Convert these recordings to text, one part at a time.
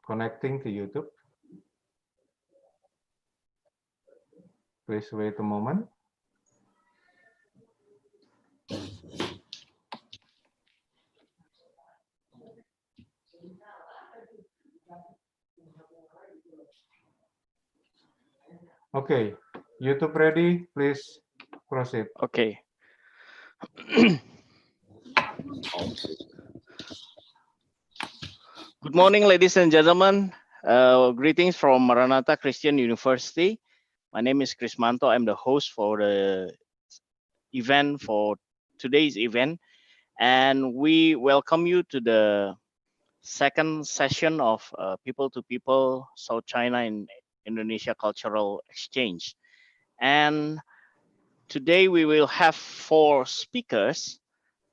connecting to YouTube. Please wait a moment. Okay, YouTube ready, please proceed. Okay. Good morning, ladies and gentlemen. Greetings from Maranatha Christian University. My name is Chris Manto. I'm the host for the event for today's event. And we welcome you to the second session of People to People South China in Indonesia Cultural Exchange. And today we will have 4 speakers,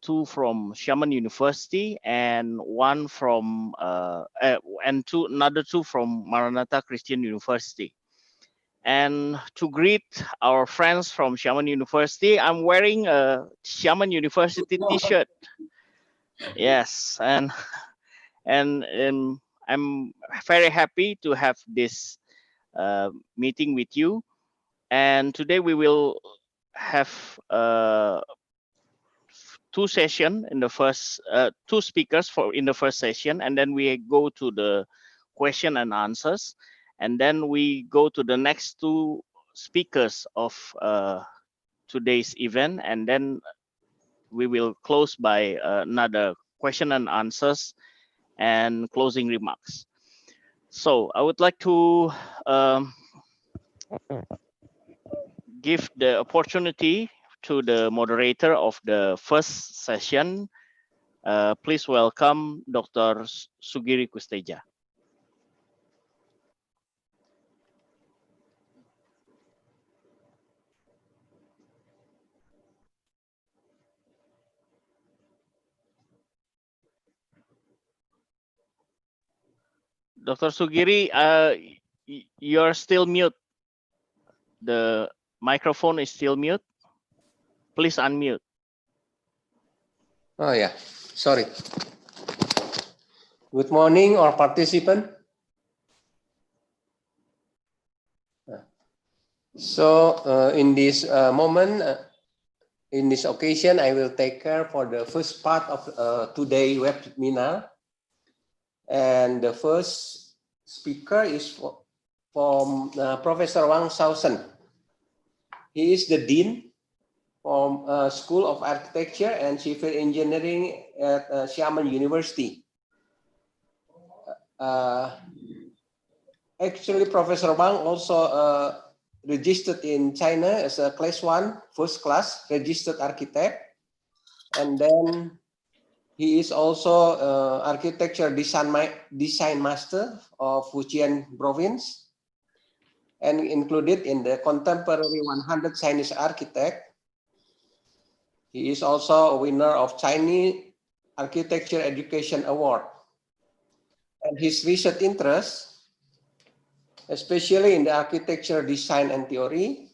2 from Xiamen University and one from another 2 from Maranatha Christian University. And to greet our friends from Xiamen University, I'm wearing a Xiamen University T-shirt. Yes, and I'm very happy to have this meeting with you. And today we will have 2 sessions in the first 2 speakers in the first session, and then we go to the question and answers, and then we go to the next 2 speakers of today's event, and then we will close by another question and answers and closing remarks. So I would like to give the opportunity to the moderator of the first session. Please welcome Dr. Sugiri Kustedja. Dr. Sugiri, you're still mute. The microphone is still mute. Please unmute. Oh yeah, sorry. Good morning, all participants. So in this moment, in this occasion, I will take care for the first part of today's webinar. And the first speaker is from Professor Wang Shaosen. He is the Dean from School of Architecture and Civil Engineering at Xiamen University. Actually, Professor Wang also registered in China as a class 1, first class registered architect. And then he is also architecture design master of Fujian province and included in the contemporary 100 Chinese architect. He is also a winner of Chinese Architecture Education Award. And his research interests, especially in the architecture design and theory,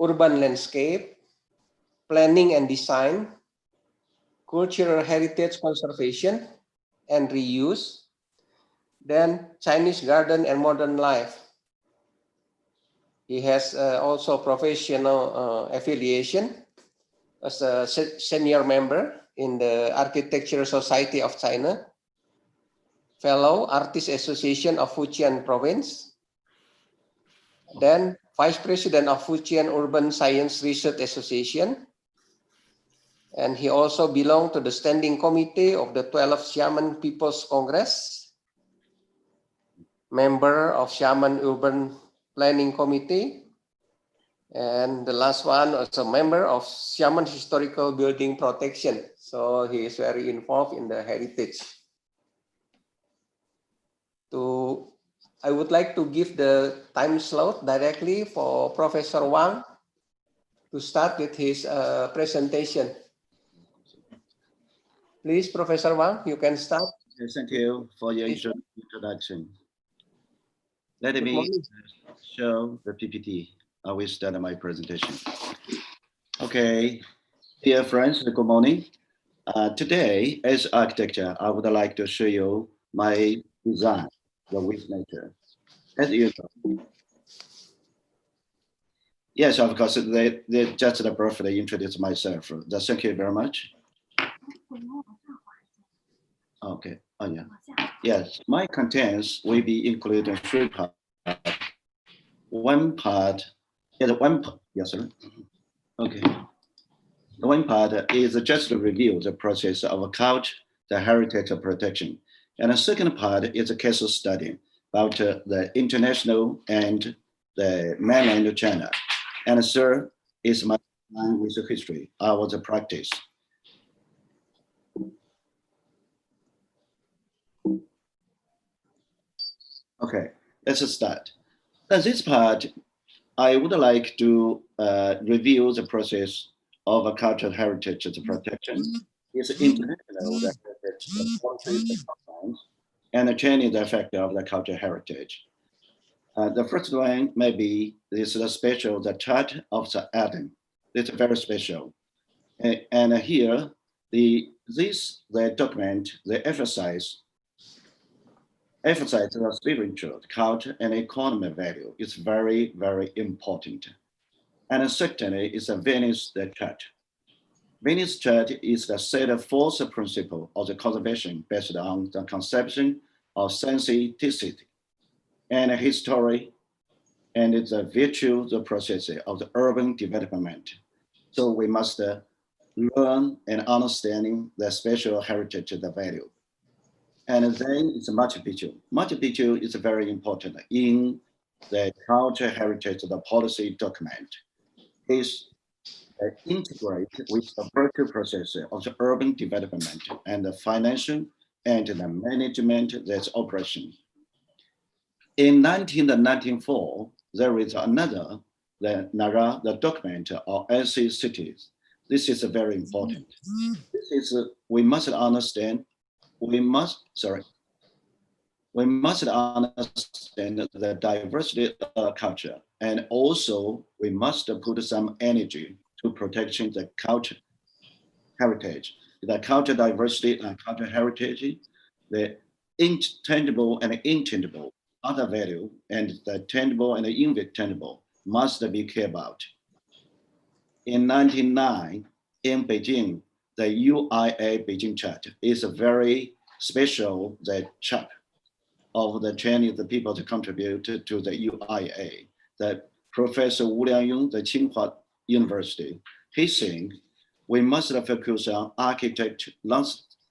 urban landscape, planning and design, cultural heritage conservation and reuse, then Chinese garden and modern life. He has also professional affiliation as a senior member in the Architecture Society of China, fellow Artist Association of Fujian Province, then Vice President of Fujian Urban Science Research Association, and he also belonged to the Standing Committee of the 12th Xiamen People's Congress, member of Xiamen Urban Planning Committee, and the last one was a member of Xiamen Historical Building Protection. So he is very involved in the heritage. I would like to give the time slot directly for Professor Wang to start with his presentation. Please, Professor Wang, you can start. Thank you for your introduction. Let me show the PPT. I will start my presentation. Okay, dear friends, good morning. Today, as architecture, I would like to show you my design the with nature. As you know. Yes, of course, they just briefly introduce myself. Thank you very much. Okay, oh yeah. Yes, my contents will be included in 3 parts. One part, yes, sir. Okay. One part is just to review the process of culture, the heritage protection. And the second part is a case study about the international and the mainland China. And third is my time with the history, our practice. Okay, let's start. In this part, I would like to review the process of a cultural heritage protection. It's international heritage, the policies and the Chinese effect of the cultural heritage. The first one maybe is the special, the chart of the atom. It's very special. And here, the document, they emphasize the spiritual, culture, and economic value is very, very important. And certainly, it's a Venice chart. Venice chart is the set of 4th principle of the conservation based on the conception of sensitivity and history, and it's a virtue, the process of the urban development. So we must learn and understanding the special heritage, the value. And then it's Machu Picchu. Machu Picchu is very important in the culture heritage, the policy document. Is integrate with the virtual process of the urban development and the financial and the management that's operation. In 1994, there is another, the document of S.Sn cities. This is very important. This is, we must understand understand the diversity of culture, and also we must put some energy to protection the culture heritage, the culture diversity and culture heritage, the intangible and intangible other value, and the tangible and the intangible must be cared about. In 1999, in Beijing, the UIA Beijing chart is a very special chart of the Chinese people to contribute to the UIA. That Professor Wu Liangliang, the Tsinghua University, he saying we must focus on architecture,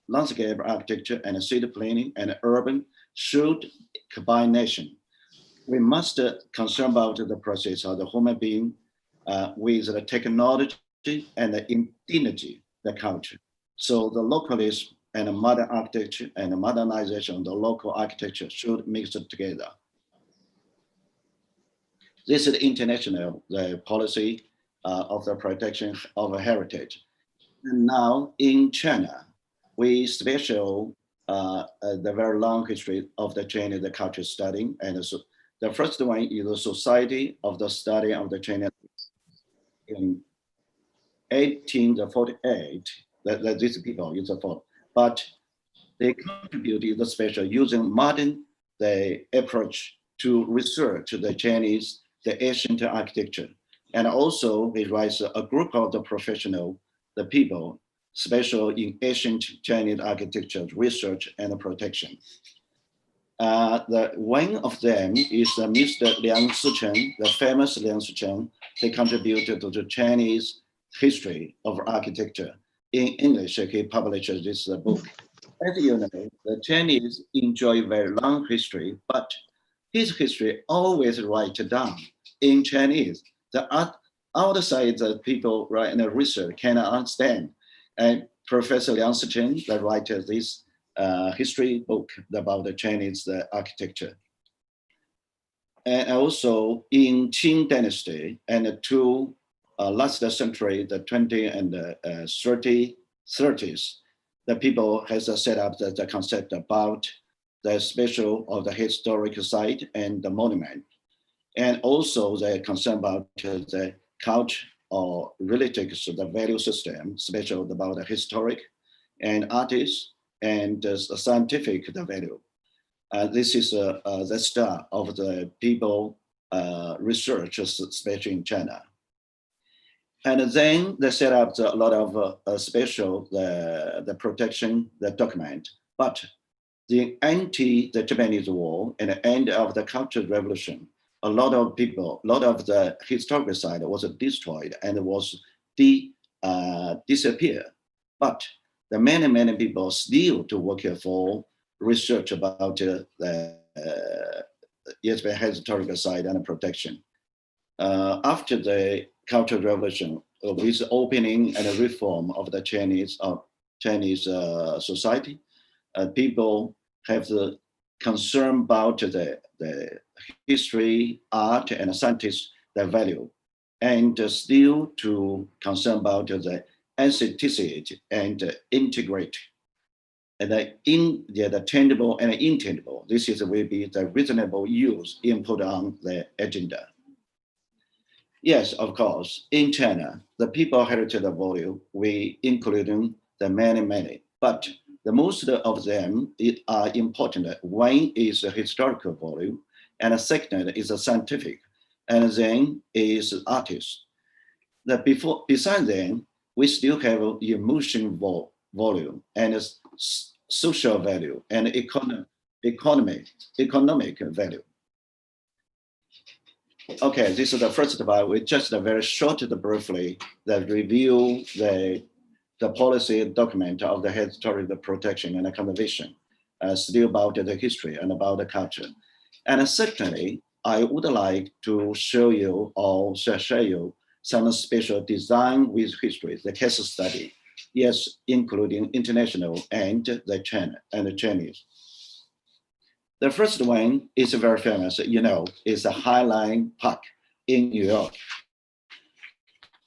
landscape architecture, and city planning and urban should combination. We must concern about the process of the human being with the technology and the indigeneity, the culture. So the localism and the modern architecture and the modernization of the local architecture should mix it together. This is international the policy of the protection of heritage. And now in China, we special the very long history of the Chinese the culture study. And so the first one is the Society of the Study of the Chinese in 1848. That these people use the phone, but they contributed the special using modern the approach to research the Chinese, the ancient architecture. And also they raise a group of the professional, the people, special in ancient Chinese architecture research and protection. The one of them is Mr. Liang Xuzhen, the famous Liang Xuzhen. They contributed to the Chinese history of architecture. In English, he published this book. As you know, the Chinese enjoy very long history, but his history always write down in Chinese. The outside the people write in the research cannot understand. And Professor Liang Xuzhen, the writer this history book about the Chinese architecture. And also in Qing Dynasty and two last century, the 20 and the 30s, the people has set up the concept about the special of the historic site and the monument. And also they concern about the culture or religious, the value system, special about the historic and artists and the scientific the value. This is the start of the people research, especially in China. And then they set up a lot of special the protection, the document. But the Japanese War and the end of the Cultural Revolution, a lot of people, a lot of the historical side was destroyed and was disappeared. But the many people still to work for research about the historical side and protection. After the Cultural Revolution, with opening and reform of the Chinese society, people have the concern about the history, art, and scientists, their value, and still to concern about the aestheticity and integrate. And the tangible and intangible, this will be the reasonable use input on the agenda. Yes, of course, in China, the people heritage value, we including the many, but the most of them are important. One is a historical value, and the second is a scientific, and then is artist. Besides them, we still have emotion volume and social value and economic value. Okay, this is the first part. We just very short, briefly, that review the policy document of the historical protection and conservation, still about the history and about the culture. And secondly, I would like to show you or share you some special design with history, the case study, yes, including international and the Chinese. The first one is very famous, is the Highline Park in New York.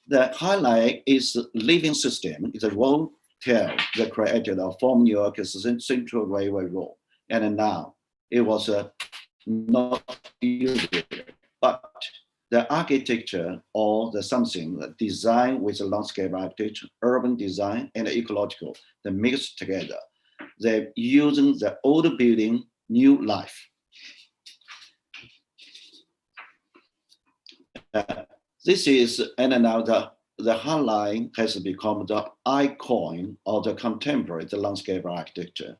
The Highline is a living system, it's a road tail that created a former New York's Central Railway Road. And now it was not used, but the architecture or the something design with landscape architecture, urban design, and ecological, they mix together. They're using the old building, new life. This is, and now the Highline has become the icon of the contemporary landscape architecture.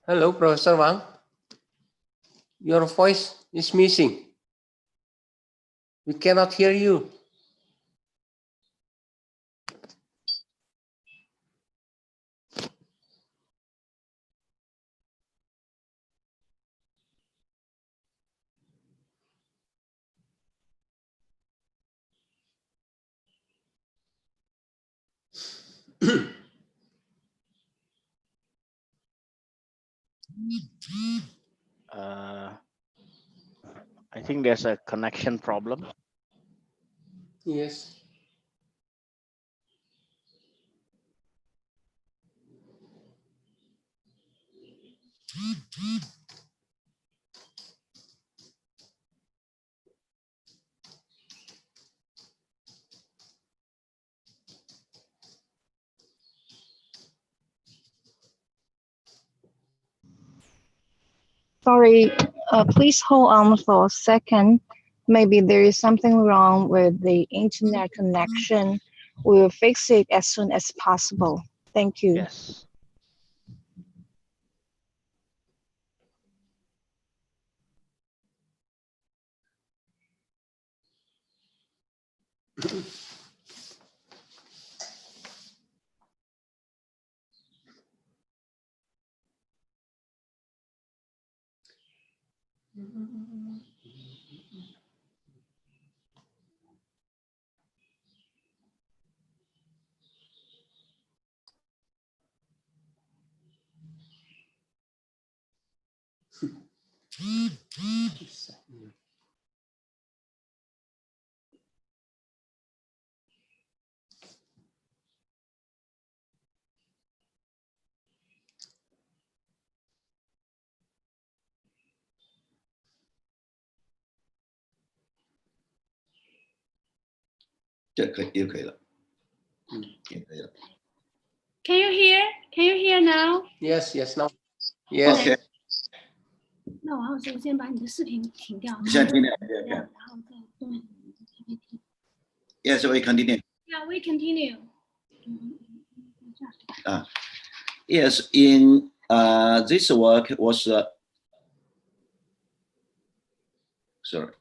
Hello, Professor Wang. Your voice is missing. We cannot hear you. I think there's a connection problem. Yes. Sorry, please hold on for a second. Maybe there is something wrong with the internet connection. We will fix it as soon as possible. Thank you. Yes. 这可以，又可以了，也可以了。 Can you hear? Can you hear now? Yes, yes, now. Yes. OK，那我首先把你的视频停掉，你现在听见然后再动 PPT. Yes, we continue. Yeah, we continue. Yes, in this work was sorry.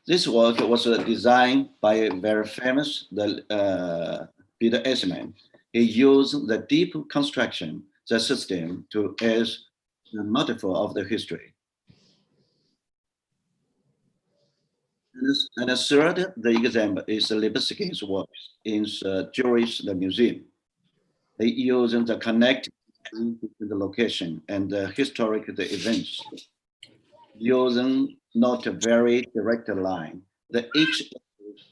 This work was designed by a very famous Peter S.Sn. He used the deep construction, the system to as the metaphor of the history. And the third, the example is Lipsky's work in Jewish the museum. They use the connect between the location and the historic the events, using not a very direct line. The each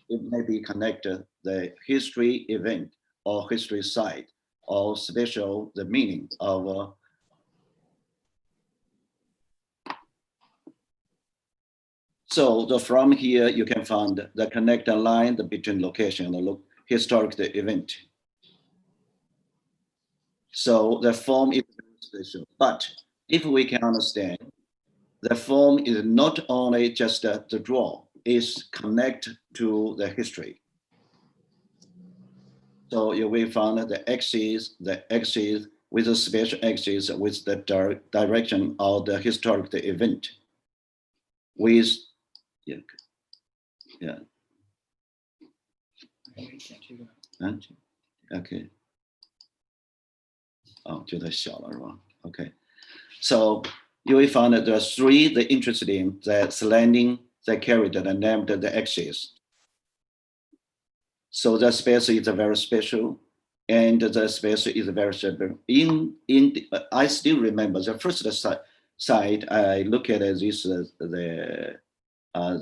it may be connected the history event or history site or special the meaning of so from here you can find the connect line between location and the historic the event. So the form is special, but if we can understand, the form is not only just the draw, it's connect to the history. So you will find the axis with a special axis with the direction of the historic the event. With yeah. Okay. Oh, 觉得小了是吧? Okay. So you will find that there are three the interesting the slanting the carried and named the axis. So the space is very special, and the space is very special. I still remember the first side I look at this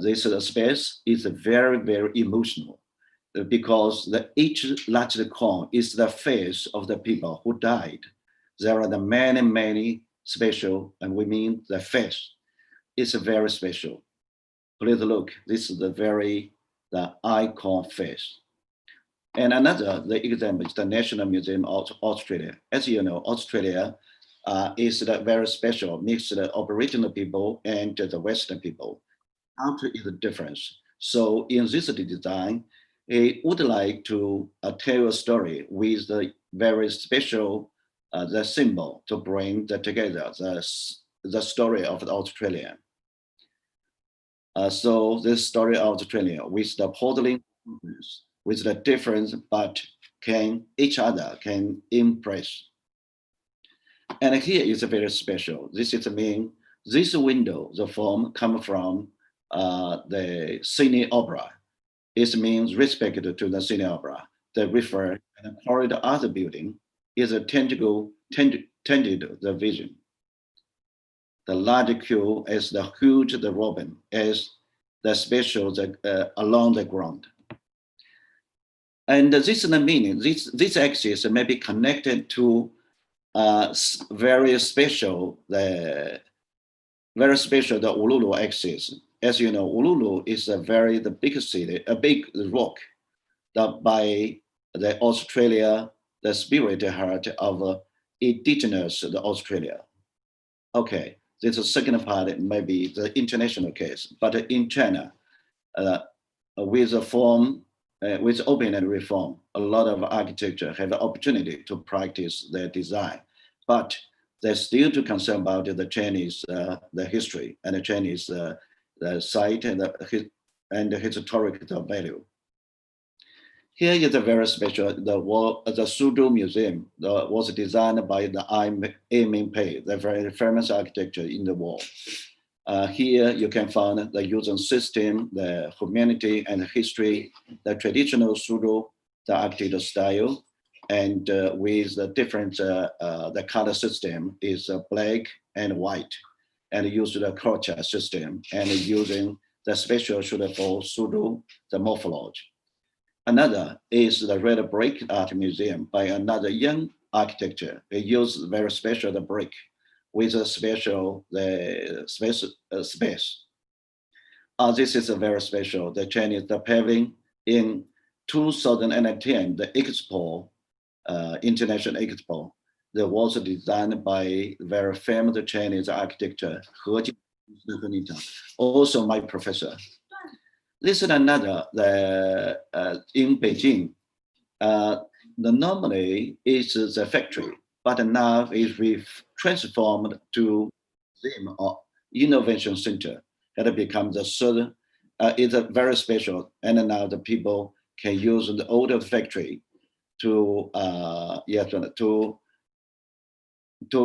this space is very, very emotional, because each large coin is the face of the people who died. There are the many, many special, and we mean the face. It's very special. Please look, this is the icon face. And another, the example is the National Museum of Australia. As you know, Australia is the very special mix of the Aboriginal people and the Western people. Culture is a difference. So in this design, I would like to tell a story with the very special the symbol to bring together the story of the Australia. So this story of Australia with the portling with the difference, but each other can impress. And here is very special. This is mean this window, the form come from the Sydney Opera. It means respect to the Sydney Opera. The refer and corridor other building is a tended the vision. The large queue is the huge the robin as the special along the ground. And this is the meaning. This axis may be connected to very special the Uluru axis. As you know, Uluru is the biggest city, a big rock that by the Australia, the spirit heart of indigenous the Australia. Okay, this is the second part, maybe the international case, but in China, with the form, with open and reform, a lot of architecture have the opportunity to practice their design, but they're still too concerned about the Chinese, the history and the Chinese, the site and the historical value. Here is a very special, the Suzhou Museum was designed by the Ming Pei, the very famous architecture in the world. Here you can find the user system, the humanity and history, the traditional Suzhou, the architecture style, and with the different, the color system is black and white, and use the culture system, and using the special sugar for Suzhou, the morphology. Another is the Red Brick Art Museum by another young architecture. They use very special the brick with a special space. This is a very special. The Chinese the paving in 2010, the Expo, International Expo, that was designed by very famous Chinese architecture, He Jing, also my professor. This is another, in Beijing, normally is the factory, but now we've transformed to museum or innovation center that becomes the third. It's a very special, and now the people can use the older factory to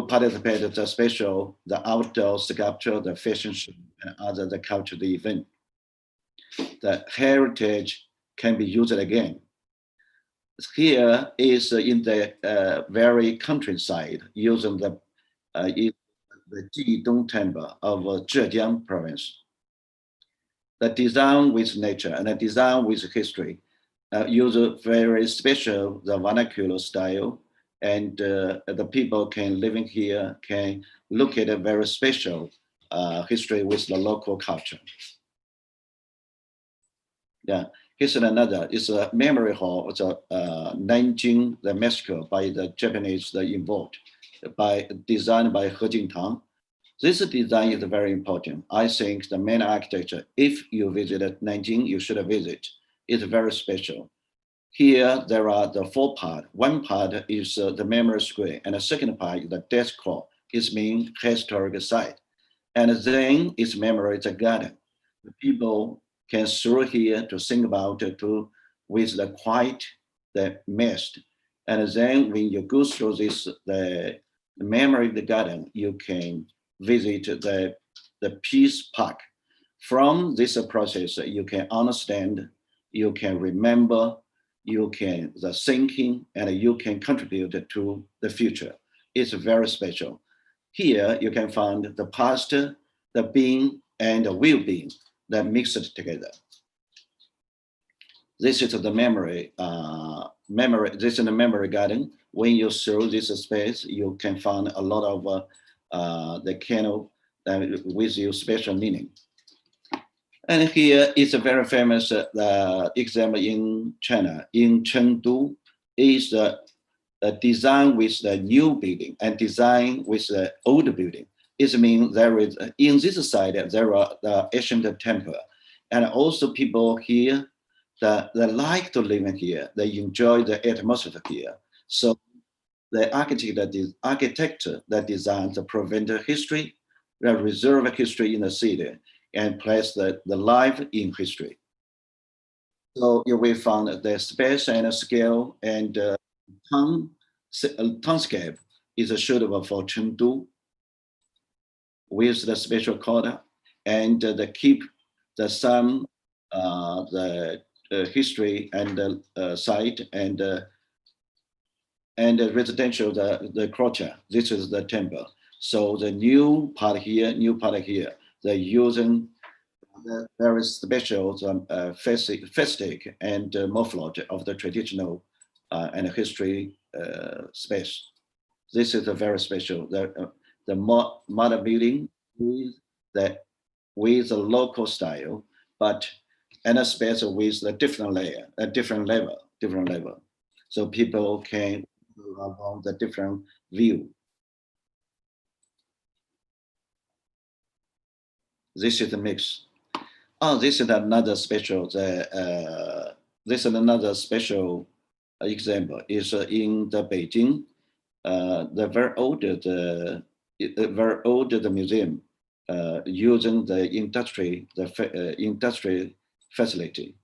participate in the special, the outdoor sculpture, the fashion show, and other the cultural event. The heritage can be used again. Here is in the very countryside, using the Jidong Temple of Zhejiang province. The design with nature and the design with history use a very special, the vernacular style, and the people can living here can look at a very special history with the local culture. Yeah, here's another. It's a memory hall. It's a Nanjing, the Mexico, by the Japanese involved, designed by He Jing. This design is very important. I think the main architecture, if you visited Nanjing, you should visit. It's very special. Here there are the 4 parts. One part is the memory square, and the second part is the death clock. It means historic site, and then its memory is a garden. The people can through here to think about it with the quiet, the mist. And then when you go through this, the memory of the garden, you can visit the Peace Park. From this process, you can understand, you can remember, you can the thinking, and you can contribute to the future. It's very special. Here you can find the past, the being, and the will being that mix it together. This is the memory. This is the memory garden. When you through this space, you can find a lot of the candle with your special meaning. And here is a very famous example in China, in Chengdu, is the design with the new building and design with the old building. It means there is, in this side, there are the ancient temple. And also people here, they like to live in here. They enjoy the atmosphere here. So the architect that designs the prevent history, the reserve history in the city, and place the life in history. So you will find the space and scale and townscape is suitable for Chengdu, with the special color and keep the some the history and the site and the residential the culture. This is the temple. So the new part here, they're using the very special festive and morphology of the traditional and history space. This is a very special. The modern building with the local style, but and a space with a different layer, a different level. So people can along the different view. This is the mix. Oh, this is another special. This is another special example. Is in the Beijing, the very old museum using the industry facility.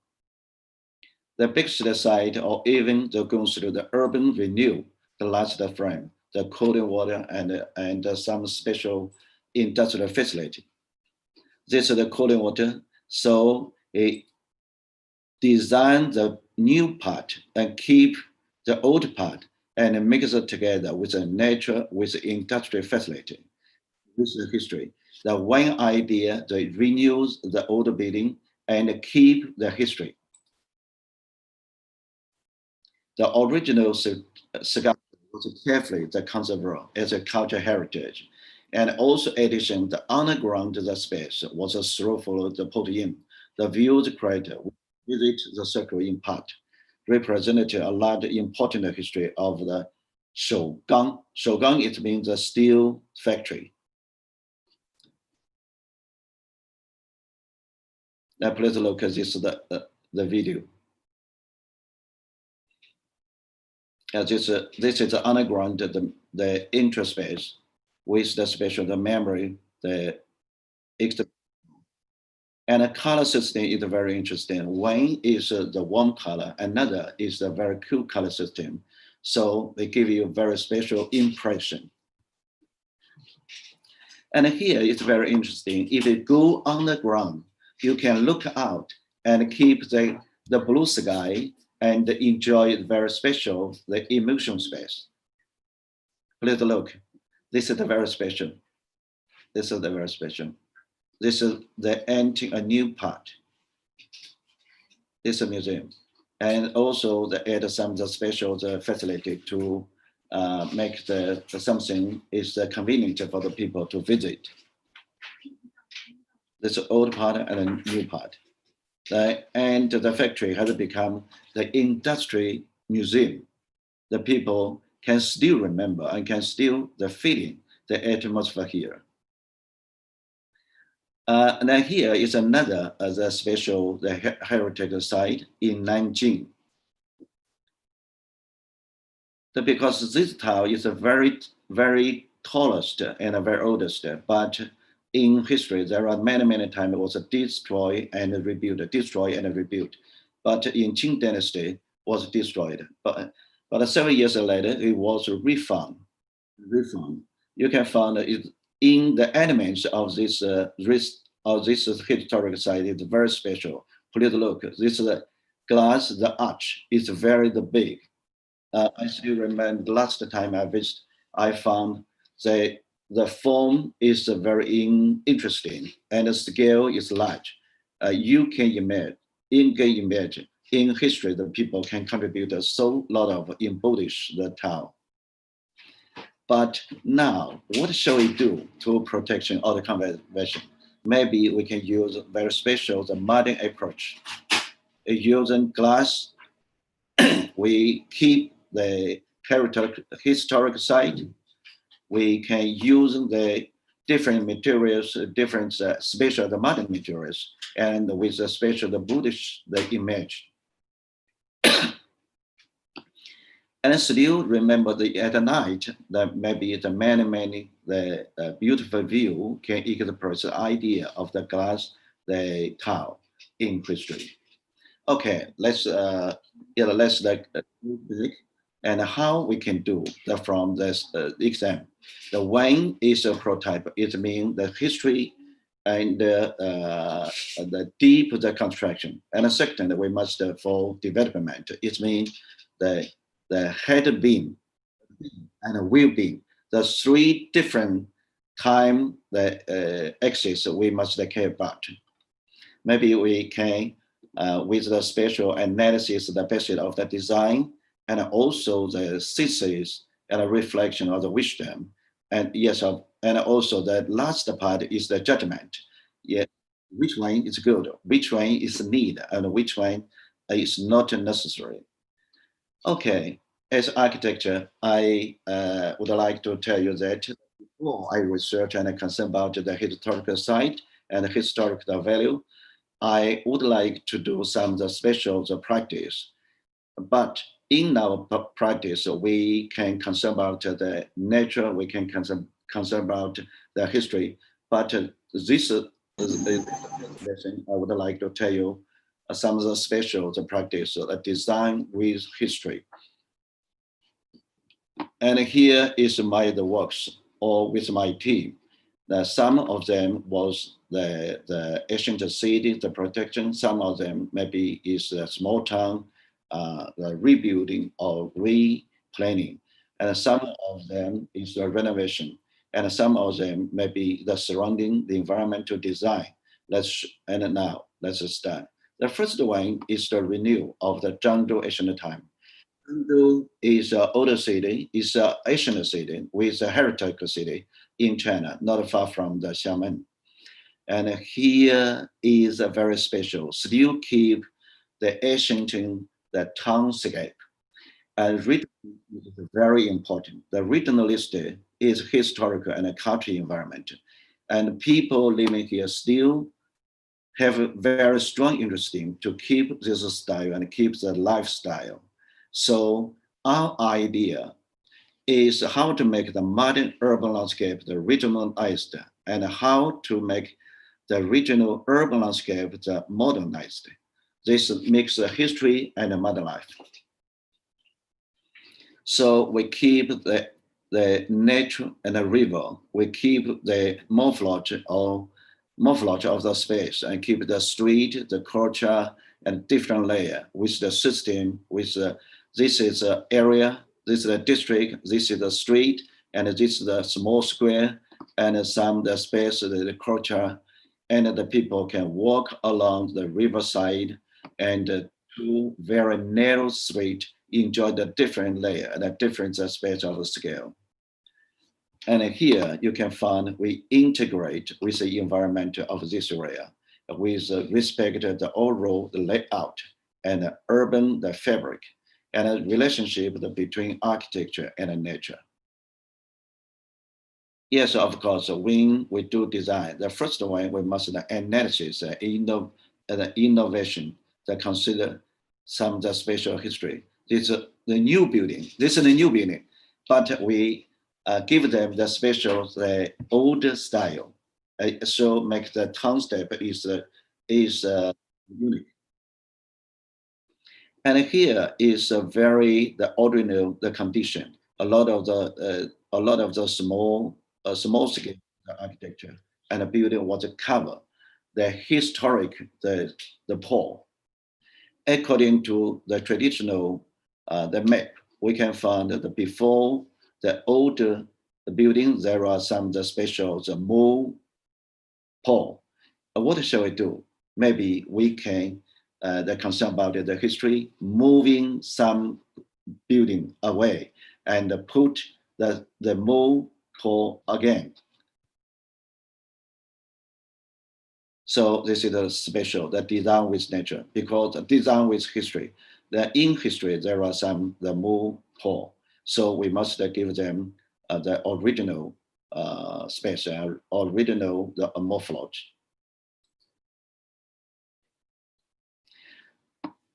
the biggest site, or even the going through the urban renewal, the last frame, the cooling water, and some special industrial facility. This is the cooling water. So it design the new part and keep the old part and mix it together with the nature, with the industrial facility. This is the history. The one idea, they renew the old building and keep the history. The original cigar was carefully conserved as a cultural heritage. And also addition, the underground the space was a through for the podium. The views creator visit the circle in part, represented a large important history of the Shougang. Shougang, it means the steel factory. Now please look at this, the video. This is the underground, the interspace with the special, the memory, the extra. And the color system is very interesting. One is the warm color, another is the very cool color system. So they give you a very special impression. And here it's very interesting. If you go on the ground, you can look out and keep the blue sky and enjoy the very special, the emotion space. Please look, this is the very special. This is the very special. This is the entering a new part. This is a museum. And also they add some special facility to make the something is convenient for the people to visit. This old part and a new part. And the factory has become the industry museum. The people can still remember and can still the feeling, the atmosphere here. And then here is another the special the heritage site in Nanjing. Because this town is a very tallest and a very oldest, but in history there are many times it was destroyed and rebuilt, destroyed and rebuilt. But in Qing Dynasty was destroyed. But several years later it was reformed. You can find it in the elements of this historic site is very special. Please look, this is the glass, the arch is very big. I still remember the last time I visited, I found the form is very interesting and the scale is large. You can imagine in history the people can contribute a so lot of embellish the town. But now, what shall we do to protection of the conservation? Maybe we can use a very special, the modern approach. Using glass, we keep the historic site. We can use the different materials, different special, the modern materials, and with the special, the Buddhist, the image. And still remember at night that maybe the many the beautiful view can express the idea of the glass, the town in history. Okay, let's and how we can do from this exam. The one is a prototype. It means the history and the deep the construction. And the second, we must for development. It means the head beam and a wheel beam. The three different time the axis we must care about. Maybe we can with the special analysis, the basis of the design, and also the thesis and a reflection of the wisdom. And yes, and also the last part is the judgment. Yeah, which one is good, which one is needed, and which one is not necessary. Okay, as architecture, I would like to tell you that before I research and concern about the historical site and the historical value, I would like to do some of the special practice. But in our practice, we can concern about the nature, we can concern about the history. But this lesson, I would like to tell you some of the special practice, design with history. And here is the works, or with my team. Some of them was the ancient city, the protection. Some of them maybe is a small town, the rebuilding or replanning. And some of them is the renovation. And some of them maybe the surrounding, the environmental design. Now let's start. The first one is the renewal of the Zhangzhou ancient time. Zhangzhou is an older city, is an ancient city with a heritage city in China, not far from the Xiamen. And here is a very special, still keep the ancient, the townscape. And written is very important. The regionalist is historical and a cultural environment. And people living here still have a very strong interest in to keep this style and keep the lifestyle. So our idea is how to make the modern urban landscape the regionalized, and how to make the regional urban landscape the modernized. This makes the history and the modern life. So we keep the nature and the river. We keep the morphology of the space, and keep the street, the culture, and different layer with the system. With this is the area, this is the district, this is the street, and this is the small square, and some the space, the culture, and the people can walk along the riverside, and two very narrow street enjoy the different layer and the different space of the scale. And here you can find we integrate with the environment of this area with respect to the overall the layout and the urban the fabric and a relationship between architecture and nature. Yes, of course, when we do design, the first one we must analysis the innovation that consider some of the spatial history. This is the new building. This is the new building, but we give them the special, the old style. So make the townscape is unique. And here is the ordinary the condition. A lot of the small scale architecture and the building was covered the historic the pole. According to the traditional the map, we can find that before the older building, there are some the special the move pole. What shall we do? Maybe we can the concern about the history, moving some building away and put the move pole again. So this is a special, the design with nature, because the design with history. In history, there are some the move pole. So we must give them the original space, original the morphology.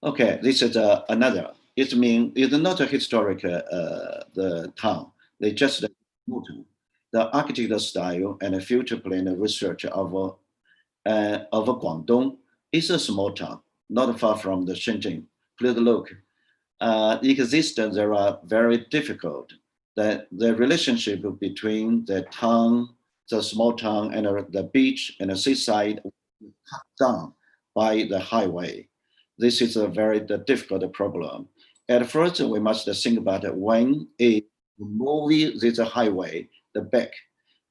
Okay, this is another. It means it's not a historic the town. They just the architectural style and the future plan research of Guangdong is a small town, not far from the Shenzhen. Please look. There are very difficult. The relationship between the town, the small town, and the beach and the seaside cut down by the highway. This is a very difficult problem. At first, we must think about when moving this highway the back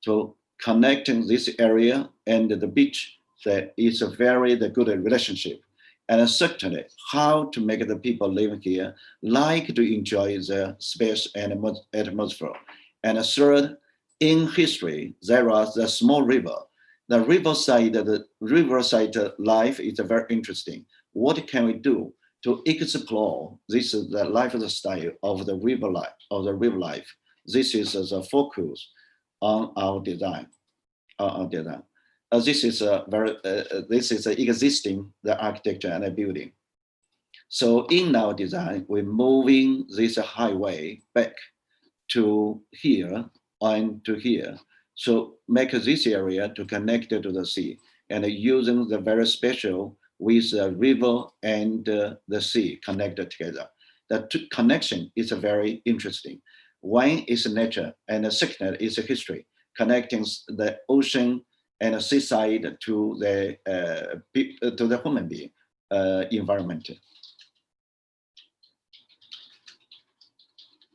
to connecting this area and the beach. That is a very good relationship. And certainly how to make the people living here like to enjoy the space and atmosphere. And third, in history, there are the small river. The riverside life is very interesting. What can we do to explore this is the lifestyle of the river life? This is the focus on our design. This is existing the architecture and the building. So in our design, we're moving this highway back to here and to here. So make this area to connect to the sea and using the very special with a river and the sea connected together. The connection is very interesting. One is nature, and the second is history, connecting the ocean and the seaside to the human being environment.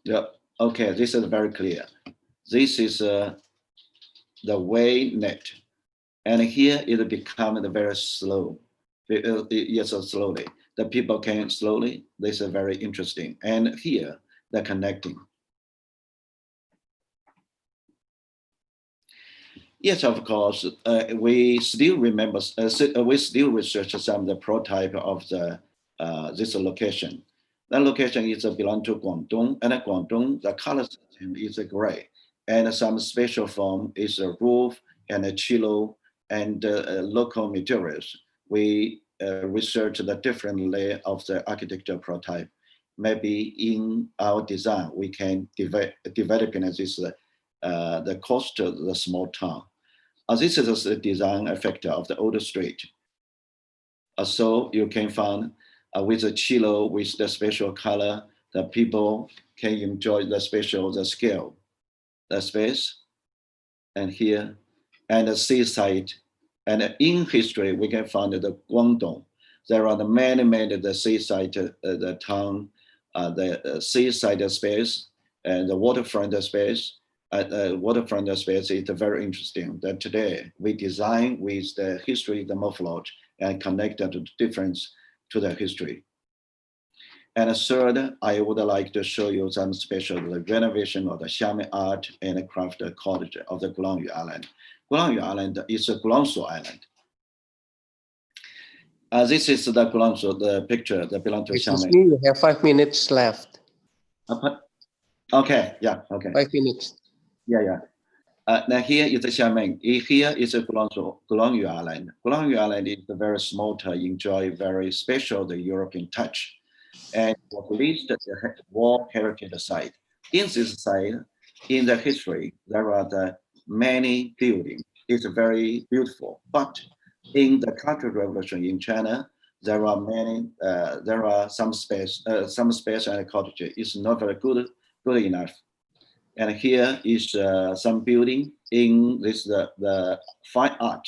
Yeah. Okay, this is very clear. This is the way net, and here it becomes very slow. Yes, slowly. The people can slowly. This is very interesting. And here, the connecting. Yes, of course. We still remember. We still research some of the prototype of the this location. That location is belong to Guangdong, and at Guangdong, the color system is gray, and some special form is a roof and a chilo and local materials. We research the different layer of the architecture prototype. Maybe in our design, we can develop this the coast of the small town. This is the design factor of the older street. So you can find with the chilo, with the special color, the people can enjoy the special, the scale, the space, and here, and the seaside. And in history, we can find the Guangdong. There are the many the seaside, the town, the seaside space, and the waterfront space. Waterfront space is very interesting. That today we design with the history, the morphology, and connected to the difference to the history. And third, I would like to show you some special renovation of the Xiamen art and craft college of the Gulangyu Island. Gulangyu Island is a Gulangsu Island. This is the Gulangsu, the picture that belongs to Excuse Xiamen. me, you have 5 minutes left. Okay, yeah, okay. 5 minutes. Yeah. Now here is the Xiamen. Here is a Gulangyu Island. Gulangyu Island is a very small to enjoy very special the European touch, and was least the World Heritage Site. In this site, in the history, there are the many buildings. It's very beautiful, but in the Cultural Revolution in China, there are many. There are some space and cottage is not very good enough. And here is some building in this the fine art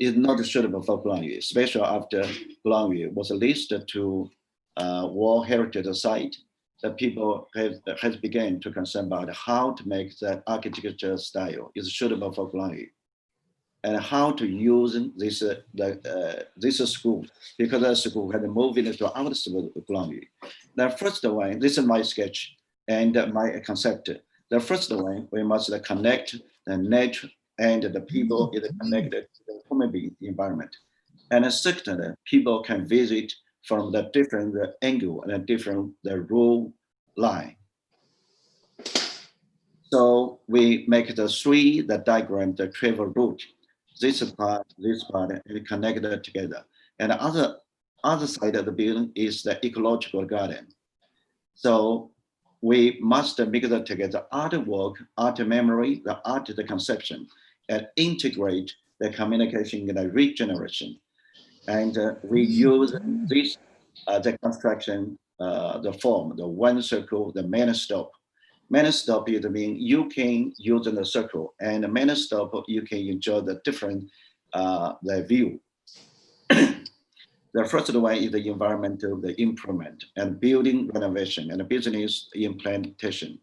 is not suitable for Gulangyu, especially after Gulangyu was listed to World Heritage Site. The people has begun to concern about how to make the architecture style is suitable for Gulangyu, and how to use this this school, because the school had moved into our school Gulangyu. The first one, this is my sketch and my concept. The first one, we must connect the nature and the people is connected to the human being environment. And the second, people can visit from the different angle and different the rule line. So we make the diagram, the travel route. This part, and connected together. And the other side of the building is the ecological garden. So we must mix it together, artwork, art memory, the art, the conception, and integrate the communication in the regeneration. And we use this, the construction, the form, the one circle, the main stop. Main stop, it means you can use the circle, and the main stop, you can enjoy the different, the view. The first one is the environmental, the improvement, and building renovation, and business implementation.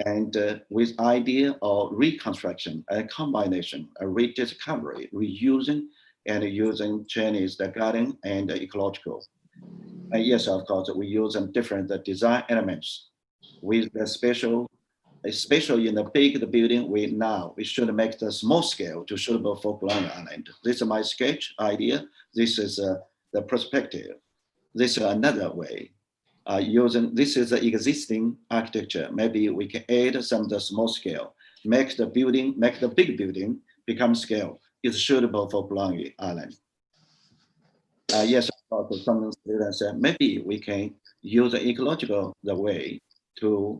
And with idea of reconstruction, a combination, a rediscovery, reusing, and using Chinese, the garden and the ecological. And yes, of course, we use different design elements with the special, especially in the big building, we should make the small scale to suitable for Gulangyu Island. This is my sketch idea. This is the perspective. This is another way. Using this is the existing architecture. Maybe we can add some of the small scale, make the big building become scale. It's suitable for Gulangyu Island. Yes, some students said maybe we can use the ecological way to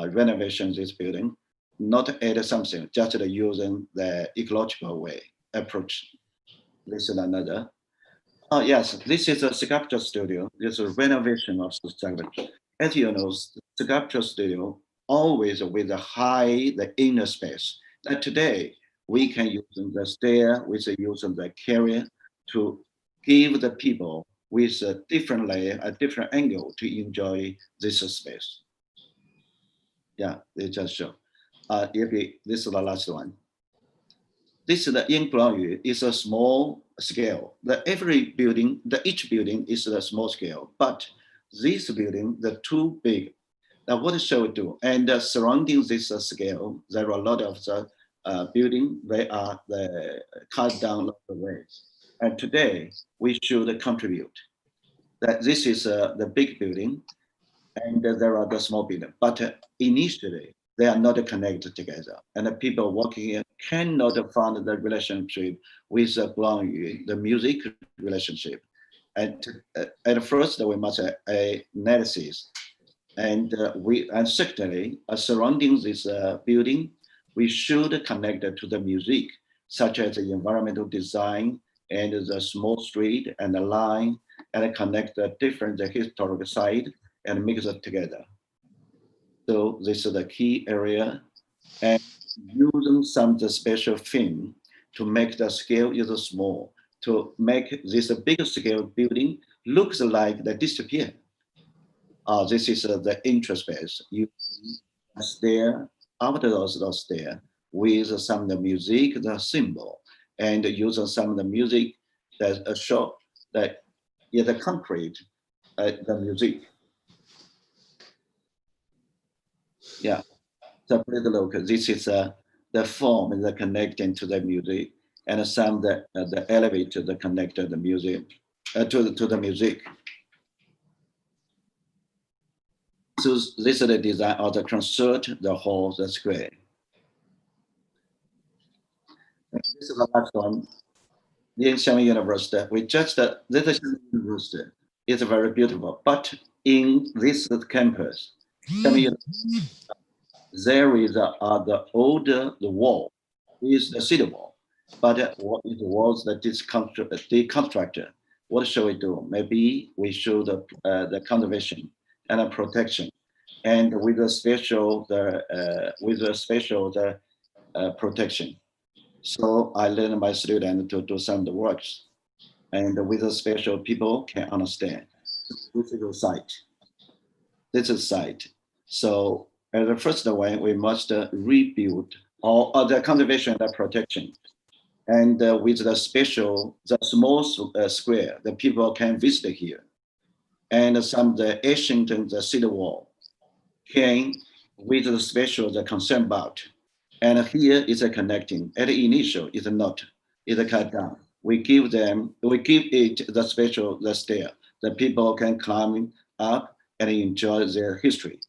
renovation this building, not add something, just using the ecological way approach. This is another. Oh, yes, this is a sculpture studio. It's a renovation of the sculpture. As you know, the sculpture studio always with the inner space. And today, we can use the stair, we can use the carrier to give the people with a different layer, a different angle to enjoy this space. Yeah, they just show. This is the last one. This is the Yingguangyu is a small scale. Each building is a small scale, but this building, the too big. Now what shall we do? And surrounding this scale, there are a lot of the building. They are cut down the way. And today we should contribute. That this is the big building, and there are the small building. But initially, they are not connected together. And the people working here cannot find the relationship with the music relationship. And at first, we must analysis. And secondly, surrounding this building, we should connect it to the music, such as the environmental design and the small street and the line, and connect the different historical site and mix it together. So this is the key area, and using some the special thing to make the scale is small, to make this big scale building looks like they disappear. This is the interest space. You stair after those stair with some of the music, the symbol, and using some of the music that show that the concrete, the music. Yeah, so please look. This is the form that connecting to the music, and some the elevator that connected the music to the music. So this is the design of the concert, the hall, the square. And this is the last one. In Xiamen University, this Xiamen University is very beautiful. But in this campus, Xiamen there is the older the wall is the city wall, but what it was the deconstructed. What shall we do? Maybe we should the conservation and protection, and with a special protection. So I learned my student to do some of the works, and with a special people can understand. This is a site. This is a site. So as the first one, we must rebuild all the conservation and protection. And with the small square, the people can visit here. And some of the ancient the city wall can, with the special the concern about. And here is a connecting. At the initial is not, is a cut down. We give it the special the stair. The people can climb up and enjoy their history.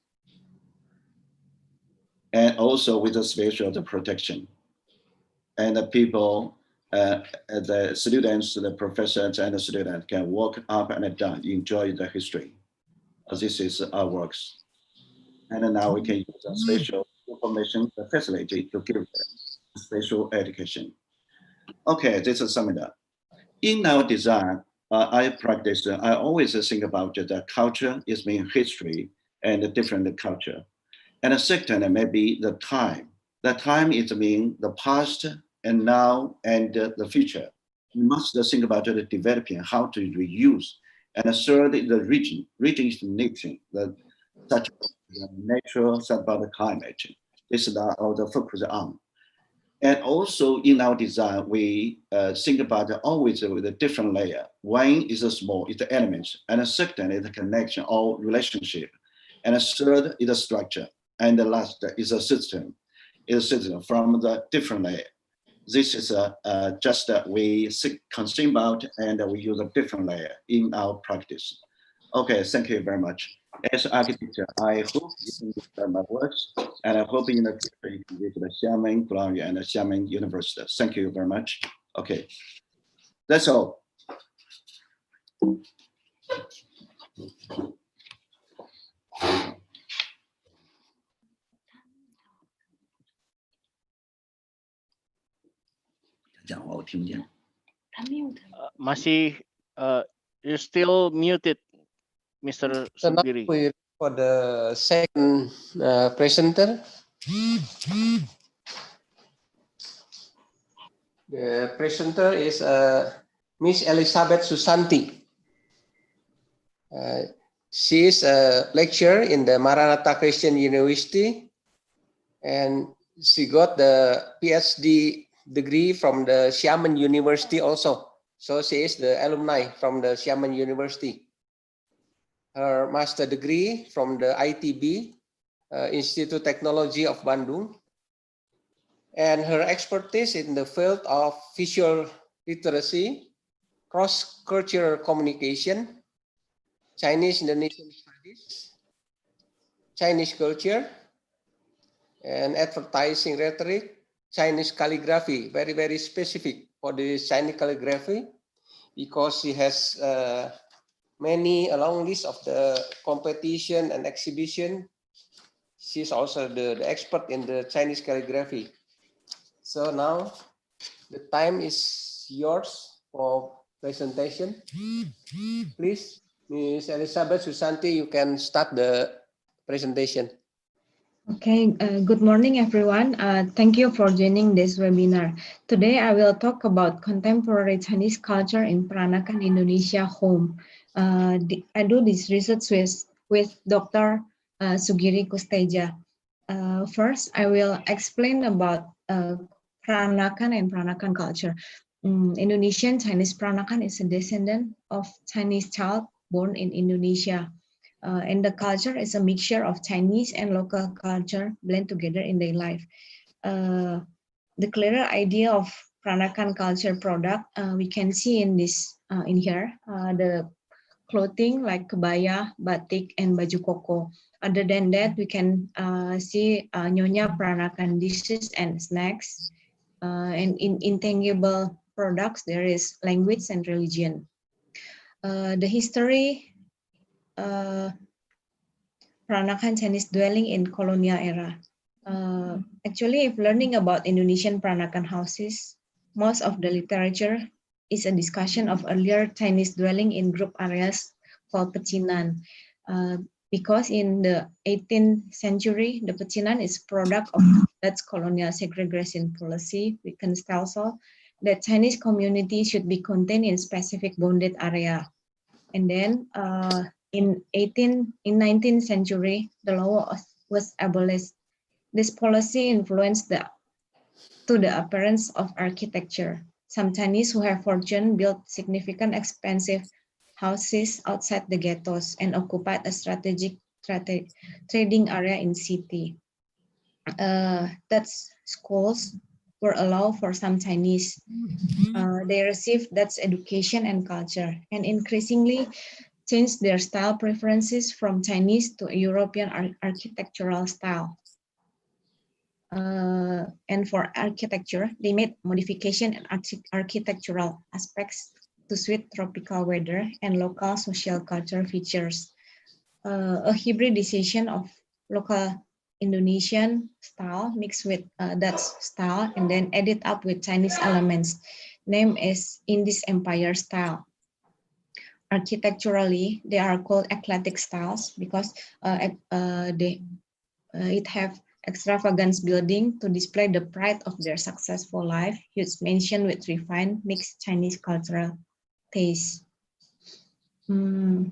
And also with the special the protection. And the people, the students, the professors and the students can walk up and down, enjoy the history. This is our works. And now we can use a special information facility to give them special education. Okay, this is summing up. In our design, I always think about the culture is mean history and the different culture. And the second, maybe the time. The time is mean the past and now and the future. You must think about the developing, how to reuse. And the third, the region is nation, such as natural, such about the climate. This is all the focus on. And also in our design, we think about always with a different layer. One is a small, it's the elements. And the second is the connection or relationship. And the third is the structure. And the last is a system. It's a system from the different layer. This is just we concern about and we use a different layer in our practice. Okay, thank you very much. As an architect, I hope you can understand my works, and I hope in the future you can visit the Xiamen Glorious and the Xiamen University. Thank you very much. Okay, that's all.他 mute。 Masih You're still muted, Mr. So now Sugiri. we for the second presenter. The presenter is Miss Elizabeth Susanti. She is a lecturer in the Maranatha Christian University, and she got the Ph.D. degree from the Xiamen University also. So she is the alumni from the Xiamen University. Her master degree from the ITB, Institute Technology of Bandung, and her expertise in the field of visual literacy, cross-cultural communication, Chinese Indonesian studies, Chinese culture, and advertising rhetoric, Chinese calligraphy, very, very specific for the Chinese calligraphy, because she has many, a long list of the competition and exhibition. She's also the expert in the Chinese calligraphy. So now the time is yours for presentation. Please, Ms. Elizabeth Susanti, you can start the presentation. Okay, good morning, everyone. Thank you for joining this webinar. Today, I will talk about contemporary Chinese culture in Peranakan Indonesia home. I do this research with Dr. Sugiri Kustedja. First, I will explain about Peranakan and Peranakan culture. Indonesian Chinese Peranakan is a descendant of Chinese child born in Indonesia. And the culture is a mixture of Chinese and local culture blend together in their life. The clearer idea of Peranakan culture product we can see in this in here. The clothing like kebaya, batik, and baju koko. Other than that, we can see Nyonya Peranakan dishes and snacks. And in intangible products, there is language and religion. The history Peranakan Chinese dwelling in colonial era. Actually, if learning about Indonesian Peranakan houses, most of the literature is a discussion of earlier Chinese dwelling in group areas called pecinan. Because in the 18th century, the pecinan is product of Dutch colonial segregation policy. We can tell so that Chinese community should be contained in specific bounded area. And then in 19th century, the law was abolished. This policy influenced the appearance of architecture. Some Chinese who have fortune built significant expensive houses outside the ghettos and occupied a strategic trading area in city. Dutch schools were allowed for some Chinese. They received Dutch education and culture, and increasingly changed their style preferences from Chinese to European architectural style. And for architecture, they made modification and architectural aspects to suit tropical weather and local social culture features. A hybridization of local Indonesian style mixed with Dutch style and then added up with Chinese elements, named as Indies Empire style. Architecturally, they are called eclectic styles because it have extravagant building to display the pride of their successful life, huge mansion with refined mixed Chinese cultural taste. And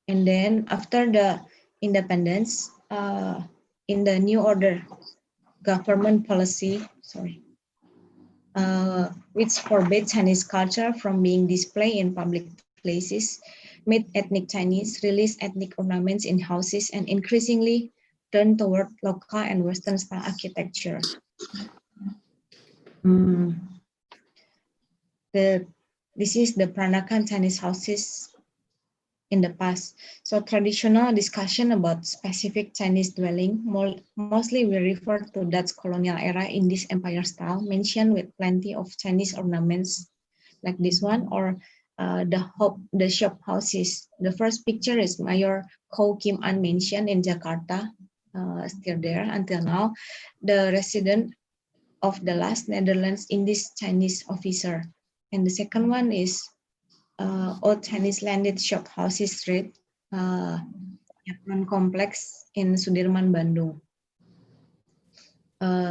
then after the independence, in the new order government policy, which forbade Chinese culture from being displayed in public places, made ethnic Chinese release ethnic ornaments in houses and increasingly turned toward local and Western style architecture. This is the Peranakan Chinese houses in the past. So traditional discussion about specific Chinese dwelling, mostly we refer to Dutch colonial era in this empire style, mentioned with plenty of Chinese ornaments like this one, or the shop houses. The first picture is Mayor Ko Kim An Mansion in Jakarta, still there until now, the resident of the last Netherlands Indies Chinese officer. And the second one is Old Chinese Landed Shop Houses Street, Yapron Complex in Sudirman, Bandung.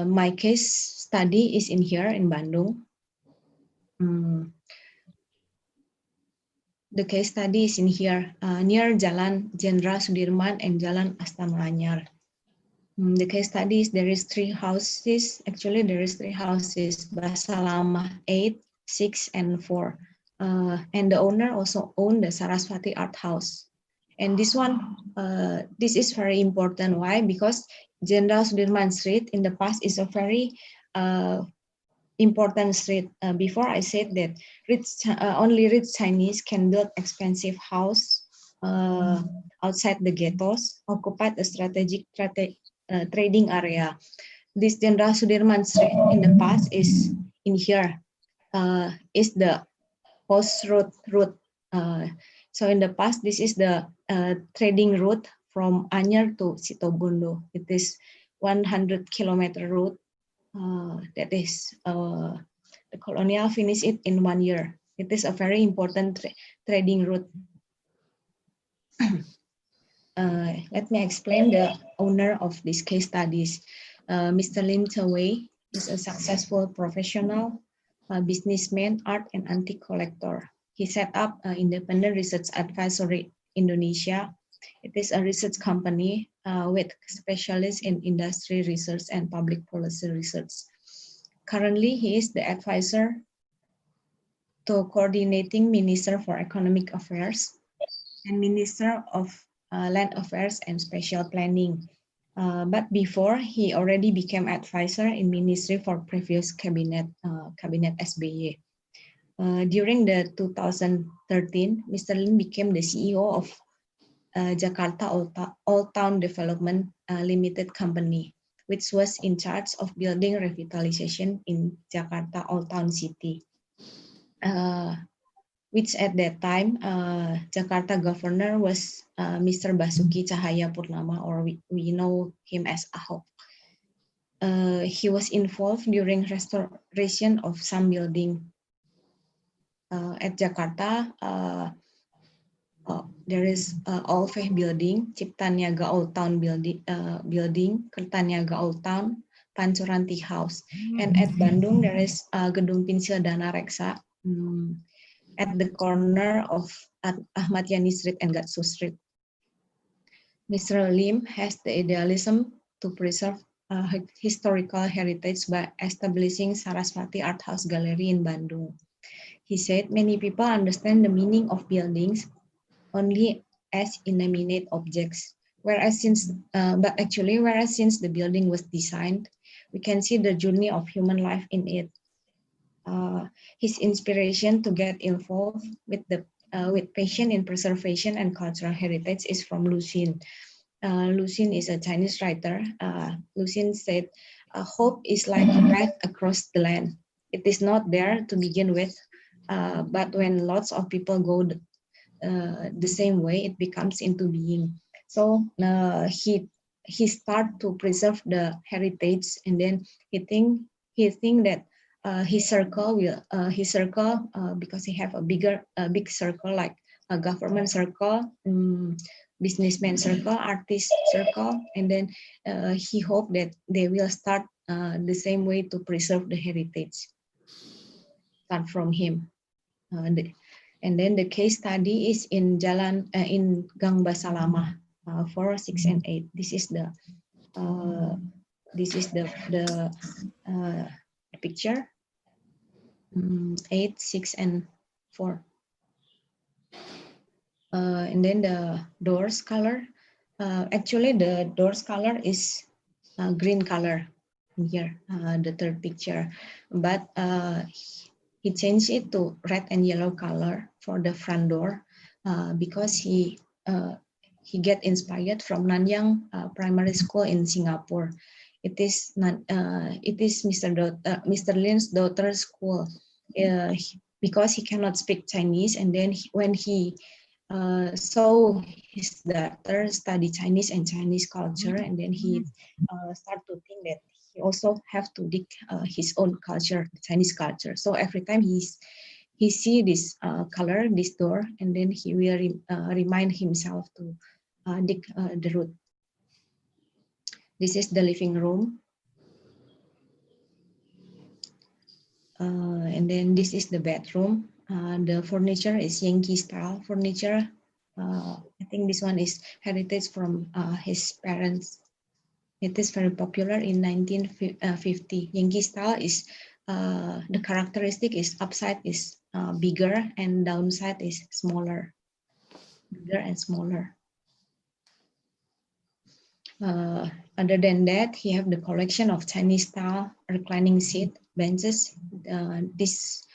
My case study is in here in Bandung. The case study is in here, near Jalan Jenderal Sudirman and Jalan Astana Anyar. The case study is there is 3 houses. Actually, there is 3 houses, Basalamah 8, 6, and 4. And the owner also owned the Saraswati Art House. And this one, this is very important. Why? Because Jenderal Sudirman Street in the past is a very important street. Before I said that only rich Chinese can build expensive house outside the ghettos, occupied a strategic trading area. This Jenderal Sudirman Street in the past is in here, is the post route. So in the past, this is the trading route from Anyar to Situbondo. It is 100-kilometer route. That is the colonial finished it in 1 year. It is a very important trading route. Let me explain the owner of this case studies. Mr. Lin Chewei is a successful professional, businessman, art and antique collector. He set up an independent research advisory Indonesia. It is a research company with specialists in industry research and public policy research. Currently, he is the advisor to coordinating Minister for Economic Affairs and Minister of Land Affairs and Spatial Planning. But before, he already became advisor in Ministry for previous cabinet, Cabinet SBY. During the 2013, Mr. Lin became the CEO of Jakarta Old Town Development Limited Company, which was in charge of building revitalization in Jakarta Old Town City. Which at that time, Jakarta governor was Mr. Basuki Cahayapurnama, or we know him as Ahok. He was involved during restoration of some building. At Jakarta, there is Olveh building, Cipta Niaga Old Town building, Kertaniaga Old Town, Pancuranti House. And at Bandung, there is Gedung Pensil Dana Reksa at the corner of Ahmad Yani Street and Gatsu Street. Mr. Lim has the idealism to preserve historical heritage by establishing Saraswati Art House Gallery in Bandung. He said many people understand the meaning of buildings only as inanimate objects, whereas since the building was designed, we can see the journey of human life in it. His inspiration to get involved with passion in preservation and cultural heritage is from Lu Xun. Lu Xun is a Chinese writer. Lu Xun said, "Hope is like a path across the land. It is not there to begin with, but when lots of people go the same way, it becomes into being." So he start to preserve the heritage, and then he think that his circle because he have a big circle, like a government circle, businessman circle, artist circle, and then he hoped that they will start the same way to preserve the heritage. Start from him, and then the case study is in in Gang Basalamah 4, 6, and 8. This is the picture. 8, 6, and 4. And then the doors color. Actually, the doors color is green color here, the third picture. But he changed it to red and yellow color for the front door because he get inspired from Nanyang Primary School in Singapore. It is Mr. Lin's daughter's school because he cannot speak Chinese, and then when he saw his daughter study Chinese and Chinese culture, and then he started to think that he also have to dig his own culture, Chinese culture. So every time he he see this color, this door, and then he will remind himself to dig the root. This is the living room. And then this is the bedroom. The furniture is Yankee style furniture. I think this one is heritage from his parents. It is very popular in 1950. Yankee style is the characteristic is upside is bigger and downside is smaller, bigger and smaller. Other than that, he have the collection of Chinese style reclining seat benches. This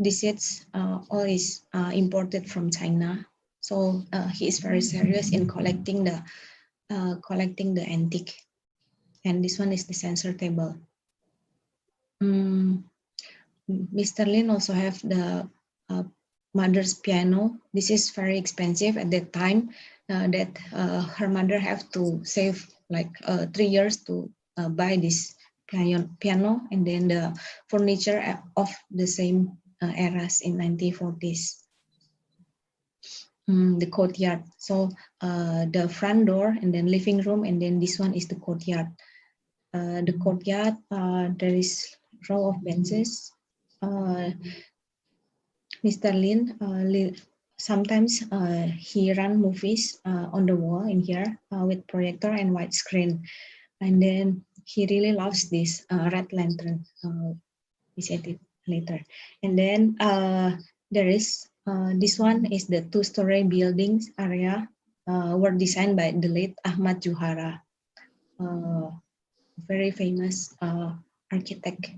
seats all is imported from China. So he is very serious in collecting the antique. And this one is the censor table. Mr. Lin also have the mother's piano. This is very expensive at that time. That her mother have to save like 3 years to buy this piano, and then the furniture of the same eras in 1940s. The courtyard. So the front door and then living room, and then this one is the courtyard. The courtyard, there is row of benches. Mr. Lin, sometimes he run movies on the wall in here with projector and widescreen. And then he really loves this red lantern. We said it later. And then there is, this one is the 2-story buildings area were designed by the late Ahmad Juhara, very famous architect.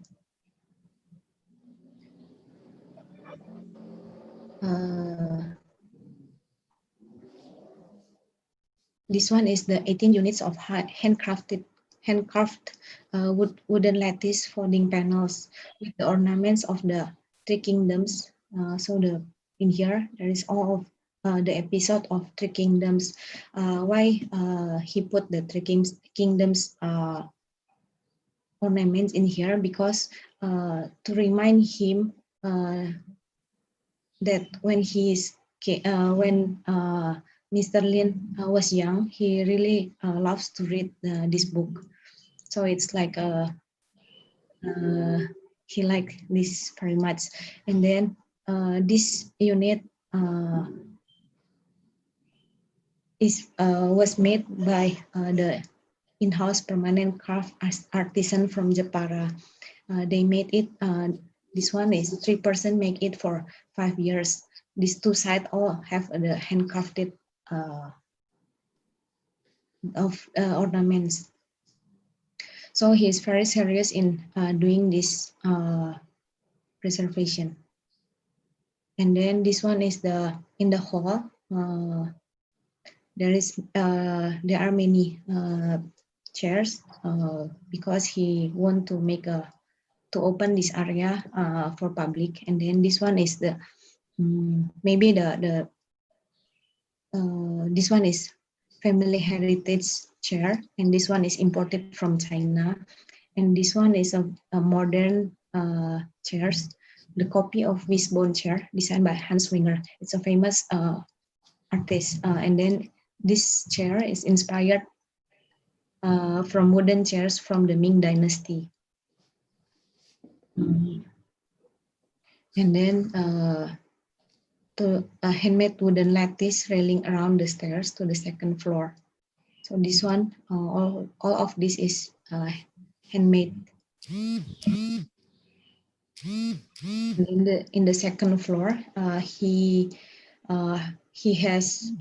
This one is the 18 units of handcrafted wooden lattice folding panels with the ornaments of the 3 kingdoms. So in here there is all of the episode of 3 kingdoms. Why he put the 3 kingdoms ornaments in here? Because to remind him that when Mr. Lin was young, he really loves to read this book. So it's like he liked this very much. And then this unit was made by the in-house permanent craft artisan from Jepara. They made it, this one is 3% make it for 5 years. These 2 sides all have the handcrafted ornaments. So he is very serious in doing this preservation. And then this one is in the hall. There are many chairs because he want to to open this area for public. And then this one is the maybe this one is family heritage chair, and this one is imported from China, and this one is a modern chairs, the copy of Wishbone chair designed by Hans Winger. It's a famous artist, and then this chair is inspired from wooden chairs from the Ming Dynasty. And then a handmade wooden lattice railing around the stairs to the 2nd floor. So this one, all of this is handmade. And in the 2nd floor, he has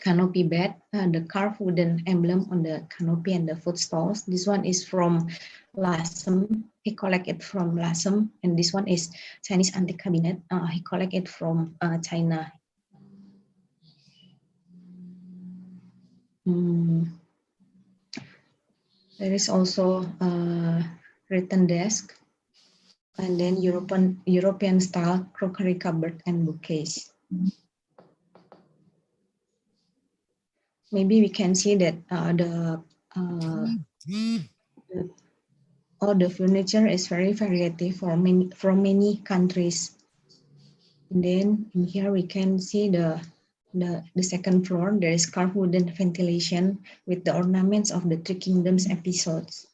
canopy bed, the carved wooden emblem on the canopy and the footstalls. This one is from Lasem. He collected from Lasem, and this one is Chinese antique cabinet. He collected from China. There is also a written desk, and then European style crockery cupboard and bookcase. Maybe we can see that all the furniture is very variety from many countries. And then in here we can see the second floor. There is carved wooden ventilation with the ornaments of the Three Kingdoms episodes.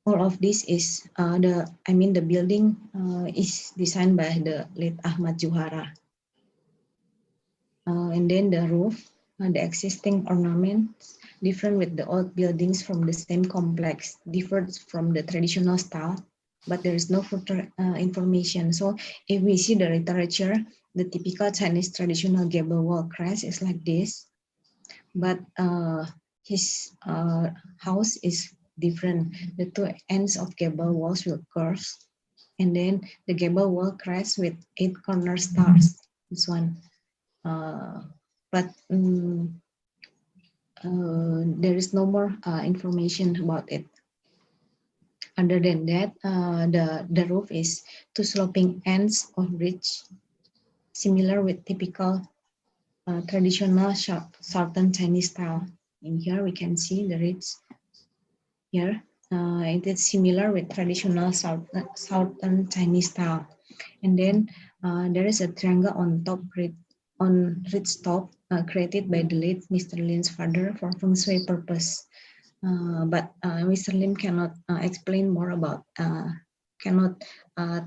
All of this is the building is designed by the late Ahmad Juhara. And then the roof, the existing ornaments different with the old buildings from the same complex, differs from the traditional style, but there is no further information. So if we see the literature, the typical Chinese traditional gable wall crest is like this, but his house is different. The two ends of gable walls will curve, and then the gable wall crest with 8 corner stars. This one, but there is no more information about it. Other than that, the roof is 2 sloping ends of ridge, similar with typical traditional southern Chinese style. In here we can see the ridge here. It is similar with traditional southern Chinese style. And then there is a triangle on top ridge top created by the late Mr. Lin's father for feng shui purpose. But Mr. Lim cannot explain more about, cannot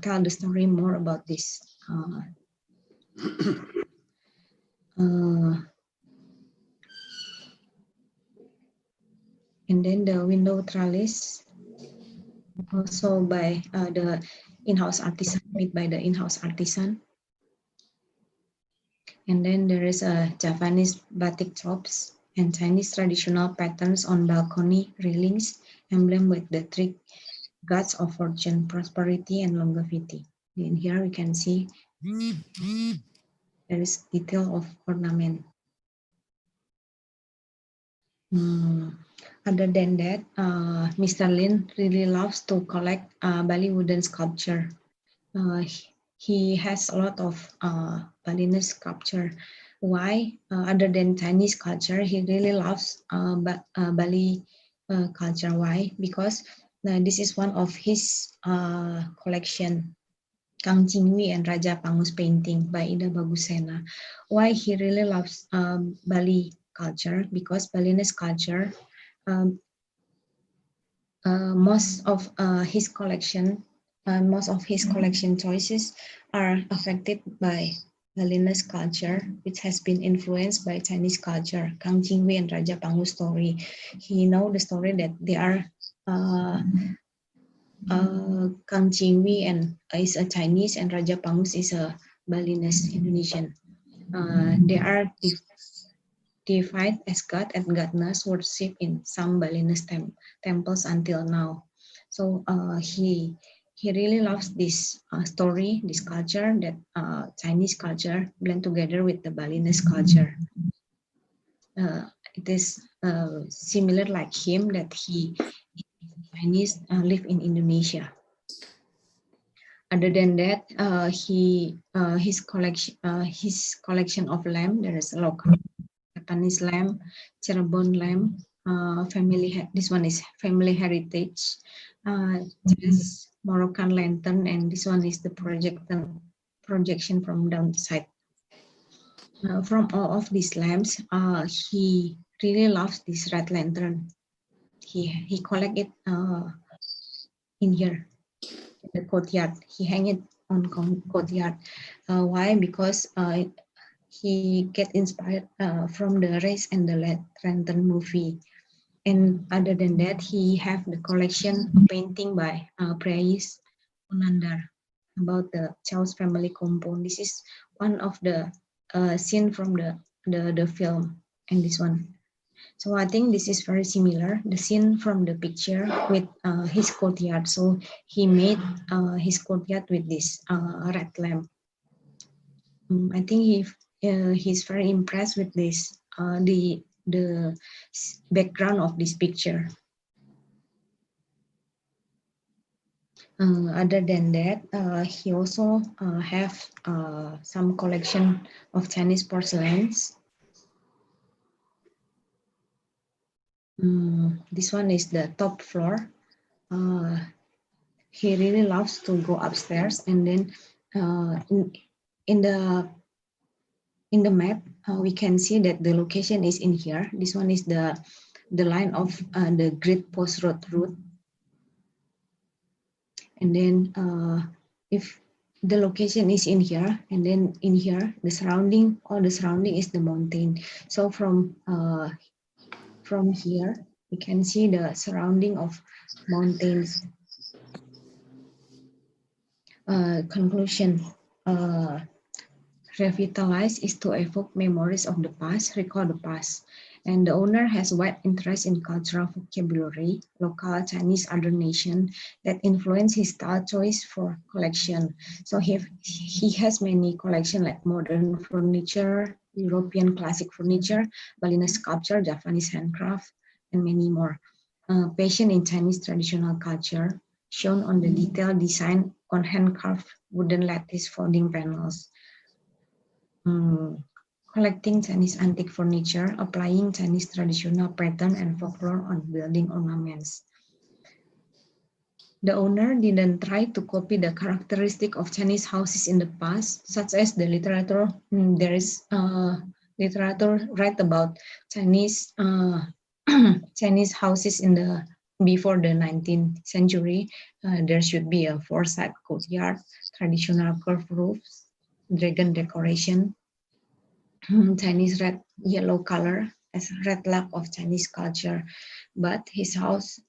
tell the story more about this. And then the window trellis, also by the in-house artisan, made by the in-house artisan. And then there is a Japanese batik tops and Chinese traditional patterns on balcony railings, emblem with the 3 gods of fortune, prosperity, and longevity. In here we can see there is detail of ornament. Other than that, Mr. Lin really loves to collect Bali wooden sculpture. He has a lot of Balinese sculpture. Why? Other than Chinese culture, he really loves Bali culture. Why? Because this is one of his collection, Kang Jingwi and Raja Pangus painting by Ida Bagusena. Why he really loves Bali culture? Because Balinese culture, most of his collection choices are affected by Balinese culture, which has been influenced by Chinese culture. Kang Jingwi and Raja Pangus story. He know the story that they are Kang Jingwi and is a Chinese and Raja Pangus is a Balinese Indonesian. They are deified as god and goddess worship in some Balinese temples until now. So he really loves this story, this culture, that Chinese culture blend together with the Balinese culture. It is similar like him that he Chinese live in Indonesia. Other than that, his collection of lamp, there is a local Japanese lamp, Cirebon lamp, this one is family heritage, just Moroccan lantern, and this one is the projection from downside. From all of these lamps, he really loves this red lantern. He collect it in here, in the courtyard. He hang it on courtyard. Why? Because he get inspired from the Race and the Lantern movie. And other than that, he have the collection painting by Priais Unandar about the Chow's family compound. This is one of the scene from the film, and this one. So I think this is very similar, the scene from the picture with his courtyard. So he made his courtyard with this red lamp. I think he's very impressed with this, the background of this picture. Other than that, he also have some collection of Chinese porcelains. This one is the top floor. He really loves to go upstairs, and then in the map we can see that the location is in here. This one is the line of the Great Post Road route, and then if the location is in here, and then in here the surrounding is the mountain. So from here we can see the surrounding of mountains. Conclusion. Revitalize is to evoke memories of the past, recall the past. And the owner has wide interest in cultural vocabulary, local Chinese, other nation that influence his style choice for collection. So he has many collection like modern furniture, European classic furniture, Balinese sculpture, Japanese handcraft, and many more. Passion in Chinese traditional culture, shown on the detailed design on handcraft wooden lattice folding panels. Collecting Chinese antique furniture, applying Chinese traditional pattern and folklore on building ornaments. The owner didn't try to copy the characteristic of Chinese houses in the past, such as the literature. There is literature write about Chinese Chinese houses in the before the 19th century. There should be a four-side courtyard, traditional curved roofs, dragon decoration, Chinese red yellow color as red luck of Chinese culture. But his house,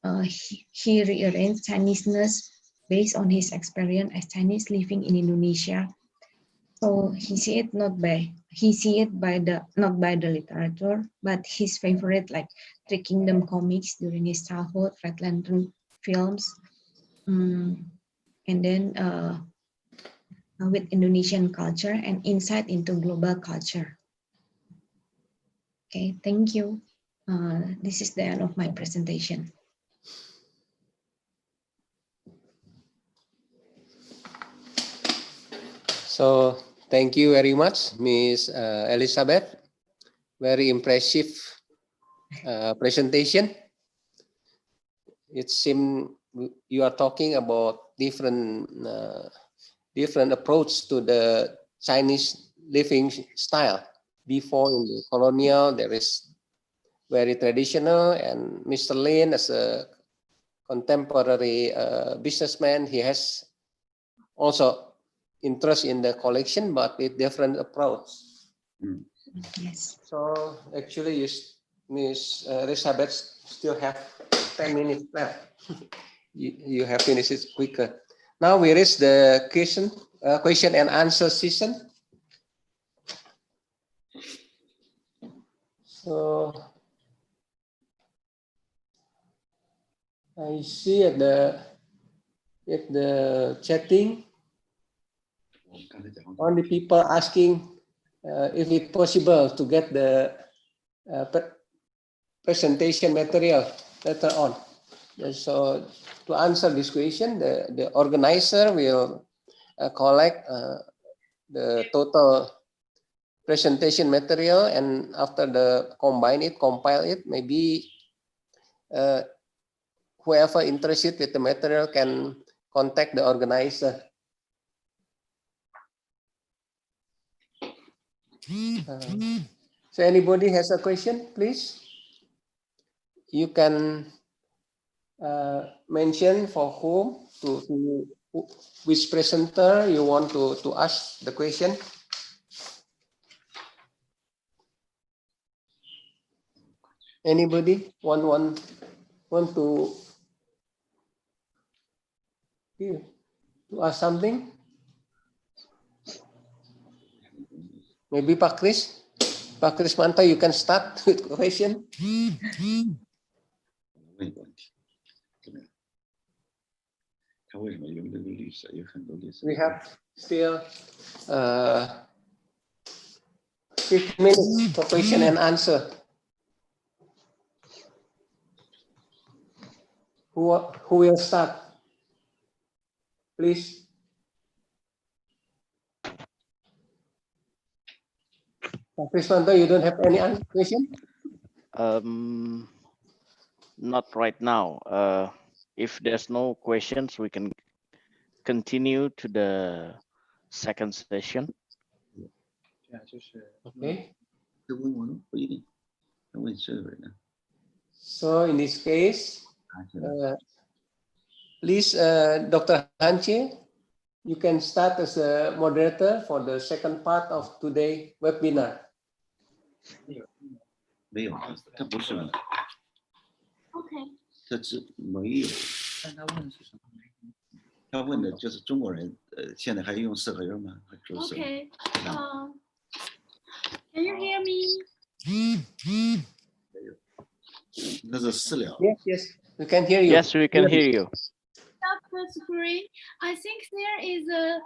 he rearranged Chineseness based on his experience as Chinese living in Indonesia. So he see it not by the literature, but his favorite like Three Kingdom comics during his childhood, Red Lantern films, and then with Indonesian culture and insight into global culture. Okay, thank you. This is the end of my presentation. So thank you very much, Ms. Elizabeth. Very impressive presentation. It seems you are talking about different approach to the Chinese living style. Before in the colonial, there is very traditional, and Mr. Lin as a contemporary businessman, he has also interest in the collection, but with different approach. Yes. So actually, Ms. Elizabeth still have 10 minutes left. you have finished it quicker. Now we reach the question and answer session. So I see at the chatting, only people asking if it's possible to get the presentation material later on. So to answer this question, the organizer will collect the total presentation material, and after compile it, maybe whoever interested with the material can contact the organizer. So anybody has a question, please? You can mention for whom, which presenter you want to ask the question. Anybody want to ask something? Maybe Pak Krismanto, you can start with question. We have still 15 minutes for question and answer. Who will start? Please. Pak Krismanto, you don't have any question? Not right now. If there's no questions, we can continue to the second session. Okay. 这问我不一定，问这个人。 So in this case, please, Dr. Hanche, you can start as a moderator for the second part of today's webinar. 没有，他不是问的， OK，这是没有。但他问的是什么？他问的就是中国人，现在还用四合院吗？还住四合院 OK，can you hear me? 那是私聊。 Yes, yes, we can hear you. Yes, we can hear you. Dr. Sugiri, I think there is a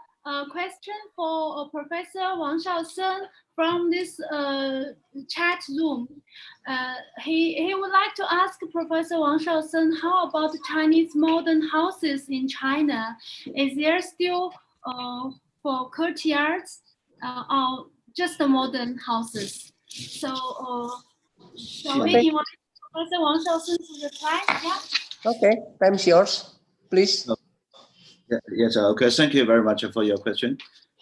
question for Professor Wang Shaosen from this chat room. He would like to ask Professor Wang Shaosen, how about Chinese modern houses in China? Is there still for courtyards or just the modern houses? So shall we invite Professor Wang Shaosen to reply? Yeah. Okay, time's yours, please. Yes, okay. Thank you very much for your question.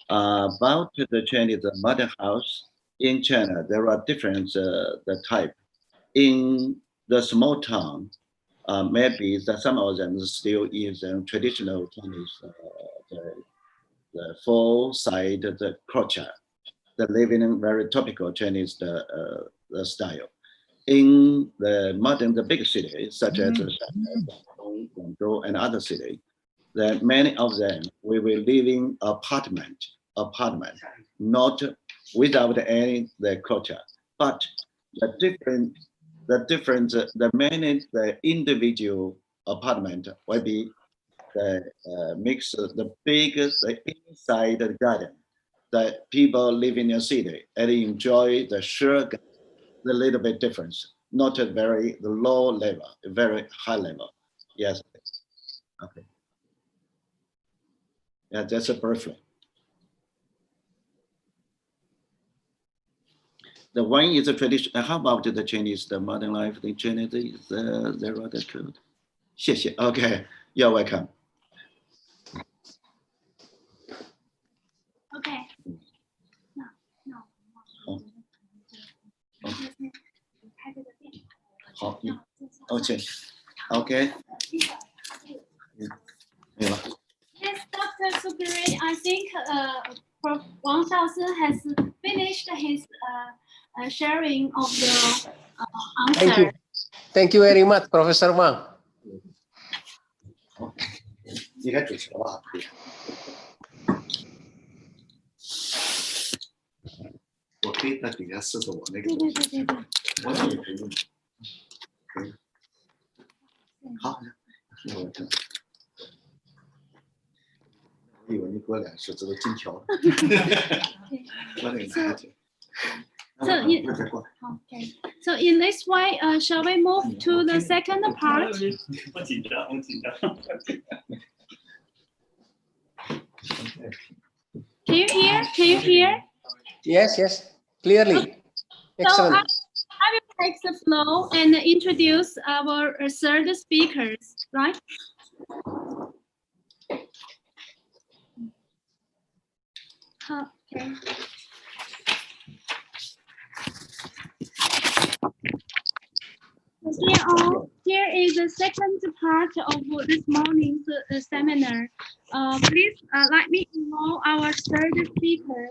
About the Chinese modern house in China, there are different the type. In the small town, maybe some of them still use traditional Chinese the full side the courtyard, the living very typical Chinese the style. In the modern the big cities such as Guangzhou and other cities, that many of them we will live in apartment, not without any the courtyard, but the many the individual apartment will be the mix the biggest inside the garden that people live in a city and enjoy the sure the little bit difference, not a very low level, a very high level. Yes. Okay. Yeah, that's a perfect. The one is a tradition. How about the Chinese, the modern life in China? There are the code. 谢谢. Okay, you're welcome. Okay. No. 好，OK, OK. 没有了。 Yes, Dr. Sugiri, I think Prof. Wang Shaosen has finished his sharing of the Thank you. answer. Thank you very much, Professor Wang. 你该主持了吧？我可以在底下试试我那个东西。对。我也可以用。可以。好，我看。我以为你给我2手指头金条。我那个拿去。 Okay. So in this way, shall we move to the second part? Can you hear? Can you hear? Yes, yes, clearly. Excellent. So I will take the floor and introduce our third speakers, right? Okay. Here is the second part of this morning's seminar. Please let me involve our third speaker,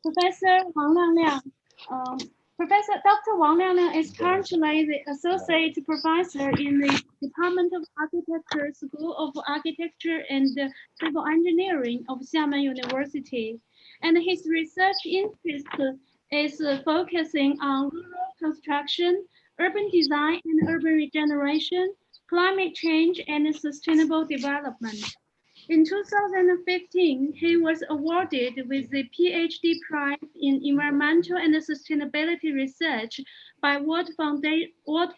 Professor Wang Liangliang. Professor Dr. Wang Liangliang is currently the Associate Professor in the Department of Architecture, School of Architecture and Civil Engineering of Xiamen University. And his research interest is focusing on rural construction, urban design and urban regeneration, climate change, and sustainable development. In 2015, he was awarded with the Ph.D. prize in environmental and sustainability research by World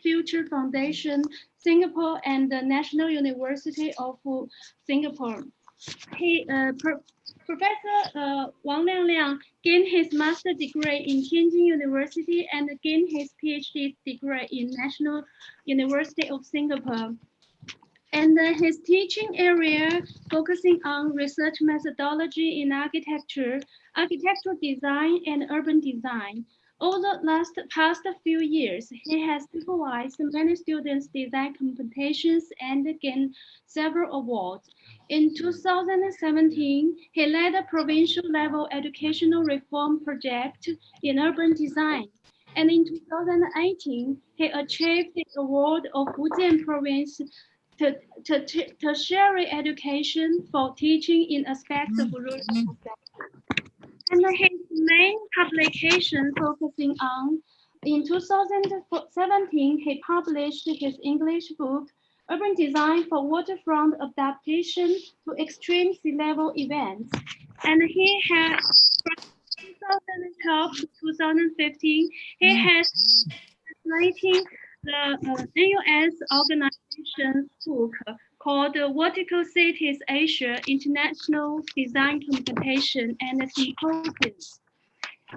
Future Foundation, Singapore, and the National University of Singapore. Professor Wang Liangliang gained his master's degree in Tianjin University and gained his Ph.D. degree in National University of Singapore. And his teaching area focusing on research methodology in architecture, architectural design, and urban design. Over the past few years, he has supervised many students' design competitions and gained several awards. In 2017, he led a provincial level educational reform project in urban design. And in 2018, he achieved the award of Fujian province tertiary education for teaching in aspects of rural development. And his main publication focusing on, in 2017, he published his English book, Urban Design for Waterfront Adaptation to Extreme Sea Level Events. And he has, from 2012 to 2015, he has translating the NUS organization's book called Vertical Cities Asia International Design Competition and Symposiums.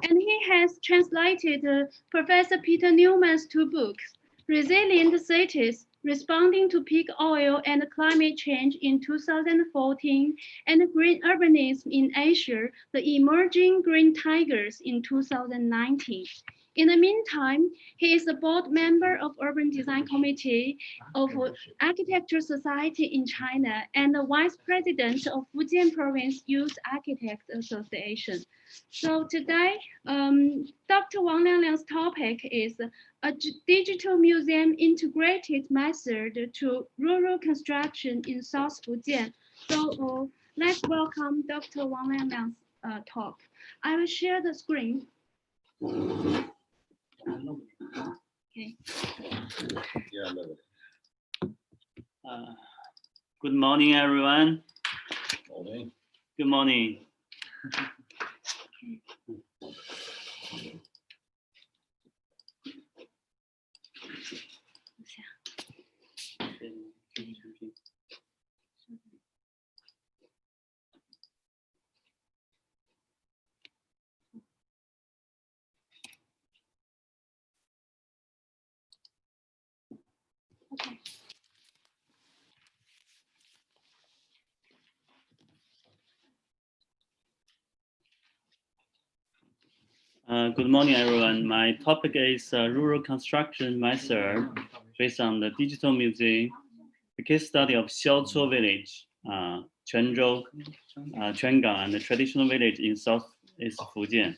And he has translated Professor Peter Newman's two books, Resilient Cities, Responding to Peak Oil and Climate Change in 2014, and Green Urbanism in Asia, The Emerging Green Tigers in 2019. In the meantime, he is a board member of Urban Design Committee of Architecture Society in China and the vice president of Fujian Province Youth Architects Association. So today, Dr. Wang Liangliang's topic is a digital museum integrated method to rural construction in South Fujian. So let's welcome Dr. Wang Liangliang's talk. I will share the screen. Okay. Yeah, I love it. Good morning, everyone. Morning. Good morning. Okay. Good morning, everyone. My topic is rural construction method based on the digital museum, the case study of Xiaochuo village, Quanzhou, Quangang, and the traditional village in Southeast Fujian.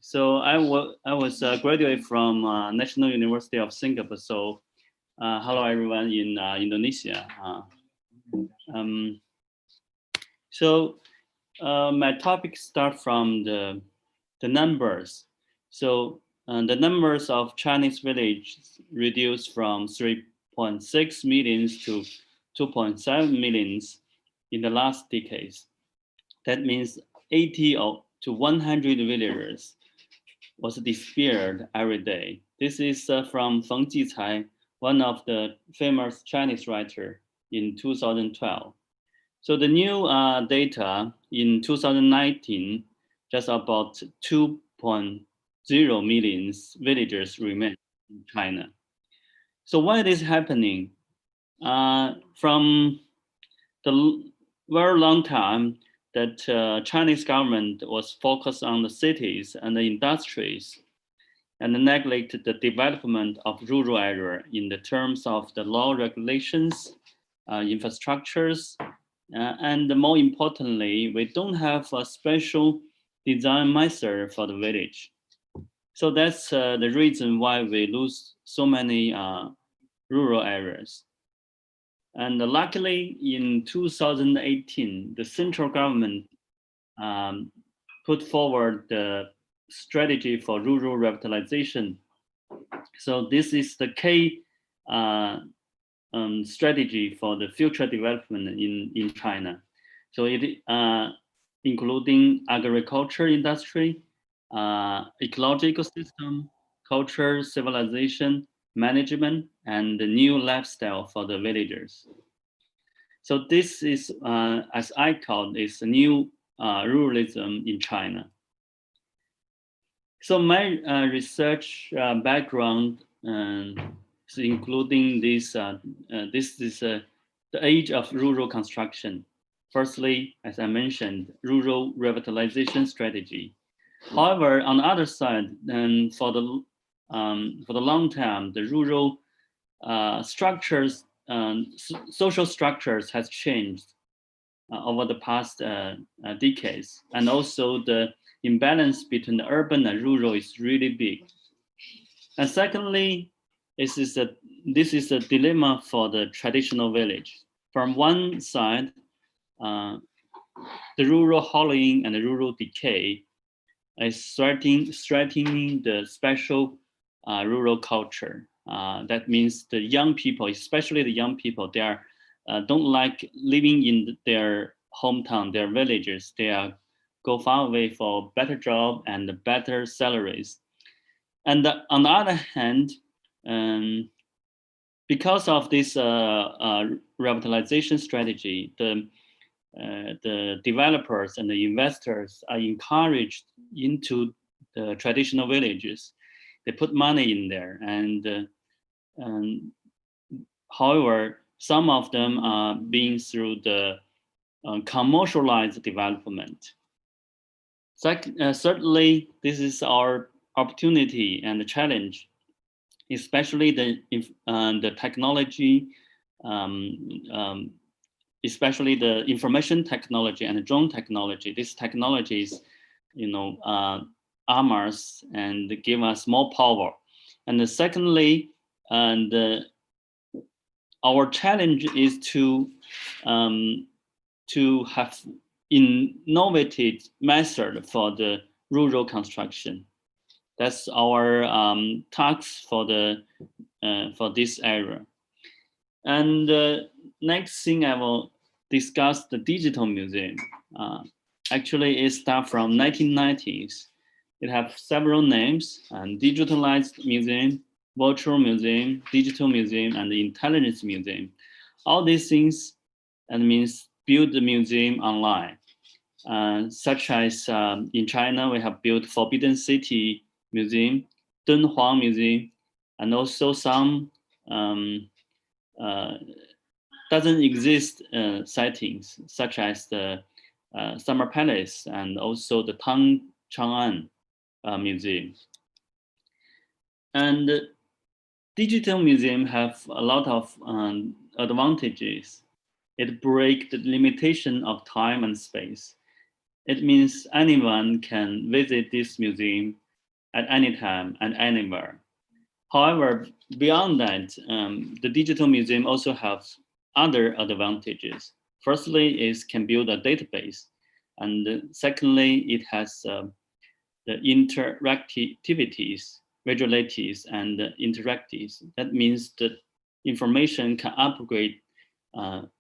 So I was a graduate from National University of Singapore. So hello, everyone in Indonesia. My topic starts from the numbers. So the numbers of Chinese villages reduced from 3.6 million to 2.7 million in the last decades. That means 80 to 100 villagers was disappeared every day. This is from Feng Jicai, one of the famous Chinese writer in 2012. So the new data in 2019, just about 2.0 million villagers remain in China. So why is this happening? From the very long time that Chinese government was focused on the cities and the industries and neglected the development of rural area in the terms of the law regulations, infrastructures, and more importantly, we don't have a special design method for the village. So that's the reason why we lose so many rural areas. And luckily in 2018, the central government put forward the strategy for rural revitalization. So this is the key strategy for the future development in China. So it including agriculture industry, ecological system, culture, civilization, management, and the new lifestyle for the villagers. So this is, as I call, is a new ruralism in China. So my research background is including this. This is the age of rural construction. Firstly, as I mentioned, rural revitalization strategy. However, on the other side, for the long term, the rural structures, social structures has changed over the past decades, and also the imbalance between the urban and rural is really big. And secondly, this is a dilemma for the traditional village. From one side, the rural hollowing and the rural decay is threatening the special rural culture. That means the young people, especially the young people, they are don't like living in their hometown, their villages. They go far away for better job and better salaries. And on the other hand, because of this revitalization strategy, the developers and the investors are encouraged into the traditional villages. They put money in there, and however, some of them are being through the commercialized development. Certainly, this is our opportunity and the challenge, especially the technology, especially the information technology and the drone technology. These technologies, arm us and give us more power. And secondly, our challenge is to have innovative method for the rural construction. That's our task for this area. And next thing I will discuss the digital museum. Actually, it starts from 1990s. It has several names: and digitalized museum, virtual museum, digital museum, and the intelligence museum. All these things means build the museum online. Such as in China, we have built Forbidden City Museum, Dunhuang Museum, and also some doesn't exist sightings, such as the Summer Palace and also the Tang Chang'an Museum. And digital museum have a lot of advantages. It breaks the limitation of time and space. It means anyone can visit this museum at any time and anywhere. However, beyond that, the digital museum also has other advantages. Firstly, it can build a database. And secondly, it has the interactivities, visualities, and interactives. That means that information can upgrade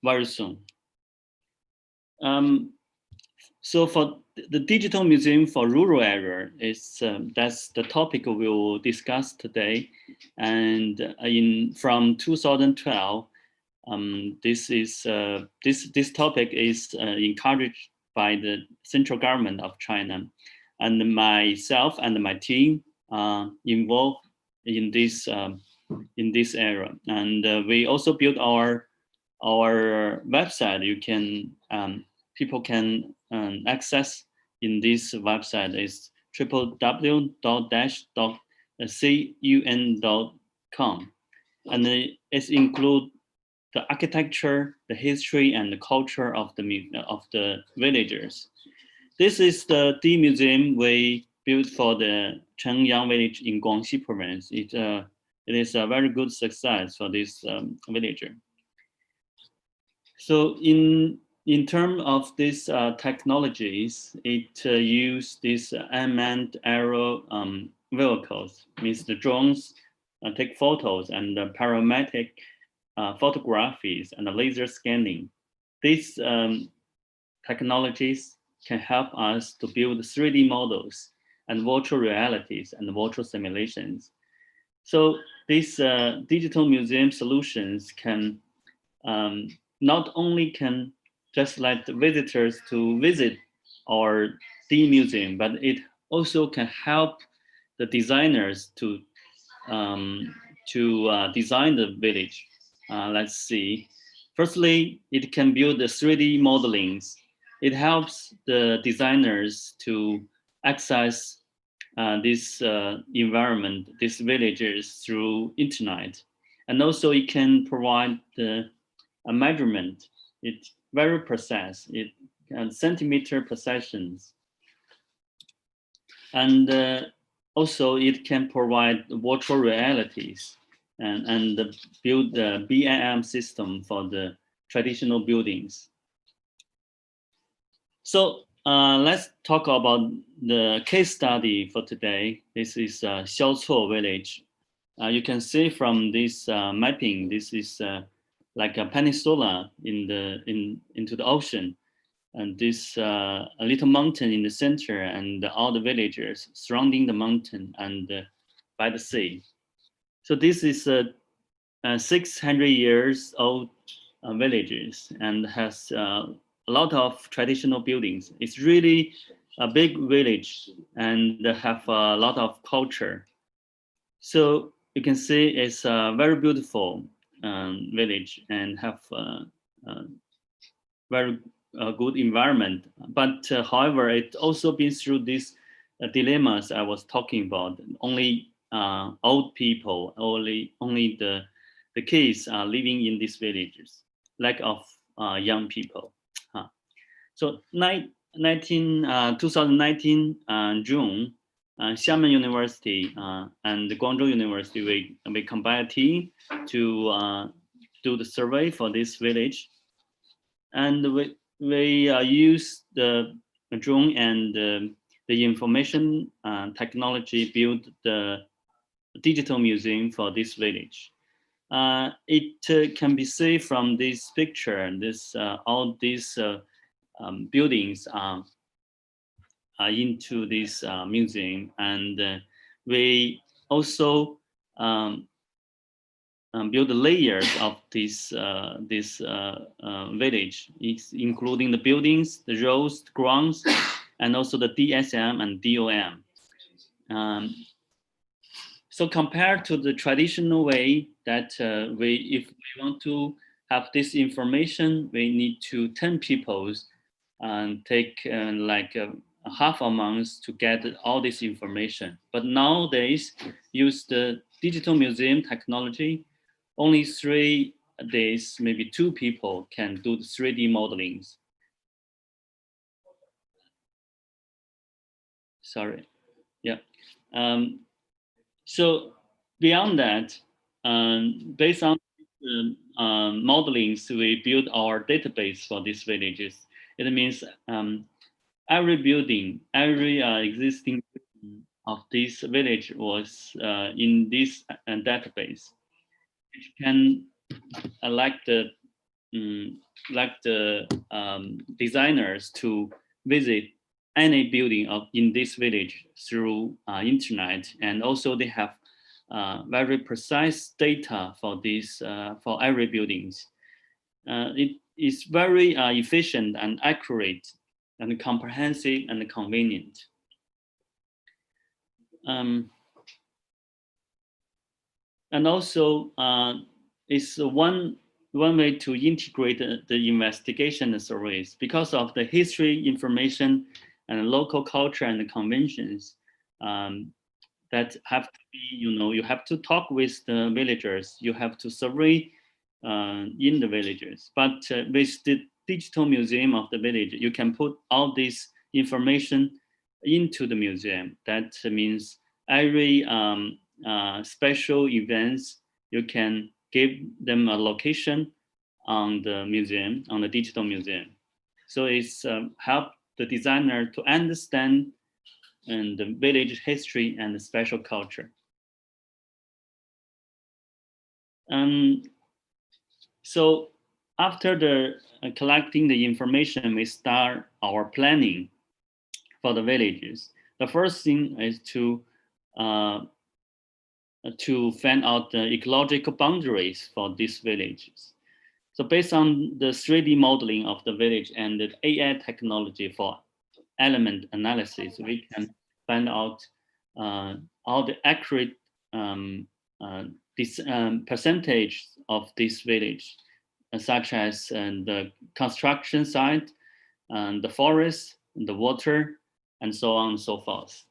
very soon. So for the digital museum for rural area, that's the topic we will discuss today. And from 2012, this topic is encouraged by the central government of China, and myself and my team involved in this area. And we also built our website. People can access in this website is www.cun.com, and it includes the architecture, the history, and the culture of the villagers. This is the tea museum we built for the Chengyang village in Guangxi province. It is a very good success for this villager. So in terms of these technologies, it uses these unmanned aerial vehicles, means the drones take photos, and the parametric photographies and the laser scanning. These technologies can help us to build 3D models and virtual realities and virtual simulations. So these digital museum solutions can not only can just let the visitors to visit or the museum, but it also can help the designers to design the village. Let's see. Firstly, it can build the 3D modelings. It helps the designers to access this environment, these villages through internet. And also it can provide a measurement. It's very precise. It centimeter precisions. And also it can provide virtual realities and build the BIM system for the traditional buildings. So let's talk about the case study for today. This is Xiaocuo village. You can see from this mapping, this is like a peninsula into the ocean. And this a little mountain in the center, and all the villagers surrounding the mountain and by the sea. So this is 600 years old villages and has a lot of traditional buildings. It's really a big village and have a lot of culture. So you can see it's a very beautiful village and have very good environment. But however, it also been through these dilemmas I was talking about. Only old people, only the kids are living in these villages, lack of young people. So 2019 June, Xiamen University and the Guangzhou University, we combine a team to do the survey for this village. And we use the drone and the information technology build the digital museum for this village. It can be seen from this picture. All these buildings are into this museum, and we also build the layers of this village, including the buildings, the roads, the grounds, and also the DSM and DOM. So compared to the traditional way that if we want to have this information, we need to 10 people and take like half a month to get all this information. But nowadays, use the digital museum technology, only 3 days, maybe 2 people can do the 3D modelings. Sorry, yeah. So beyond that, based on modelings, we build our database for these villages. It means every building, every existing building of this village was in this database. It can like the designers to visit any building in this village through internet, and also they have very precise data for this for every buildings. It is very efficient and accurate and comprehensive and convenient. And also it's one way to integrate the investigation and surveys because of the history, information, and local culture and the conventions that have to be, you have to talk with the villagers, you have to survey in the villages. But with the digital museum of the village, you can put all this information into the museum. That means every special events, you can give them a location on the museum, on the digital museum. So it's help the designer to understand the village history and the special culture. So after the collecting the information, we start our planning for the villages. The first thing is to find out the ecological boundaries for these villages. So based on the 3D modeling of the village and the AI technology for element analysis, we can find out all the accurate percentage of this village, such as the construction site, the forest, the water, and so on and so forth.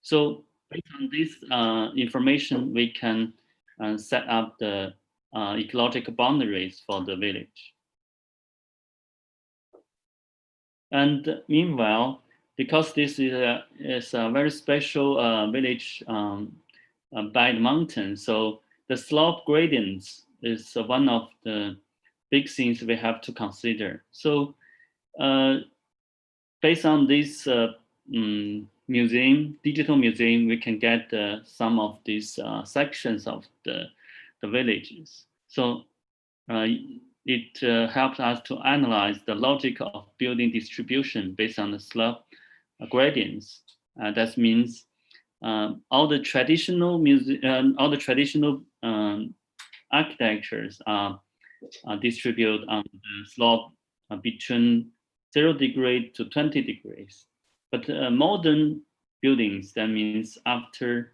So based on this information, we can set up the ecological boundaries for the village. And meanwhile, because this is a very special village by the mountain, so the slope gradients is one of the big things we have to consider. So based on this digital museum, we can get some of these sections of the villages. So it helps us to analyze the logic of building distribution based on the slope gradients. That means all the traditional architectures are distributed on the slope between 0 degree to 20 degrees. But modern buildings, that means after,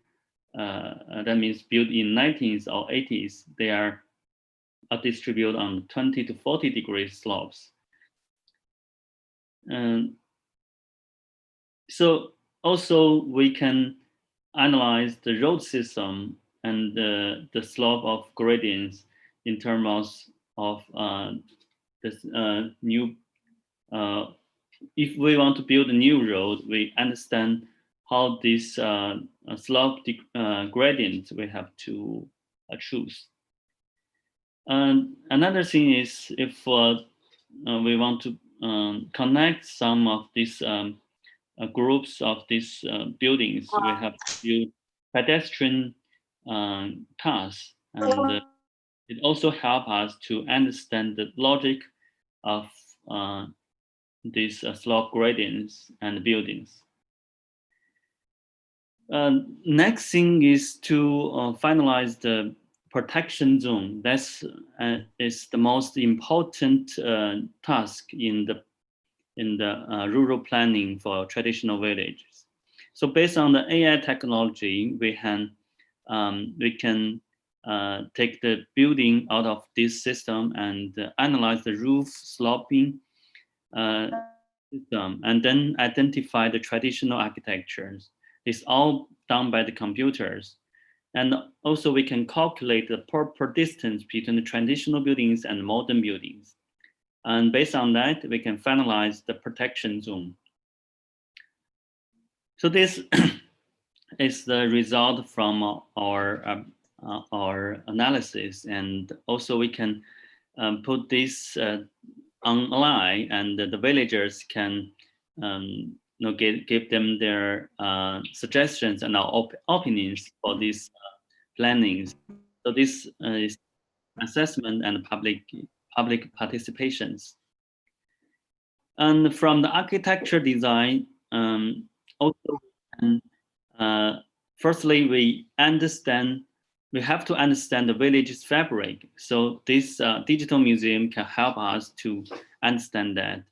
that means built in 19th or 80s, they are distributed on 20 to 40 degree slopes. And so also we can analyze the road system and the slope of gradients in terms of this new, if we want to build a new road, we understand how this slope gradient we have to choose. And another thing is if we want to connect some of these groups of these buildings, we have to build pedestrian paths, and it also helps us to understand the logic of these slope gradients and buildings. Next thing is to finalize the protection zone. That's is the most important task in the rural planning for traditional villages. So based on the AI technology, we can take the building out of this system and analyze the roof sloping system, and then identify the traditional architectures. It's all done by the computers. And also we can calculate the proper distance between the traditional buildings and modern buildings. And based on that, we can finalize the protection zone. So this is the result from our analysis. And also we can put this online, and the villagers can give them their suggestions and opinions for these plannings. So this is assessment and public participations. And from the architecture design, also, firstly, we have to understand the village's fabric. So this digital museum can help us to understand that.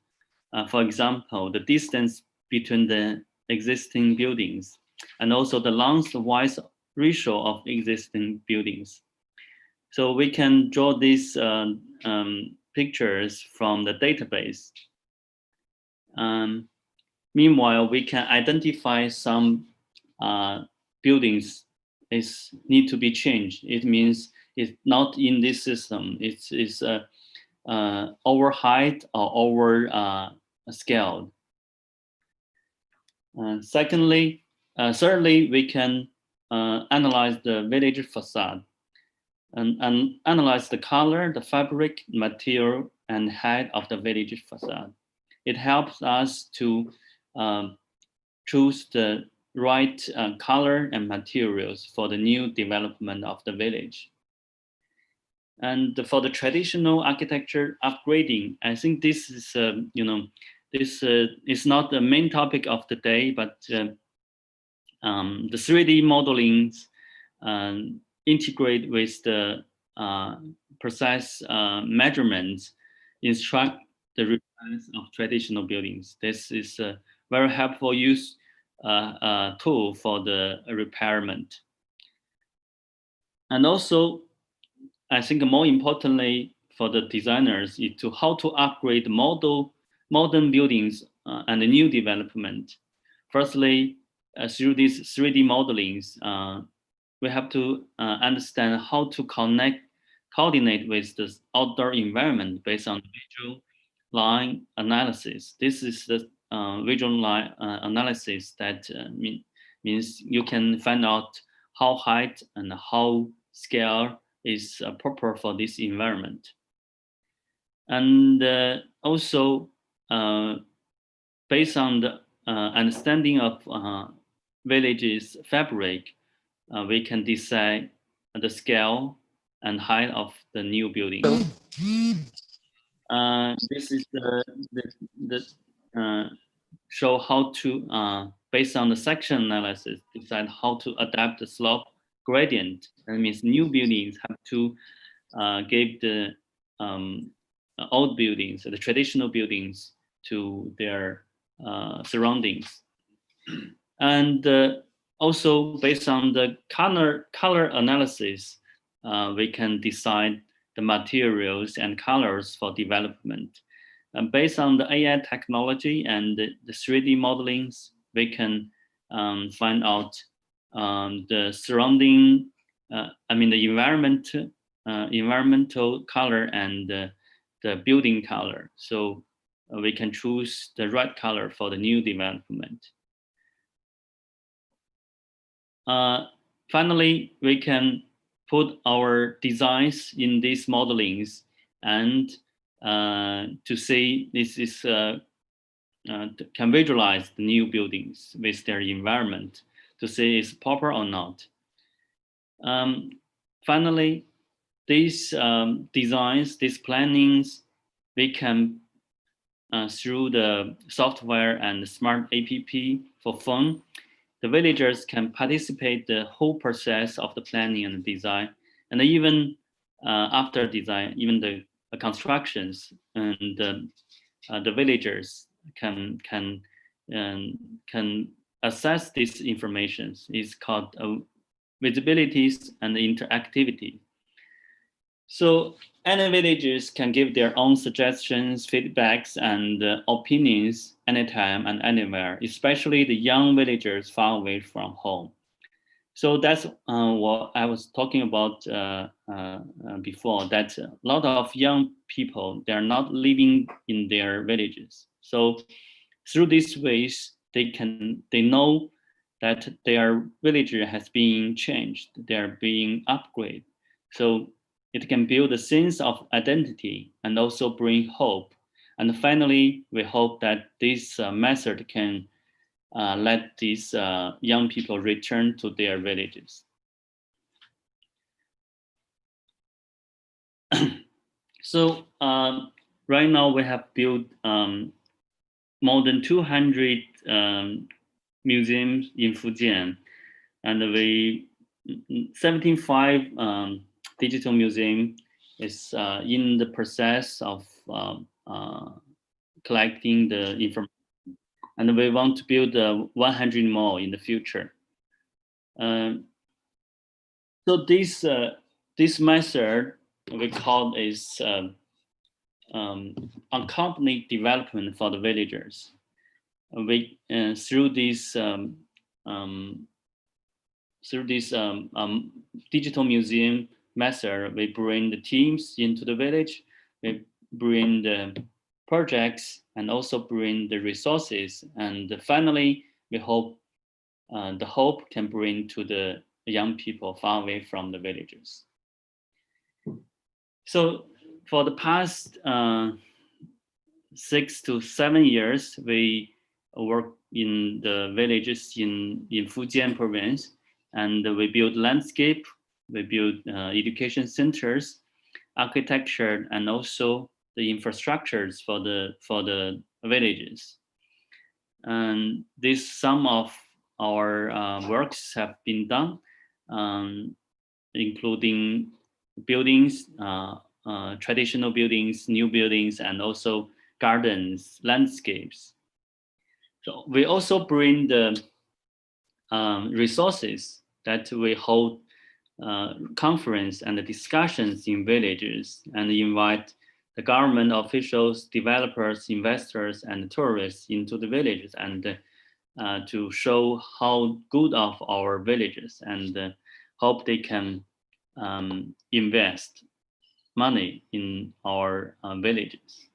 For example, the distance between the existing buildings, and also the length-wise ratio of existing buildings. So we can draw these pictures from the database. Meanwhile, we can identify some buildings need to be changed. It means it's not in this system. It's over height or over scaled. Thirdly, we can analyze the village facade and analyze the color, the fabric, material, and height of the village facade. It helps us to choose the right color and materials for the new development of the village. And for the traditional architecture upgrading, I think this is, this is not the main topic of the day, but the 3D modeling integrate with the precise measurements instruct the repairs of traditional buildings. This is very helpful use tool for the repairment. And also, I think more importantly for the designers is to how to upgrade modern buildings and the new development. Firstly, through these 3D modelings, we have to understand how to coordinate with the outdoor environment based on visual line analysis. This is the visual line analysis that means you can find out how height and how scale is proper for this environment. And also, based on the understanding of villages fabric, we can decide the scale and height of the new building. This is the show how to, based on the section analysis, decide how to adapt the slope gradient. That means new buildings have to give the old buildings, the traditional buildings, to their surroundings. And also based on the color analysis, we can decide the materials and colors for development. And based on the AI technology and the 3D modelings, we can find out the surrounding, the environmental color and the building color. So we can choose the right color for the new development. Finally, we can put our designs in these modelings and to see this is can visualize the new buildings with their environment to see it's proper or not. Finally, these designs, these plannings, we can through the software and smart app for phone, the villagers can participate the whole process of the planning and design, and even after design, even the constructions, and the villagers can assess these informations. It's called visibilities and interactivity. So any villagers can give their own suggestions, feedbacks, and opinions anytime and anywhere, especially the young villagers far away from home. So that's what I was talking about before, that a lot of young people, they're not living in their villages. So through these ways, they know that their village has been changed, they're being upgraded. So it can build a sense of identity and also bring hope. And finally, we hope that this method can let these young people return to their villages. So right now we have built more than 200 museums in Fujian, and 75 digital museum is in the process of collecting the information, and we want to build 100 more in the future. So this method we call is accompanied development for the villagers. We through this digital museum method, we bring the teams into the village, we bring the projects, and also bring the resources. And finally, we hope the hope can bring to the young people far away from the villages. So for the past 6 to 7 years, we work in the villages in Fujian province, and we build landscape, we build education centers, architecture, and also the infrastructures for the villages. And some of our works have been done, including buildings, traditional buildings, new buildings, and also gardens, landscapes. So we also bring the resources that we hold conference and the discussions in villages and invite the government officials, developers, investors, and tourists into the villages and to show how good of our villages and hope they can invest money in our villages.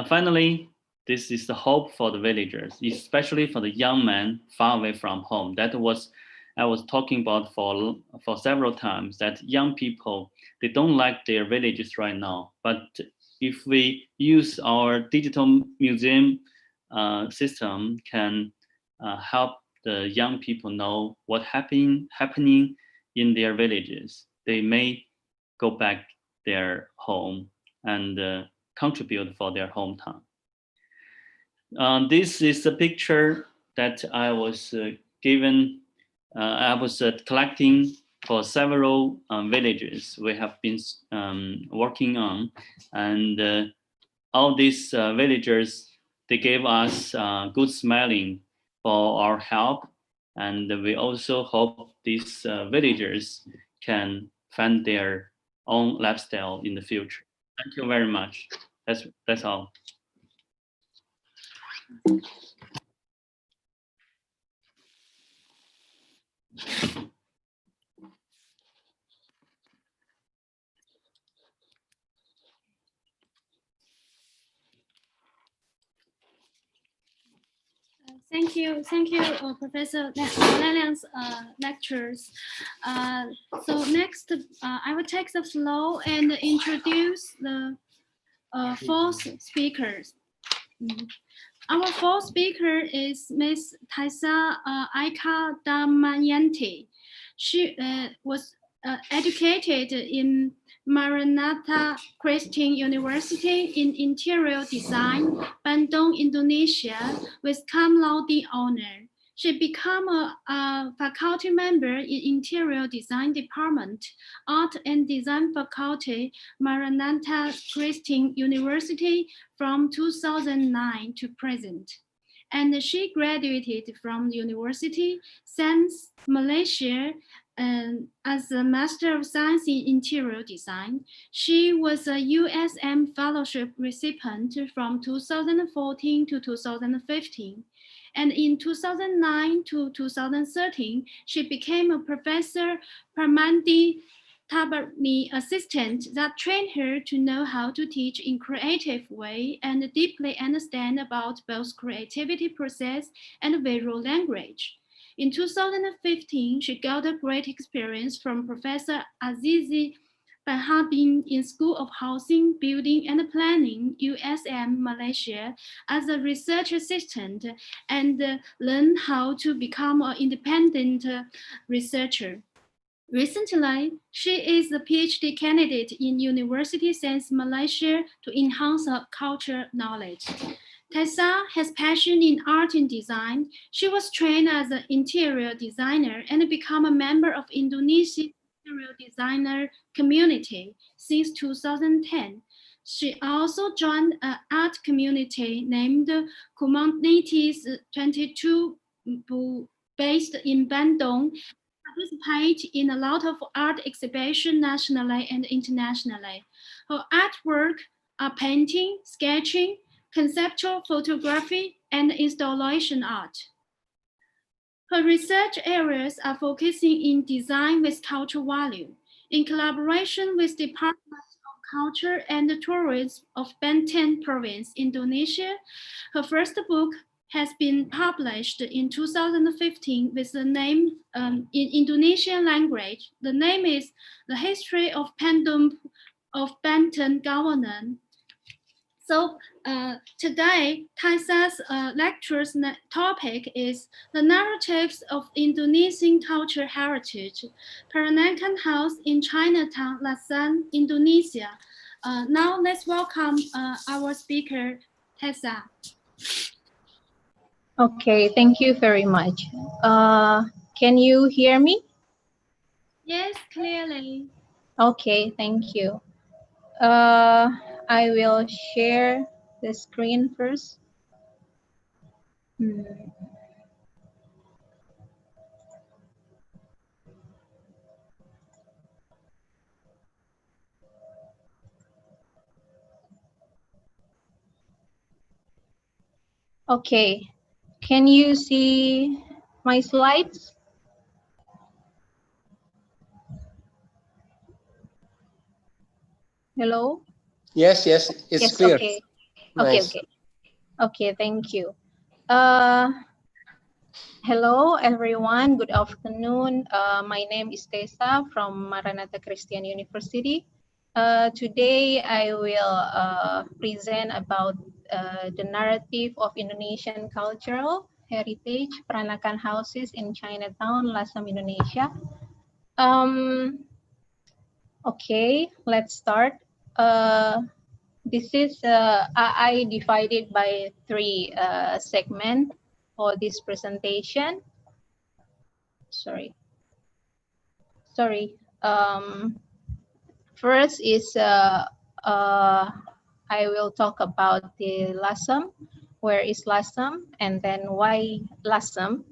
Finally, this is the hope for the villagers, especially for the young men far away from home. That was I was talking about for several times, that young people, they don't like their villages right now. But if we use our digital museum system, can help the young people know what happening in their villages, they may go back their home and contribute for their hometown. This is a picture that I was given. I was collecting for several villages we have been working on, and all these villagers, they gave us good smiling for our help, and we also hope these villagers can find their own lifestyle in the future. Thank you very much. That's all. Thank you, Professor Liangliang's lectures. So next, I will take the floor and introduce the fourth speakers. Our fourth speaker is Ms. Tessa Darmayanti. She was educated in Maranatha Christian University in Interior Design, Bandung, Indonesia, with cum laude honor. She became a faculty member in Interior Design Department, Art and Design Faculty, Maranatha Christian University from 2009 to present. And she graduated from the university since Malaysia as a Master of Science in Interior Design. She was a USM Fellowship recipient from 2014 to 2015. And in 2009 to 2013, she became a Professor Permanent assistant that trained her to know how to teach in creative way and deeply understand about both creativity process and visual language. In 2015, she got a great experience from Professor Azizi Banhabin in School of Housing, Building and Planning, USM, Malaysia, as a research assistant and learned how to become an independent researcher. Recently, she is a Ph.D. candidate in University Science Malaysia to enhance her cultural knowledge. Tessa has passion in art and design. She was trained as an interior designer and become a member of Indonesian interior designer community since 2010. She also joined an art community named Humanities 22 based in Bandung, participate in a lot of art exhibitions nationally and internationally. Her artwork are painting, sketching, conceptual photography, and installation art. Her research areas are focusing in design with cultural value. In collaboration with the Department of Culture and Tourism of Baicheng Province, Indonesia, her first book has been published in 2015 with the name in Indonesian language. The name is The History of Baicheng Governance. So today, Tessa's lecture's topic is the narratives of Indonesian cultural heritage, Peranakan House in Chinatown, Lasem, Indonesia. Now let's welcome our speaker, Tessa. Okay, thank you very much. Can you hear me? Yes, clearly. Okay, thank you. I will share the screen first. Okay, can you see my slides? Hello? Yes, yes, it's Yes, clear. okay. Nice. Okay, thank you. Hello, everyone. Good afternoon. My name is Tessa from Maranatha Christian University. Today, I will present about the narrative of Indonesian cultural heritage, Peranakan houses in Chinatown, Lasem, Indonesia. Okay, let's start. This is, I divided by 3 segments for this presentation. Sorry. First is, I will talk about the Lasem. Where is Lasem? And then why Lasem?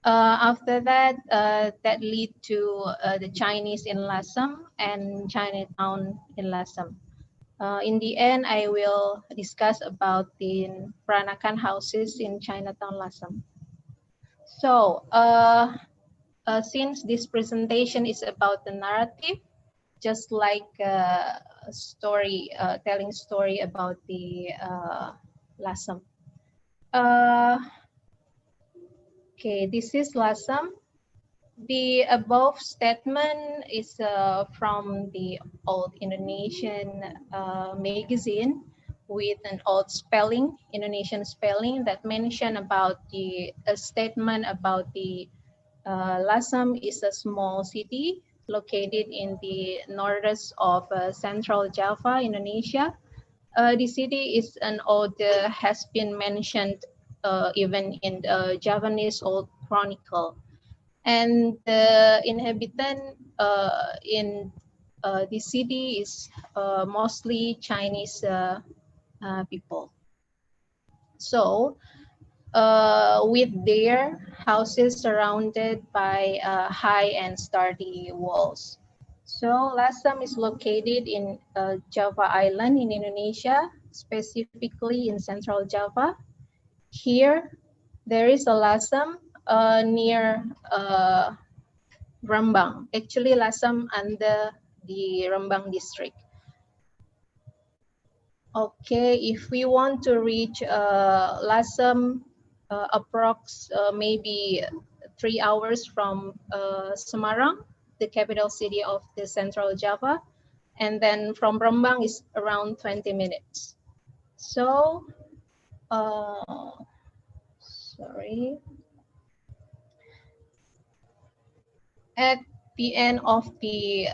After that, that lead to the Chinese in Lasem and Chinatown in Lasem. In the end, I will discuss about the Peranakan houses in Chinatown, Lasem. So, since this presentation is about the narrative, just like a story, telling story about the Lasem. Okay, this is Lasem. The above statement is from the old Indonesian magazine with an old spelling, Indonesian spelling, that mention about the statement about the Lasem is a small city located in the northeast of central Java, Indonesia. The city is an old, has been mentioned even in the Javanese old chronicle. And the inhabitant in the city is mostly Chinese people. So, with their houses surrounded by high and sturdy walls. So, Lasem is located in Java Island in Indonesia, specifically in Central Java. Here, there is a Lasem near Rembang, actually Lasem under the Rembang district. Okay, if we want to reach Lasem, approx maybe 3 hours from Semarang, the capital city of the Central Java, and then from Rembang is around 20 minutes. So, sorry. At the end of the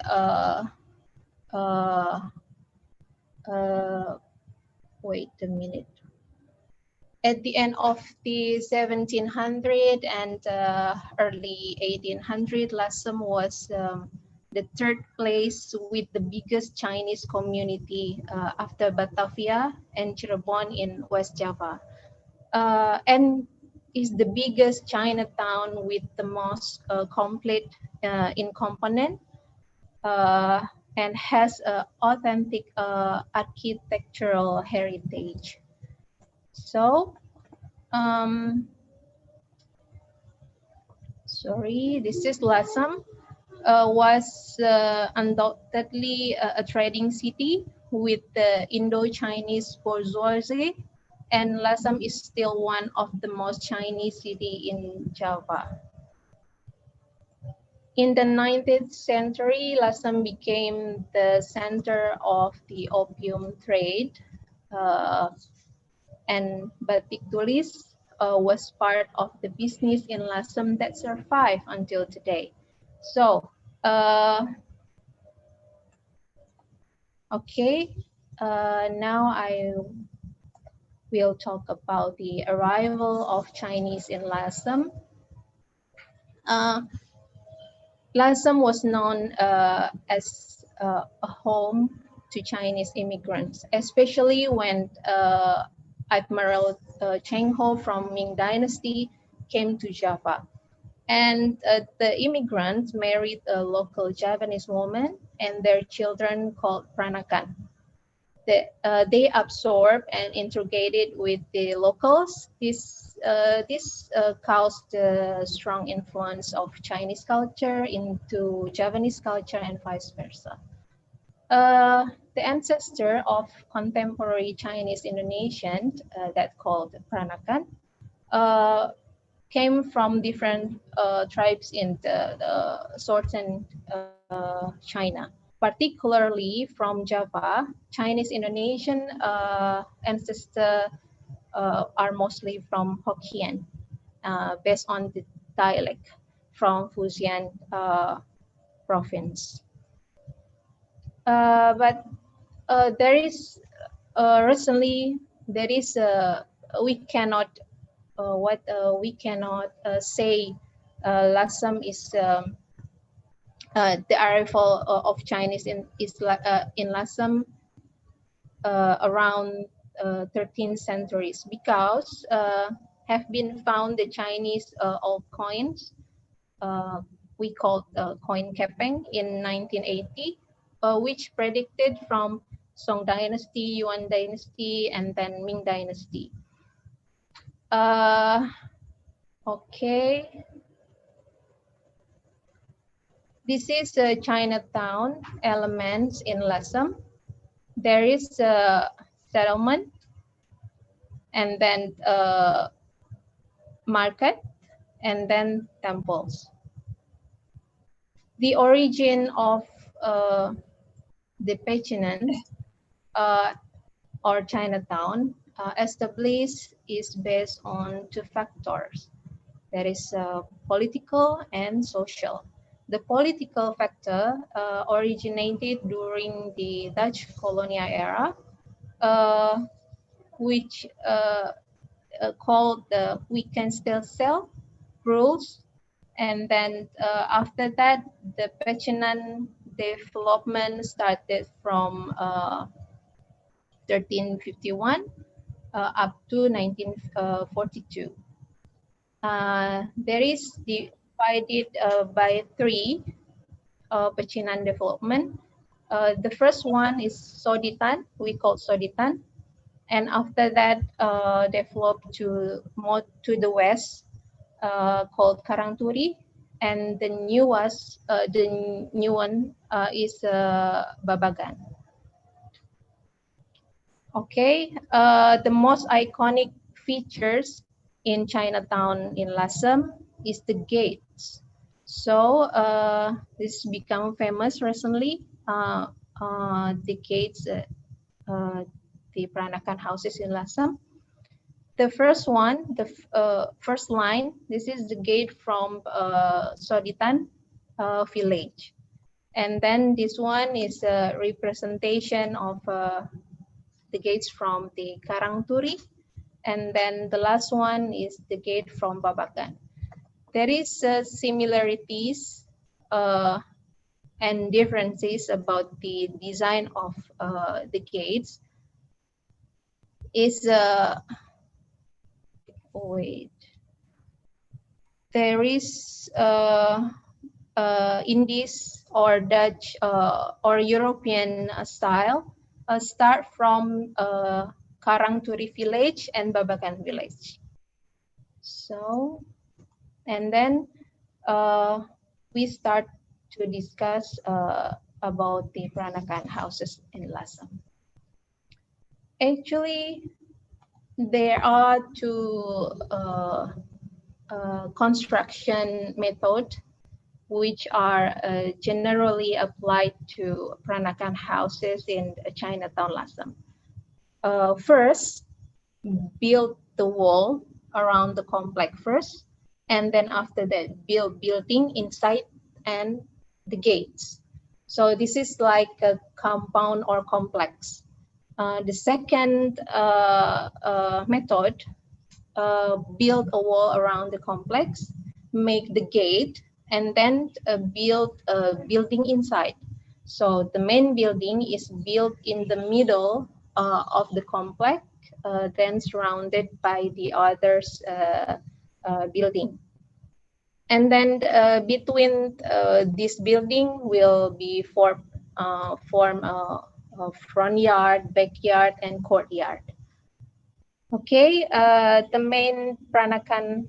wait a minute. At the end of the 1700 and early 1800, Lasem was the 3rd place with the biggest Chinese community after Batavia and Cirebon in West Java. And is the biggest Chinatown with the most complete in component and has an authentic architectural heritage. So, sorry, this is Lasem. Was undoubtedly a trading city with the Indo-Chinese bourgeoisie, and Lasem is still one of the most Chinese city in Java. In the 19th century, Lasem became the center of the opium trade, and batik tulis was part of the business in Lasem that survived until today. So, okay, now I will talk about the arrival of Chinese in Lasem. Lasem was known as a home to Chinese immigrants, especially when Admiral Cheng Ho from Ming Dynasty came to Java. And the immigrants married a local Javanese woman and their children called Peranakan. They absorbed and integrated with the locals. This caused the strong influence of Chinese culture into Javanese culture and vice versa. The ancestor of contemporary Chinese Indonesian, that called Peranakan, came from different tribes in the southern China. Particularly from Java, Chinese Indonesian ancestors are mostly from Hokkien, based on the dialect from Fujian province. But there is recently we cannot say Lasem is the arrival of Chinese in Lasem around 13th centuries, because have been found the Chinese old coins we called coin Kepeng in 1980, which predicted from Song Dynasty, Yuan Dynasty, and then Ming Dynasty. Okay. This is Chinatown elements in Lasem. There is a settlement, and then market, and then temples. The origin of the Baicheng or Chinatown established is based on two factors. There is political and social. The political factor originated during the Dutch colonial era, which called the "we can still sell" rules. And then after that, the Baicheng development started from 1351 up to 1942. There is divided by three Baicheng development. The first one is Soditan, we call Soditan. And after that, developed to more to the west, called Karangturi. And the new one is Babagan. Okay, the most iconic features in Chinatown in Lasem is the gates. So this become famous recently. The gates, the Peranakan houses in Lasem. The first one, the first line, this is the gate from Soditan village. And then this one is a representation of the gates from the Karangturi. And then the last one is the gate from Babakan. There is similarities and differences about the design of the gates. Is there is Indies or Dutch or European style start from Karangturi village and Babakan village. So, and then we start to discuss about the Peranakan houses in Lasem. Actually, there are two construction methods which are generally applied to Peranakan houses in Chinatown, Lasem. First, build the wall around the complex first, and then after that, build building inside and the gates. So this is like a compound or complex. The second method, build a wall around the complex, make the gate, and then build a building inside. So the main building is built in the middle of the complex, then surrounded by the others building. And then between this building will be form a front yard, backyard, and courtyard. Okay, the main Peranakan,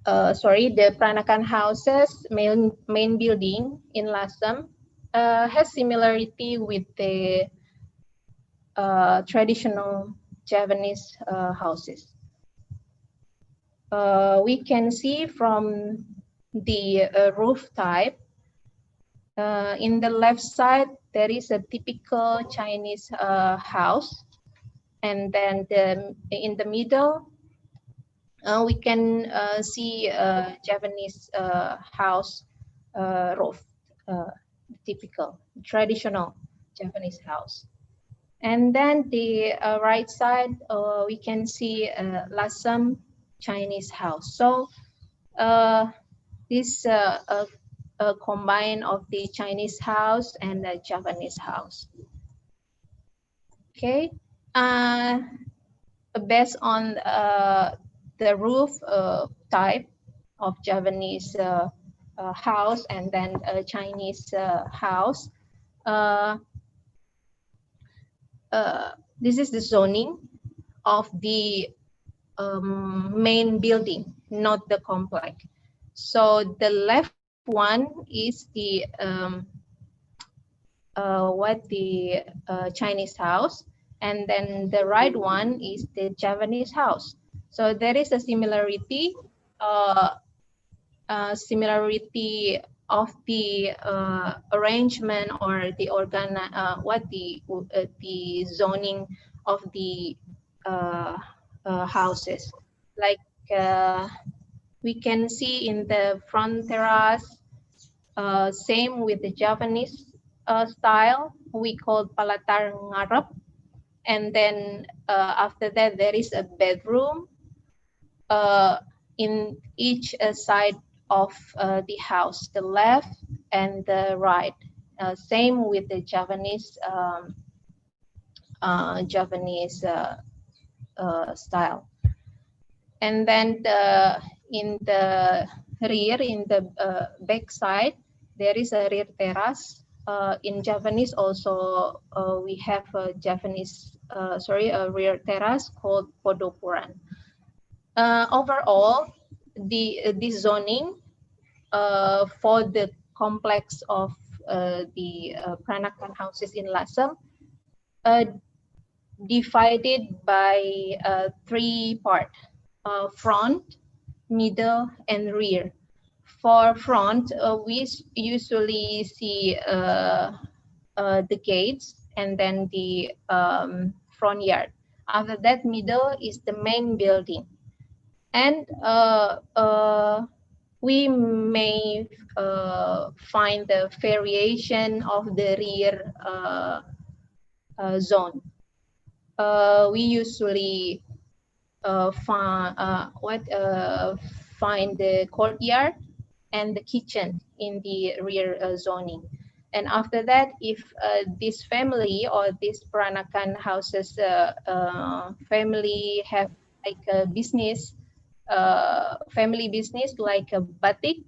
the Peranakan houses main building in Lasem has similarity with the traditional Javanese houses. We can see from the roof type, in the left side, there is a typical Chinese house. And then in the middle, we can see a Javanese house roof, typical, traditional Javanese house. And then the right side, we can see Lasem Chinese house. So this a combine of the Chinese house and the Javanese house. Okay, based on the roof type of Javanese house and then a Chinese house, this is the zoning of the main building, not the complex. So the left one is the Chinese house, and then the right one is the Javanese house. So there is a similarity, of the arrangement or the the zoning of the houses. Like we can see in the front terrace, same with the Javanese style, we call palatar ngarep. And then after that, there is a bedroom in each side of the house, the left and the right. Same with the Javanese style. And then in the rear, in the back side, there is a rear terrace. In Javanese also, we have a a rear terrace called podopuran. Overall, the zoning for the complex of the Peranakan houses in Lasem divided by 3 parts: front, middle, and rear. For front, we usually see the gates and then the front yard. After that, middle is the main building. And we may find the variation of the rear zone. We usually find the courtyard and the kitchen in the rear zoning. And after that, if this family or this Peranakan houses family have like a business, family business like a batik,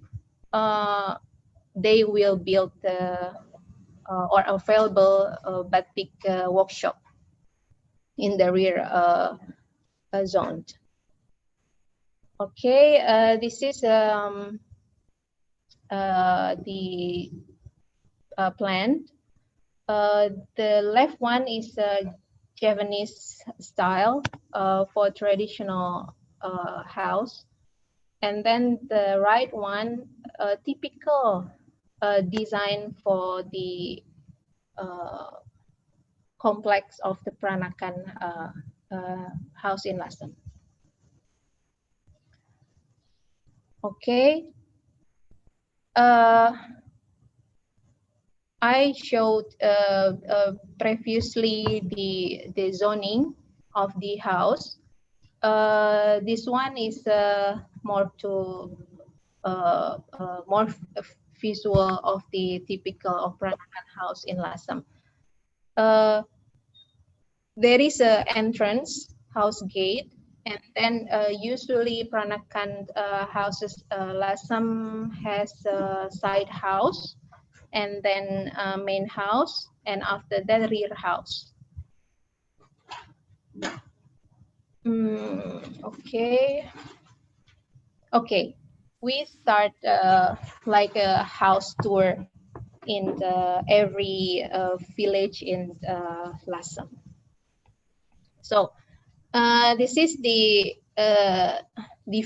they will build or available batik workshop in the rear zone. Okay, this is the plan. The left one is Javanese style for traditional house, and then the right one typical design for the complex of the Peranakan house in Lasem. Okay. I showed previously the zoning of the house. This one is more visual of the typical of Peranakan house in Lasem. there is a entrance house gate, and then usually Peranakan houses, Lasem has a side house, and then main house, and after that rear house. Okay. Okay, we start like a house tour in every village in Lasem. So this is the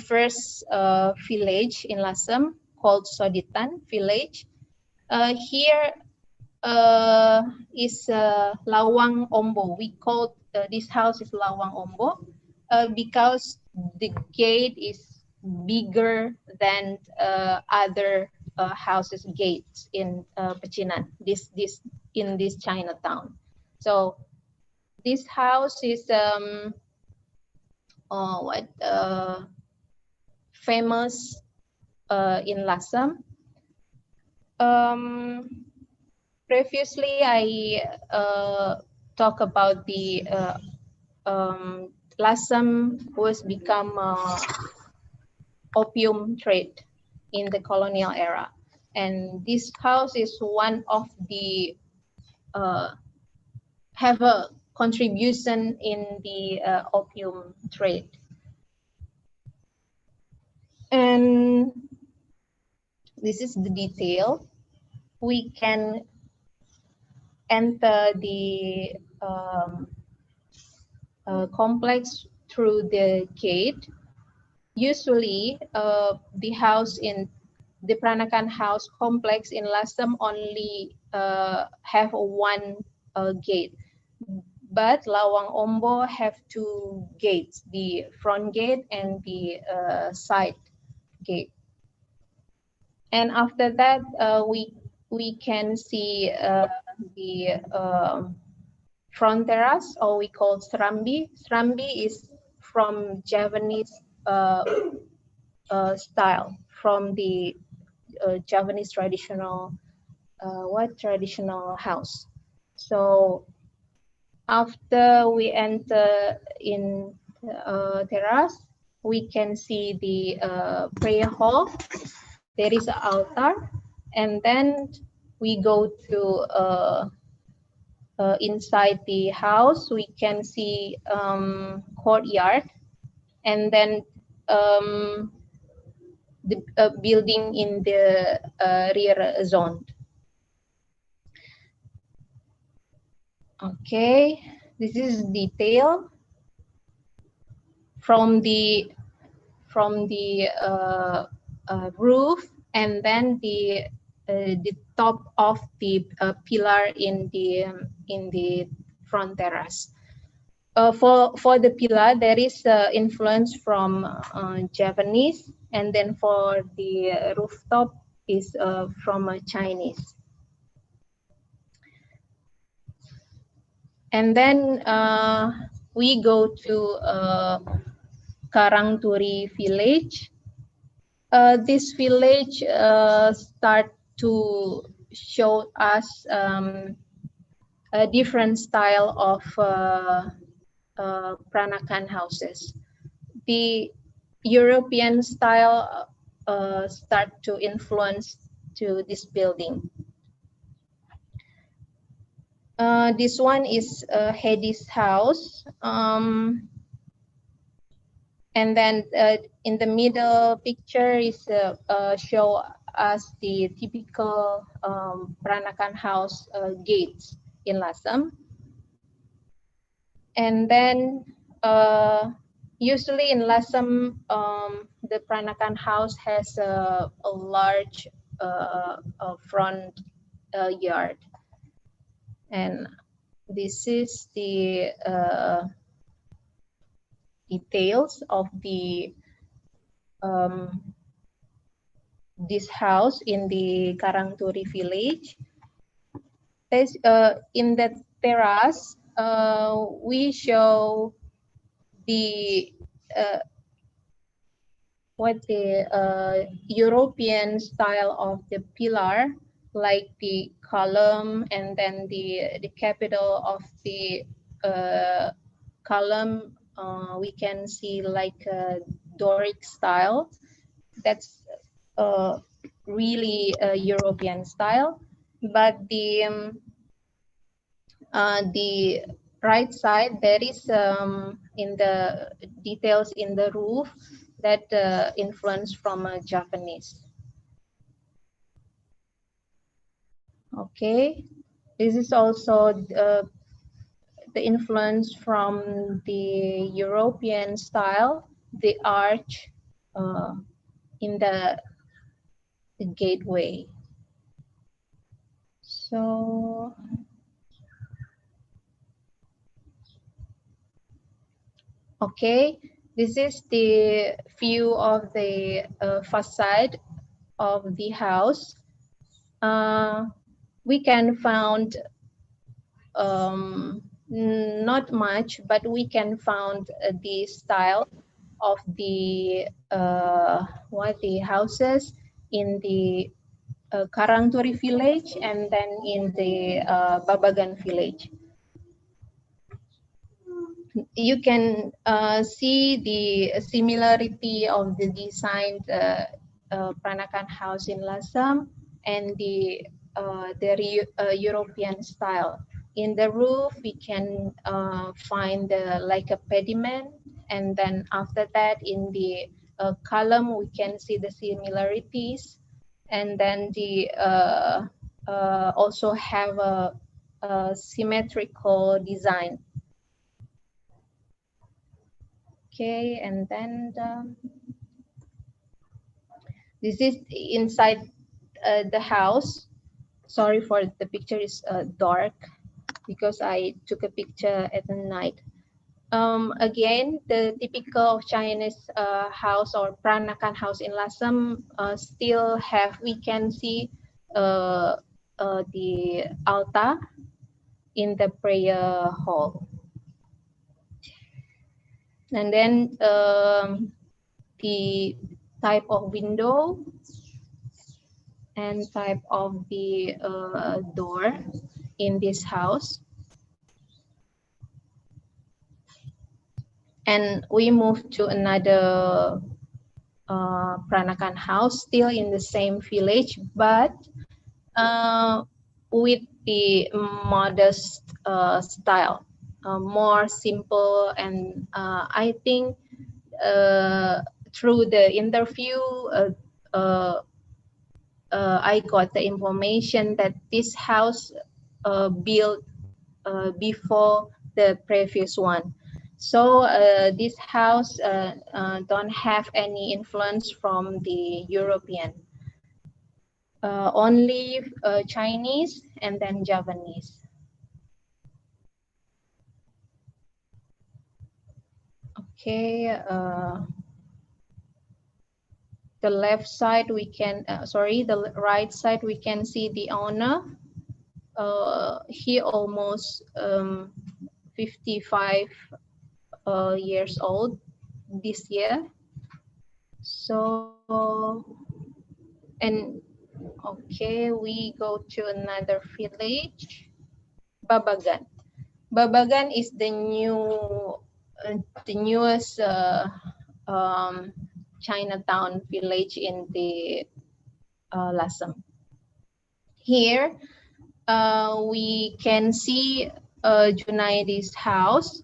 first village in Lasem called Soditan village. Here is Lawang Ombo. We call this house is Lawang Ombo because the gate is bigger than other houses gates in Pecinan. In this Chinatown. So this house is famous in Lasem. Previously, I talked about the Lasem was become opium trade in the colonial era, and this house is one of the have a contribution in the opium trade. And this is the detail. We can enter the complex through the gate. Usually, the house in the Peranakan house complex in Lasem only have one gate, but Lawang Ombo have two gates, the front gate and the side gate. And after that, we can see the front terrace, or we call Serambi. Serambi is from Javanese style, from the Javanese traditional traditional house. So after we enter in terrace, we can see the prayer hall. There is an altar, and then we go to inside the house. We can see courtyard, and then the building in the rear zone. Okay, this is detail from the roof, and then the top of the pillar in the front terrace. For the pillar, there is influence from Japanese, and then for the rooftop is from Chinese. And then we go to Karangturi village. This village start to show us a different style of Peranakan houses. The European style start to influence to this building. This one is Hedi's house. And then in the middle picture is show us the typical Peranakan house gates in Lasem. And then usually in Lasem, the Peranakan house has a large front yard. And this is the details of the this house in the Karangturi village. There's, in that terrace, we show the European style of the pillar, like the column, and then the capital of the column, we can see like a Doric style. That's really a European style, but the right side, there is in the details in the roof that influence from Japanese. Okay, this is also the influence from the European style, the arch in the gateway. So, okay, this is the view of the facade of the house. We can find not much, but we can find the style of the the houses in the Karangturi village and then in the Babagan village. You can see the similarity of the designed Peranakan house in Lasem and the European style. In the roof, we can find like a pediment, and then after that, in the column, we can see the similarities, and then the also have a symmetrical design. Okay, and then this is inside the house. Sorry for the picture is dark because I took a picture at night. Again, the typical Chinese house or Peranakan house in Lasem still have, we can see the altar in the prayer hall. And then the type of window and type of the door in this house. And we move to another Peranakan house, still in the same village, but with the modest style, more simple. And I think through the interview, I got the information that this house built before the previous one. So this house don't have any influence from the European, only Chinese and then Japanese. Okay, the left side we can, the right side we can see the owner. He almost 55 years old this year. So, and okay, we go to another village, Babagan. Babagan is the newest Chinatown village in the Lasem. Here, we can see Junaidi's house.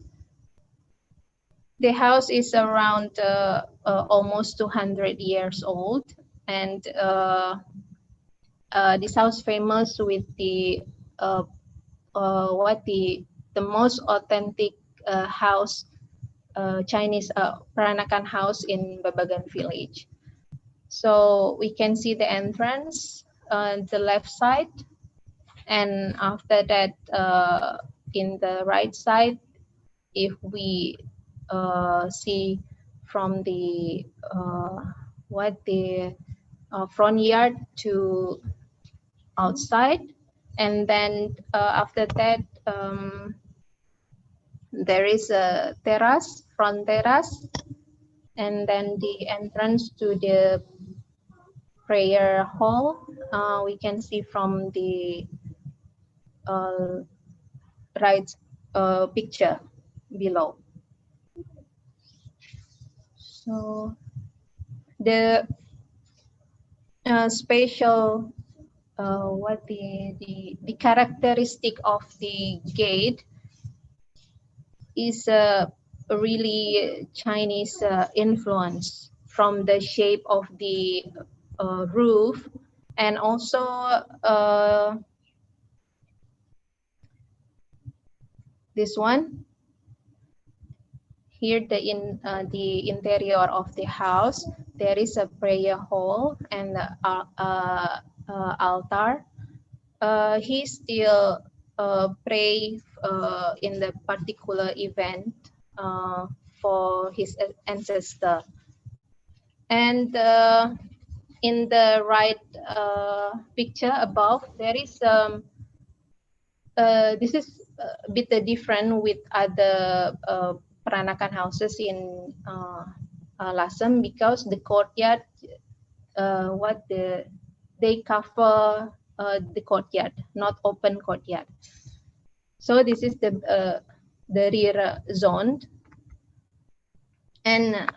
The house is around almost 200 years old, and this house famous with the the most authentic house, Chinese Peranakan house in Babagan village. So we can see the entrance on the left side, and after that, in the right side, if we see from the front yard to outside, and then after that, there is a terrace, front terrace, and then the entrance to the prayer hall. We can see from the right picture below. So the spatial, what the characteristic of the gate is a really Chinese influence from the shape of the roof, and also this one here, the interior of the house, there is a prayer hall and altar. He still pray in the particular event for his ancestor. And in the right picture above, there is this is a bit different with other Peranakan houses in Lasem, because the courtyard, they cover the courtyard, not open courtyard. So this is the rear zone, and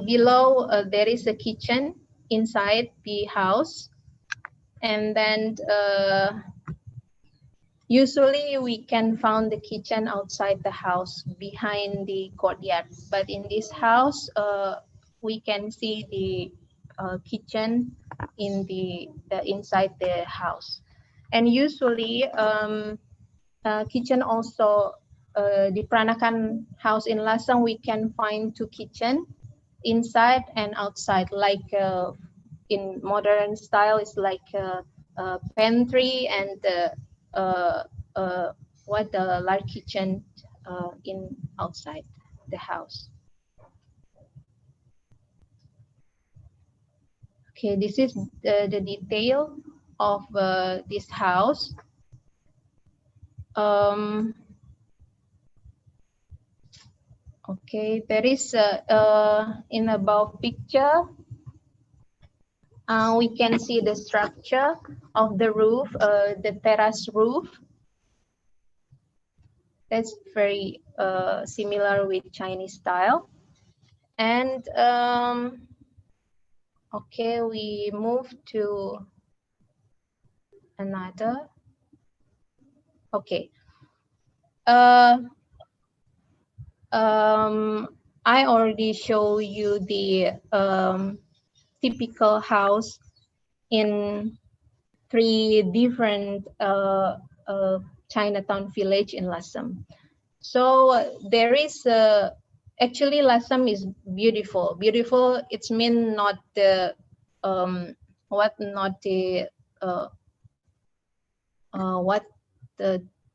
below there is a kitchen inside the house, and then usually we can find the kitchen outside the house behind the courtyard, but in this house we can see the kitchen in the inside the house. And usually kitchen also, the Peranakan house in Lasem, we can find two kitchen, inside and outside, like in modern style, it's like a pantry and the large kitchen in outside the house. Okay, this is the detail of this house. Okay, there is in above picture, we can see the structure of the roof, the terrace roof. That's very similar with Chinese style. And okay, we move to another. Okay. I already show you the typical house in 3 different Chinatown village in Lasem. So there is actually Lasem is beautiful. Beautiful, it's mean not the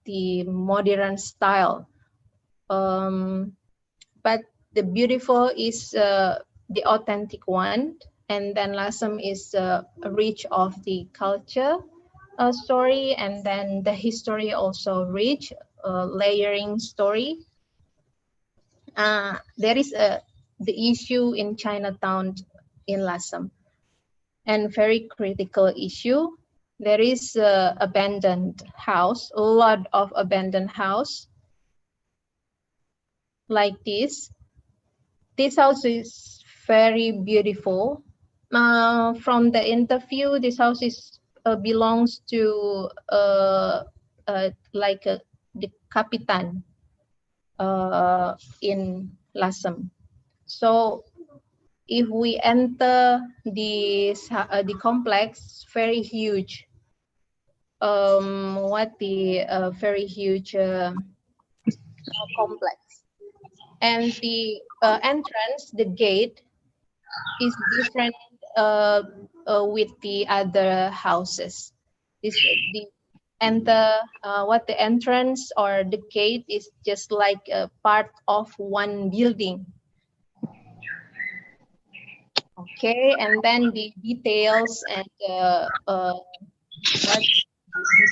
the modern style. But the beautiful is the authentic one, and then Lasem is rich of the culture story, and then the history also rich, layering story. There is the issue in Chinatown in Lasem, and very critical issue. There is abandoned house, a lot of abandoned house like this. This house is very beautiful. From the interview, this house is belongs to like the Kapitan in Lasem. So if we enter the complex, very huge. Very huge complex, and the entrance, the gate, is different with the other houses. The entrance or the gate is just like a part of one building. Okay, and then the details and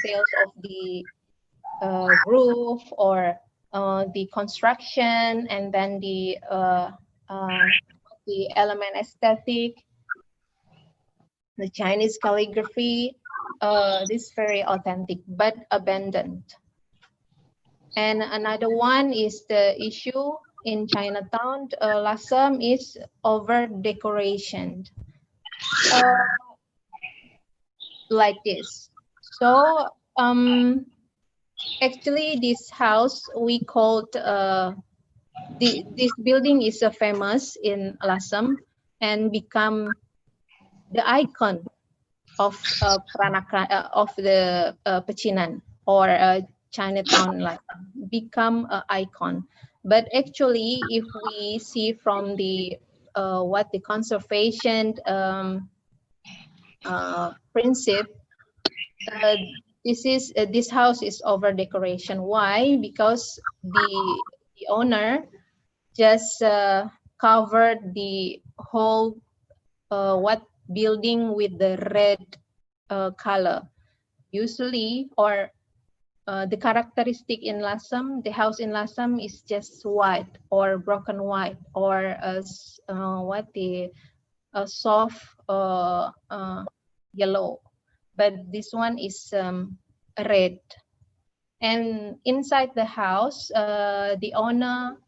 details of the roof or the construction, and then the element aesthetic, the Chinese calligraphy. This is very authentic but abandoned. And another one is the issue in Chinatown, Lasem is over decoration. Like this. So actually this house we called this building is famous in Lasem and become the icon of Peranakan of the Pecinan or Chinatown, like become an icon. But actually, if we see from the what the conservation principle, this house is over decoration. Why? Because the owner just covered the whole what building with the red color. Usually, or the characteristic in Lasem, the house in Lasem is just white or broken white or what the soft yellow. But this one is red. And inside the house, the owner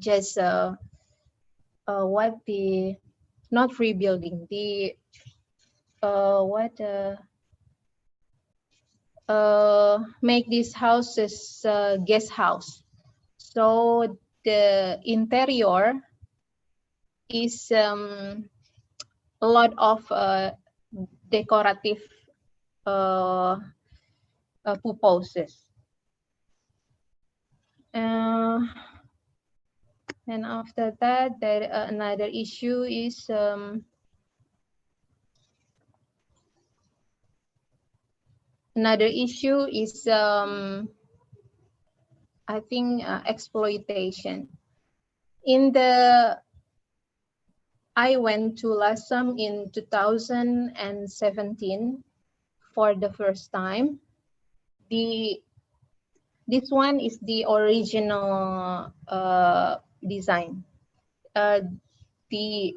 just what the not rebuilding the make this house as guest house. So the interior is a lot of decorative purposes. And after that, there another issue is I think exploitation. I went to Lasem in 2017 for the first time. This one is the original design. The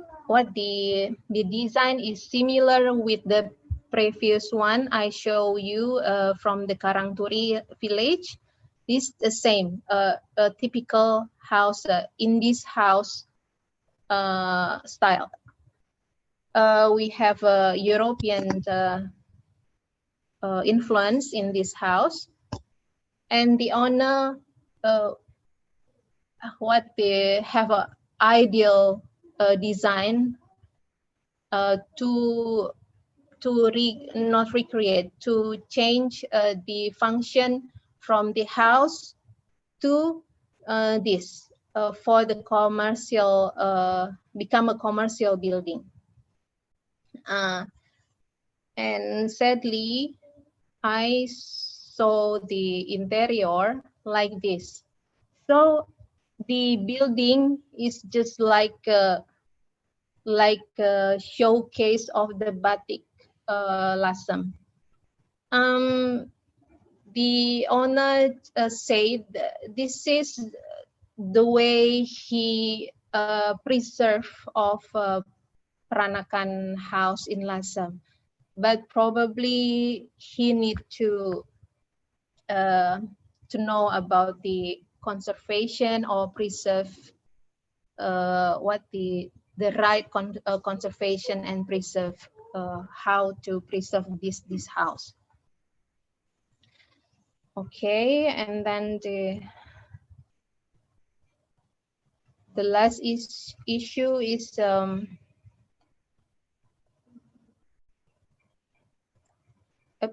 design is similar with the previous one I show you from the Karangturi village. This the same, a typical house in this house style. We have a European influence in this house, and the owner they have a ideal design to not recreate, to change the function from the house to this for the commercial, become a commercial building. And sadly, I saw the interior like this. So the building is just like a showcase of the batik Lasem. The owner said this is the way he preserve of Peranakan house in Lasem, but probably he need to know about the conservation or preserve what the right conservation and preserve how to preserve this house. Okay, and then the last issue is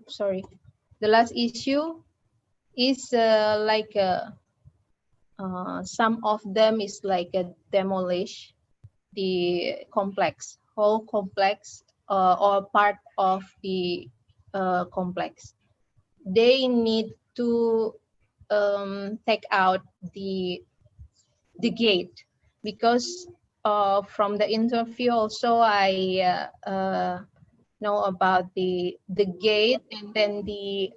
sorry. The last issue is like some of them is like a demolish the complex, whole complex or part of the complex. They need to take out the gate, because from the interview also I know about the gate, and then the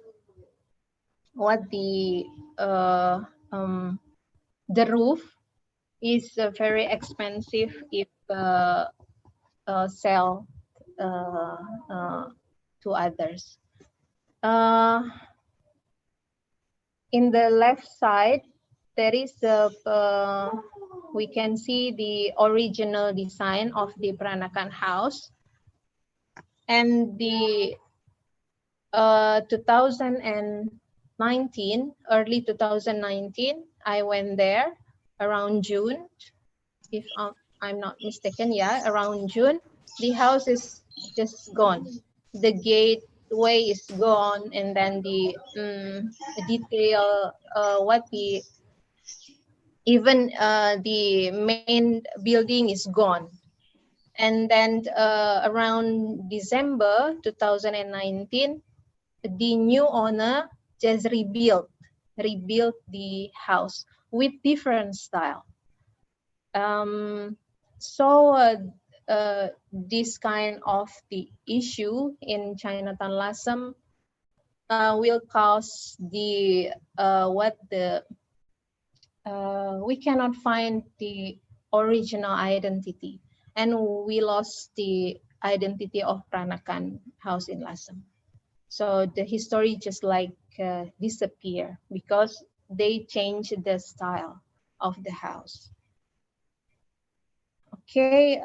roof is very expensive if sell to others. in the left side, there is we can see the original design of the Peranakan house, and the 2019, early 2019, I went there around June, if I'm not mistaken. Yeah, around June. The house is just gone. The gateway is gone, and then the detail, even the main building is gone. And then around December 2019, the new owner just rebuilt the house with different style. This kind of the issue in Chinatown Lasem will cause the we cannot find the original identity, and we lost the identity of Peranakan house in Lasem. So the history just like disappear because they changed the style of the house. Okay,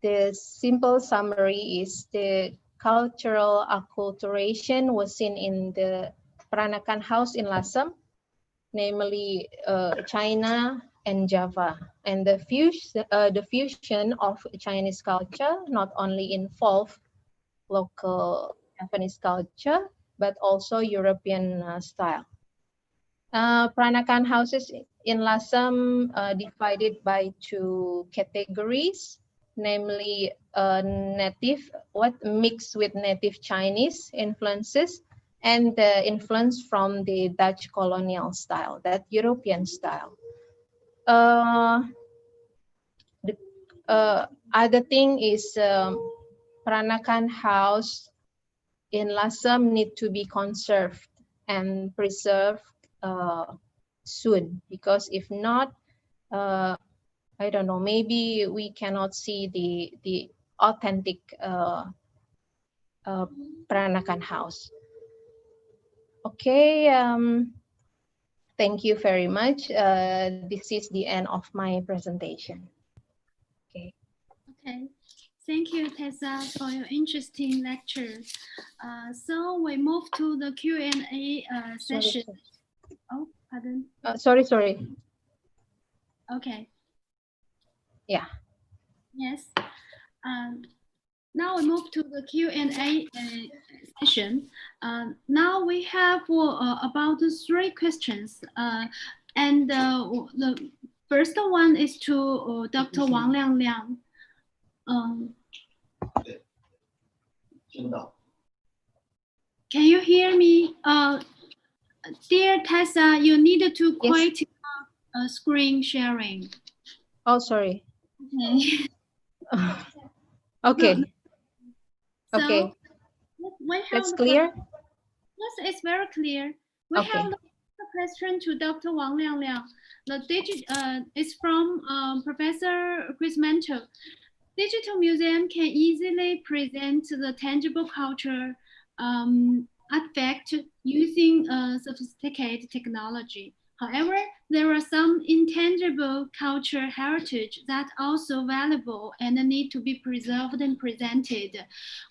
the simple summary is the cultural acculturation was seen in the Peranakan house in Lasem, namely China and Java. And the fusion of Chinese culture not only involved local Japanese culture, but also European style. Peranakan houses in Lasem divided by two categories, namely native, mixed with native Chinese influences, and the influence from the Dutch colonial style, that European style. The other thing is Peranakan house in Lasem need to be conserved and preserved soon, because if not, I don't know, maybe we cannot see the authentic Peranakan house. Okay, thank you very much. This is the end of my presentation. Okay. Okay. Thank you, Tessa, for your interesting lecture. So we move to the Q&A session. Oh, pardon. Sorry. Okay. Yeah. Yes. Now we move to the Q&A session. Now we have about 3 questions. And the first one is to Dr. Wang Liangliang. Can you hear me? Dear Tessa, you need to quit screen sharing. Oh, sorry. Okay. Okay. So Okay. That's clear? Yes, it's very clear. We Okay. have the question to Dr. Wang Liangliang. The is from Professor Crismanto. Digital museum can easily present the tangible culture artifact using sophisticated technology. However, there are some intangible culture heritage that are also valuable and need to be preserved and presented.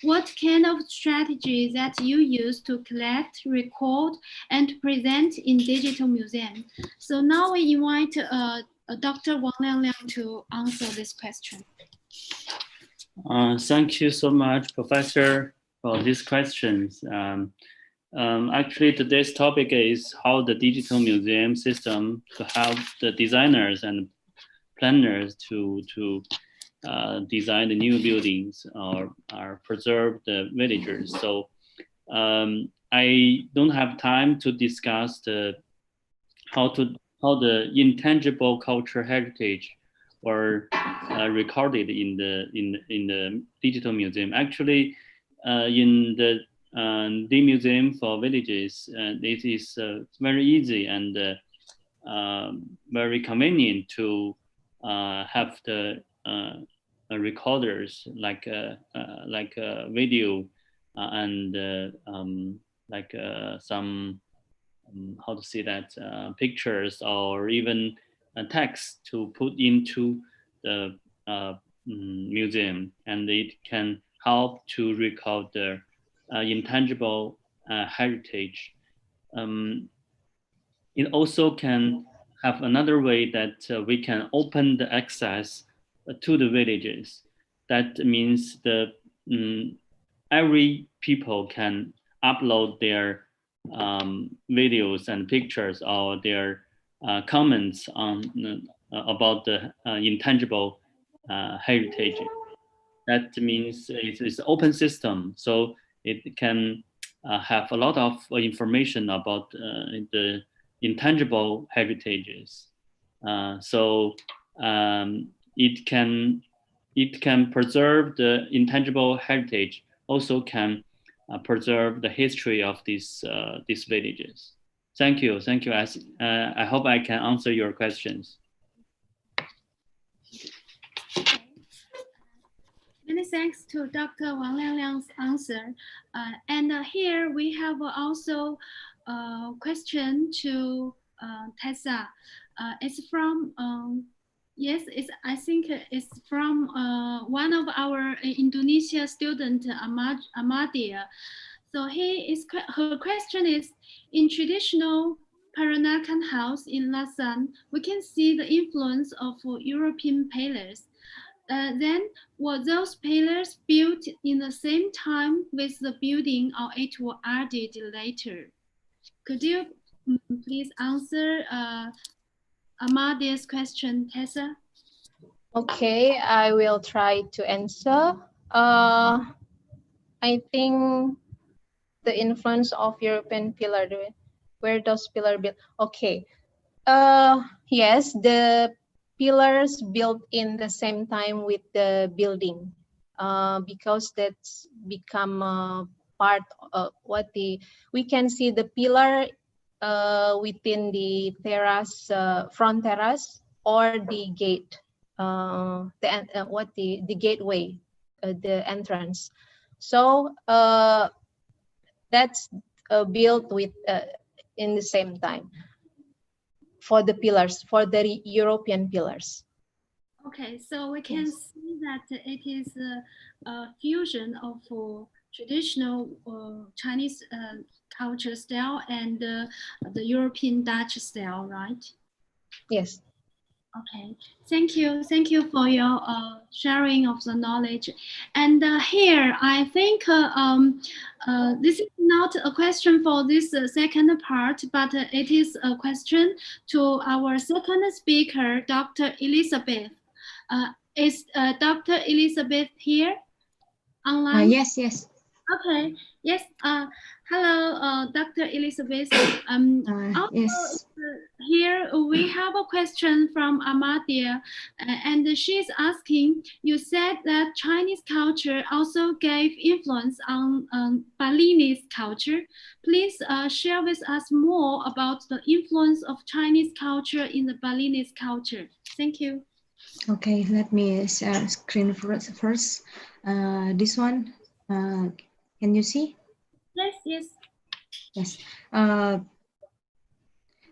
What kind of strategies that you use to collect, record, and present in digital museum? So now we invite Dr. Wang Liangliang to answer this question. Thank you so much, Professor, for these questions. Actually, today's topic is how the digital museum system to help the designers and planners to design the new buildings or preserve the villages. So I don't have time to discuss how the intangible cultural heritage were recorded in the digital museum. Actually, in the museum for villages, it is very easy and very convenient to have the recorders like video and like some how to say that pictures or even text to put into the museum, and it can help to record the intangible heritage. It also can have another way that we can open the access to the villages. That means the every people can upload their videos and pictures or their comments on about the intangible heritage. That means it is an open system, so it can have a lot of information about the intangible heritages. So it can preserve the intangible heritage, also can preserve the history of these villages. Thank you. I hope I can answer your questions. Many thanks to Dr. Wang Liangliang's answer. And here we have also a question to Tessa. It's from, I think it's from one of our Indonesia student, Amadia. So her question is, in traditional Peranakan house in Lasem, we can see the influence of European pillars. Then were those pillars built in the same time with the building, or it was added later? Could you please answer Amadia's question, Tessa? Okay, I will try to answer. I think the influence of European pillar, where those pillars built. Okay, yes, the pillars built in the same time with the building, because that's become part of what we can see the pillar within the terrace, front terrace, or the gate, the gateway, the entrance. So that's built with in the same time for the pillars, for the European pillars. Okay, so we can see that it is a fusion of traditional Chinese culture style and the European Dutch style, right? Yes. Okay, thank you for your sharing of the knowledge. And here, I think this is not a question for this second part, but it is a question to our second speaker, Dr. Elizabeth. Is Dr. Elizabeth here online? Yes. Okay. Yes. Hello, Dr. Elizabeth. Yes. Here we have a question from Amadia, and she's asking, you said that Chinese culture also gave influence on Balinese culture. Please share with us more about the influence of Chinese culture in the Balinese culture. Thank you. Okay, let me share screen first. This one, can you see? Yes.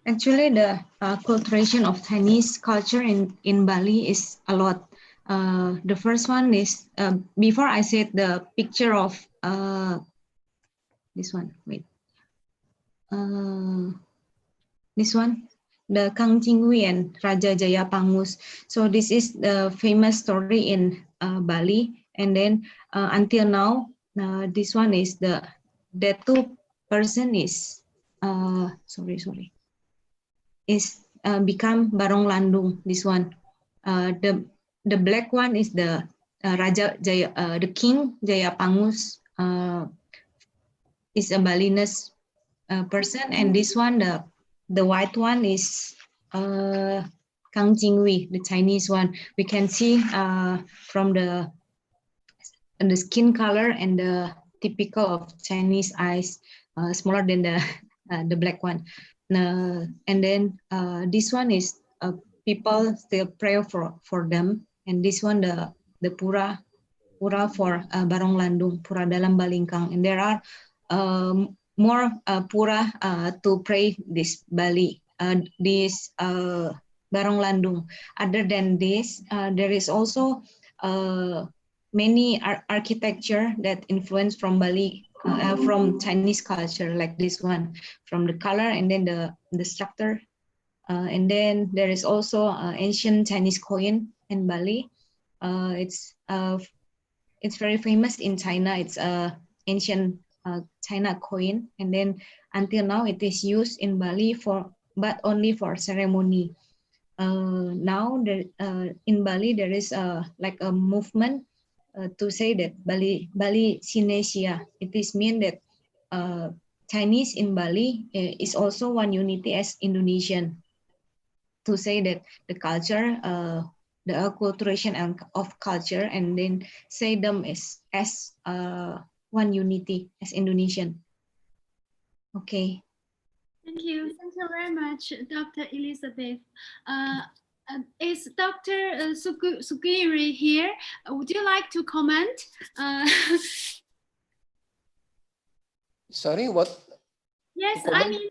Actually, the culturation of Chinese culture in Bali is a lot. The first one is, before I said the picture of this one, wait. This one, the Kang Jingwi and Raja Jaya Pangus. So this is the famous story in Bali. And then until now, this one is the two person is, is become Barong Landung, this one. The black one is the Raja Jaya, the King Jaya Pangus is a Balinese person, and this one, the white one is Kang Jingwi, the Chinese one. We can see from the skin color and the typical of Chinese eyes, smaller than the black one. And then this one is people still pray for them, and this one the pura for Barong Landung, pura dalam Balingkang, and there are more pura to pray this Bali, this Barong Landung. Other than this, there is also many architecture that influence from Bali, from Chinese culture, like this one, from the color and then the structure. And then there is also ancient Chinese coin in Bali. It's very famous in China. It's ancient China coin, and then until now it is used in Bali but only for ceremony. Now in Bali there is like a movement to say that Bali Sinesia. It is mean that Chinese in Bali is also one unity as Indonesian. To say that the culture, the acculturation of culture, and then say them as one unity as Indonesian. Okay. Thank you very much, Dr. Elizabeth. Is Dr. Sugiri here? Would you like to comment? Sorry, what? Yes, I mean,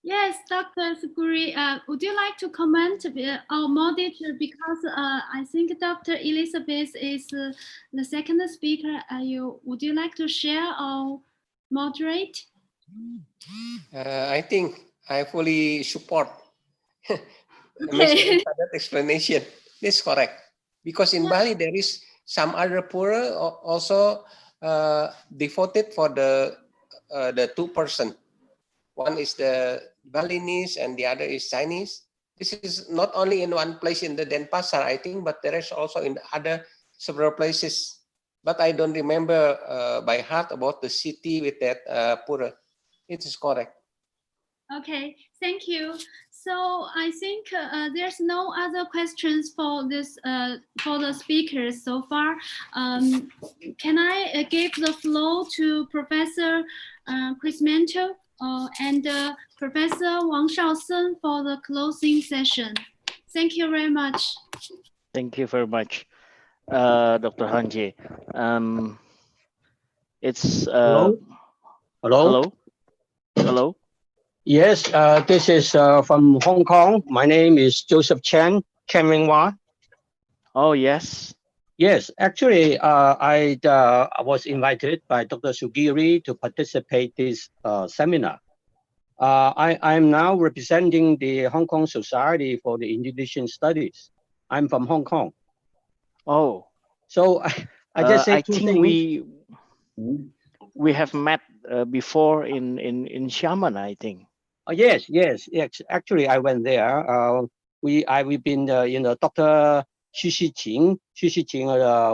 yes, Dr. Sugiri, would you like to comment or moderator, because I think Dr. Elizabeth is the second speaker. Would you like to share or moderate? I think I fully support Okay. that explanation. That's correct. Because in Bali, there is some other pura also devoted for the two person. One is the Balinese and the other is Chinese. This is not only in one place in the Denpasar, I think, but there is also in other several places. But I don't remember by heart about the city with that pura. It is correct. Okay, thank you. So I think there's no other questions for this for the speakers so far. Can I give the floor to Professor Crismento and Professor Wang Shaosen for the closing session? Thank you very much. Thank you very much, Dr. Hanji. It's Hello? Hello? Hello. Yes, this is from Hong Kong. My name is Joseph Chen, Wah. Oh, yes. Yes, actually, I was invited by Dr. Sugiri to participate this seminar. I'm now representing the Hong Kong Society for the Indonesian Studies. I'm from Hong Kong. Oh. So I just say I two think things. we have met before in Xiamen, I think. Yes. Actually, I went there. We've been Dr. Xuzhen.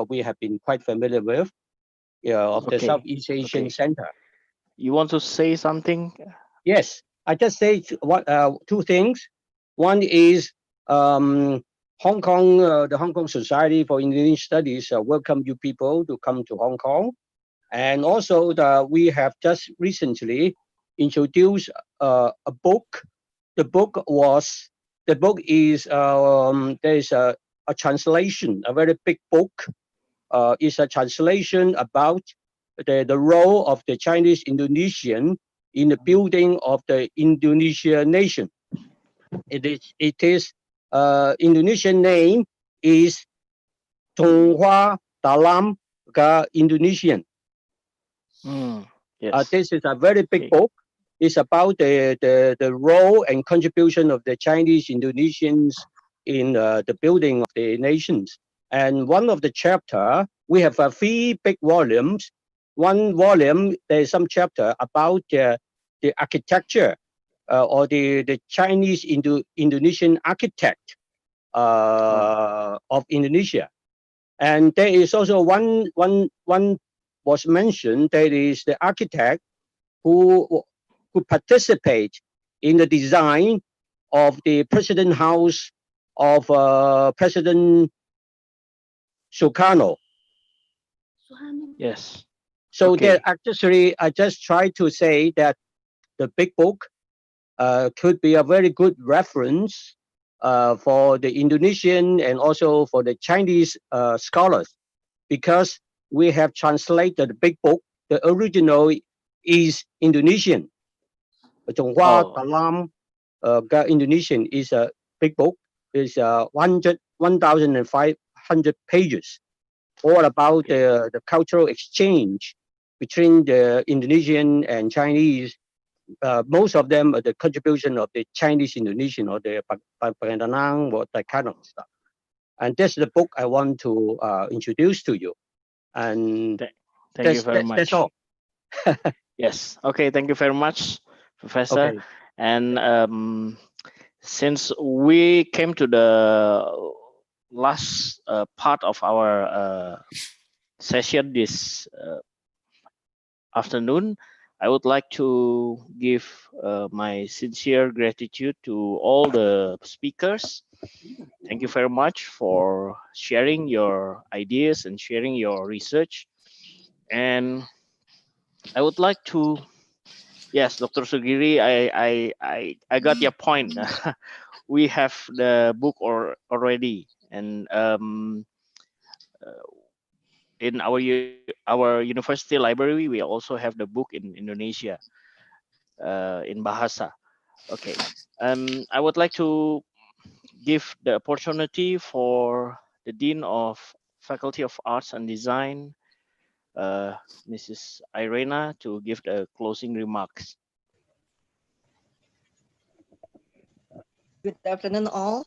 We have been quite familiar with, of the Southeast Asian Center. You want to say something? Yes, I just say two things. One is Hong Kong, the Hong Kong Society for Indonesian Studies welcome you people to come to Hong Kong, and also we have just recently introduced a book. The book is there is a translation, a very big book. Is a translation about the role of the Chinese Indonesian in the building of the Indonesian nation. It is Indonesian name is Tonghua Dalam Indonesian. Yes. This is a very big book. It's about the role and contribution of the Chinese Indonesians in the building of the nations. And one of the chapter, we have 3 big volumes. One volume, there is some chapter about the architecture or the Chinese Indonesian architect of Indonesia. And there is also one was mentioned, that is the architect who participate in the design of the President House of President Sukarno. Yes. So there actually, I just try to say that the big book could be a very good reference for the Indonesian and also for the Chinese scholars, because we have translated the big book. The original is Indonesian. Chonghua Oh. Talam Indonesian is a big book. It's 1,500 pages, all about the cultural exchange between the Indonesian and Chinese. Most of them are the contribution of the Chinese Indonesian or the Peranakan or that kind of stuff. And that's the book I want to introduce to you. And Thank you very much. That's all. Yes. Okay. Thank you very much, Professor. Okay. And since we came to the last part of our session this afternoon, I would like to give my sincere gratitude to all the speakers. Thank you very much for sharing your ideas and sharing your research. And I would like to, yes, Dr. Sugiri, I got your point. We have the book already, and in our university library, we also have the book in Indonesia, in Bahasa. Okay, I would like to give the opportunity for the Dean of Faculty of Arts and Design, Mrs. Irena, to give the closing remarks. Good afternoon, all.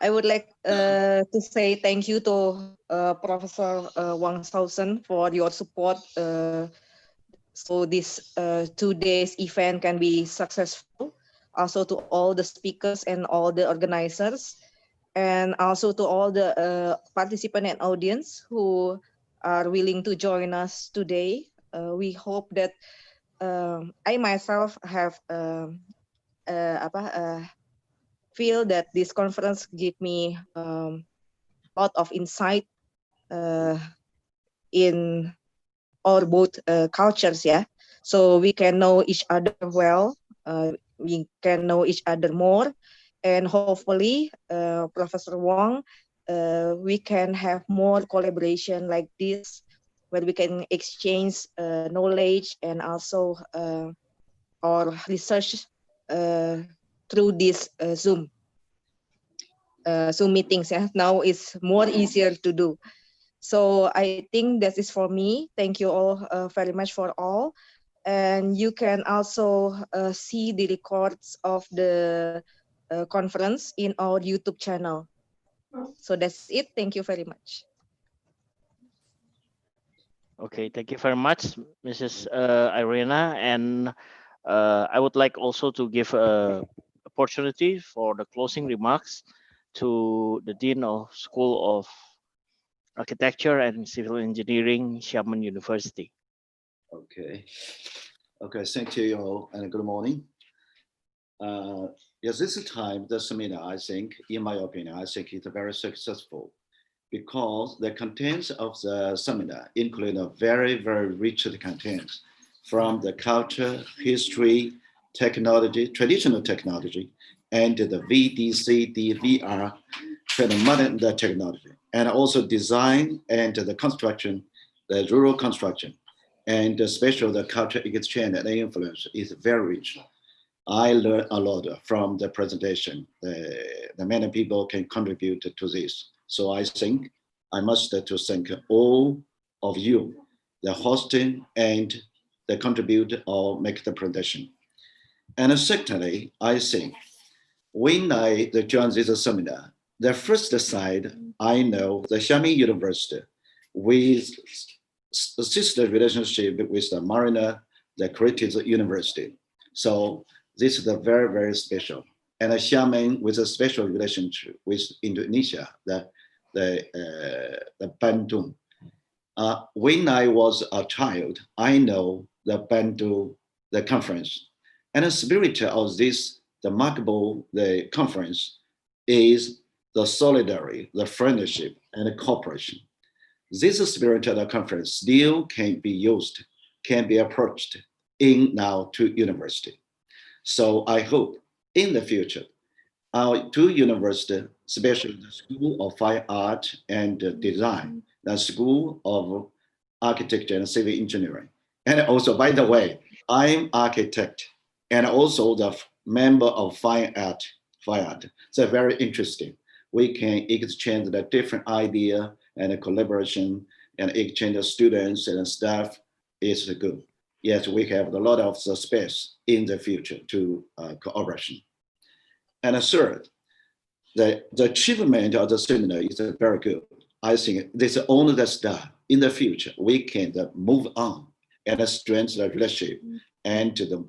I would like to say thank you to Professor Wang Shaosen for your support. So this 2 days event can be successful. Also to all the speakers and all the organizers, and also to all the participant and audience who are willing to join us today. We hope that I myself have feel that this conference give me a lot of insight in our both cultures, yeah. So we can know each other well, we can know each other more, and hopefully, Professor Wang, we can have more collaboration like this, where we can exchange knowledge and also our research through this Zoom meetings. Yeah, now it's more easier to do. So I think that is for me. Thank you all very much for all. And you can also see the records of the conference in our YouTube channel. So that's it. Thank you very much. Okay, thank you very much, Mrs. Irena. And I would like also to give an opportunity for the closing remarks to the Dean of School of Architecture and Civil Engineering, Xiamen University. Okay. Okay, thank you all and good morning. Yes, this time, the seminar, I think, in my opinion, I think it's very successful because the contents of the seminar include a very, very rich contents from the culture, history, technology, traditional technology, and the VDC, VR, the modern technology, and also design and the construction, the rural construction, and especially the culture exchange and influence is very rich. I learned a lot from the presentation. The many people can contribute to this. So I think I must to thank all of you, the hosting and the contribute or make the presentation. And secondly, I think when I joined this seminar, the first side, I know the Xiamen University with sister relationship with the Maranatha, the Creative University. So this is very, very special. And Xiamen with a special relationship with Indonesia, the Bandung. When I was a child, I know the Bandung, the conference. And the spirit of this remarkable conference is the solidarity, the friendship, and the cooperation. This spirit of the conference still can be used, can be approached in now to university. So I hope in the future, our two universities, especially the School of Fine Art and Design, the School of Architecture and Civil Engineering, and also, by the way, I'm architect and also the member of fine art. So very interesting. We can exchange the different idea and the collaboration and exchange the students and staff is good. Yes, we have a lot of the space in the future to cooperation. And third, the achievement of the seminar is very good. I think this is only the start. In the future, we can move on and strengthen the relationship and to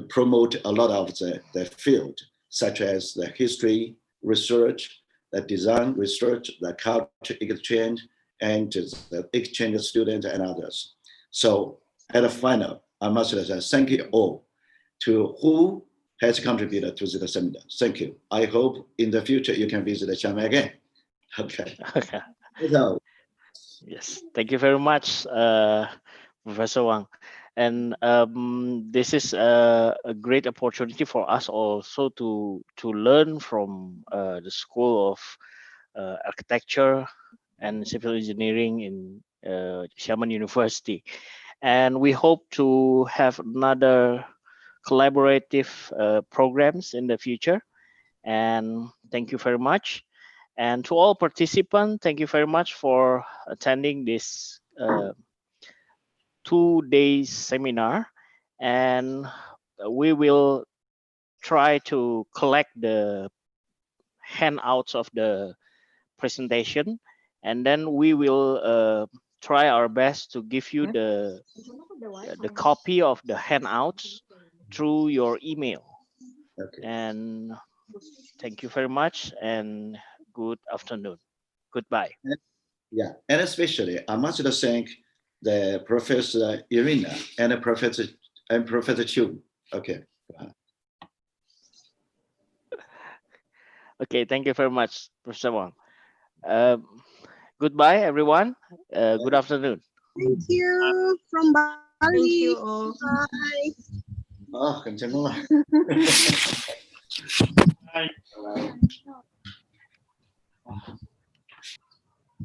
promote a lot of the field, such as the history, research, the design research, the culture exchange, and the exchange of students and others. So at the final, I must say thank you all to who has contributed to the seminar. Thank you. I hope in the future you can visit Xiamen again. Okay. Okay. So, Yes, thank you very much, Professor Wang. And this is a great opportunity for us also to learn from the School of Architecture and Civil Engineering in Xiamen University. And we hope to have another collaborative programs in the future. And thank you very much. And to all participants, thank you very much for attending this 2 days seminar. And we will try to collect the handouts of the presentation, and then we will try our best to give you the copy of the handouts through your email. okay. And thank you very much, and good afternoon. Goodbye. Yeah, and especially I must thank the Professor Irina and Professor Chu. Okay. Okay, thank you very much, Professor Wang. Goodbye, everyone. Good afternoon. Thank you from Bali. Thank you all. Bye. Oh, continue. Bye. Bye.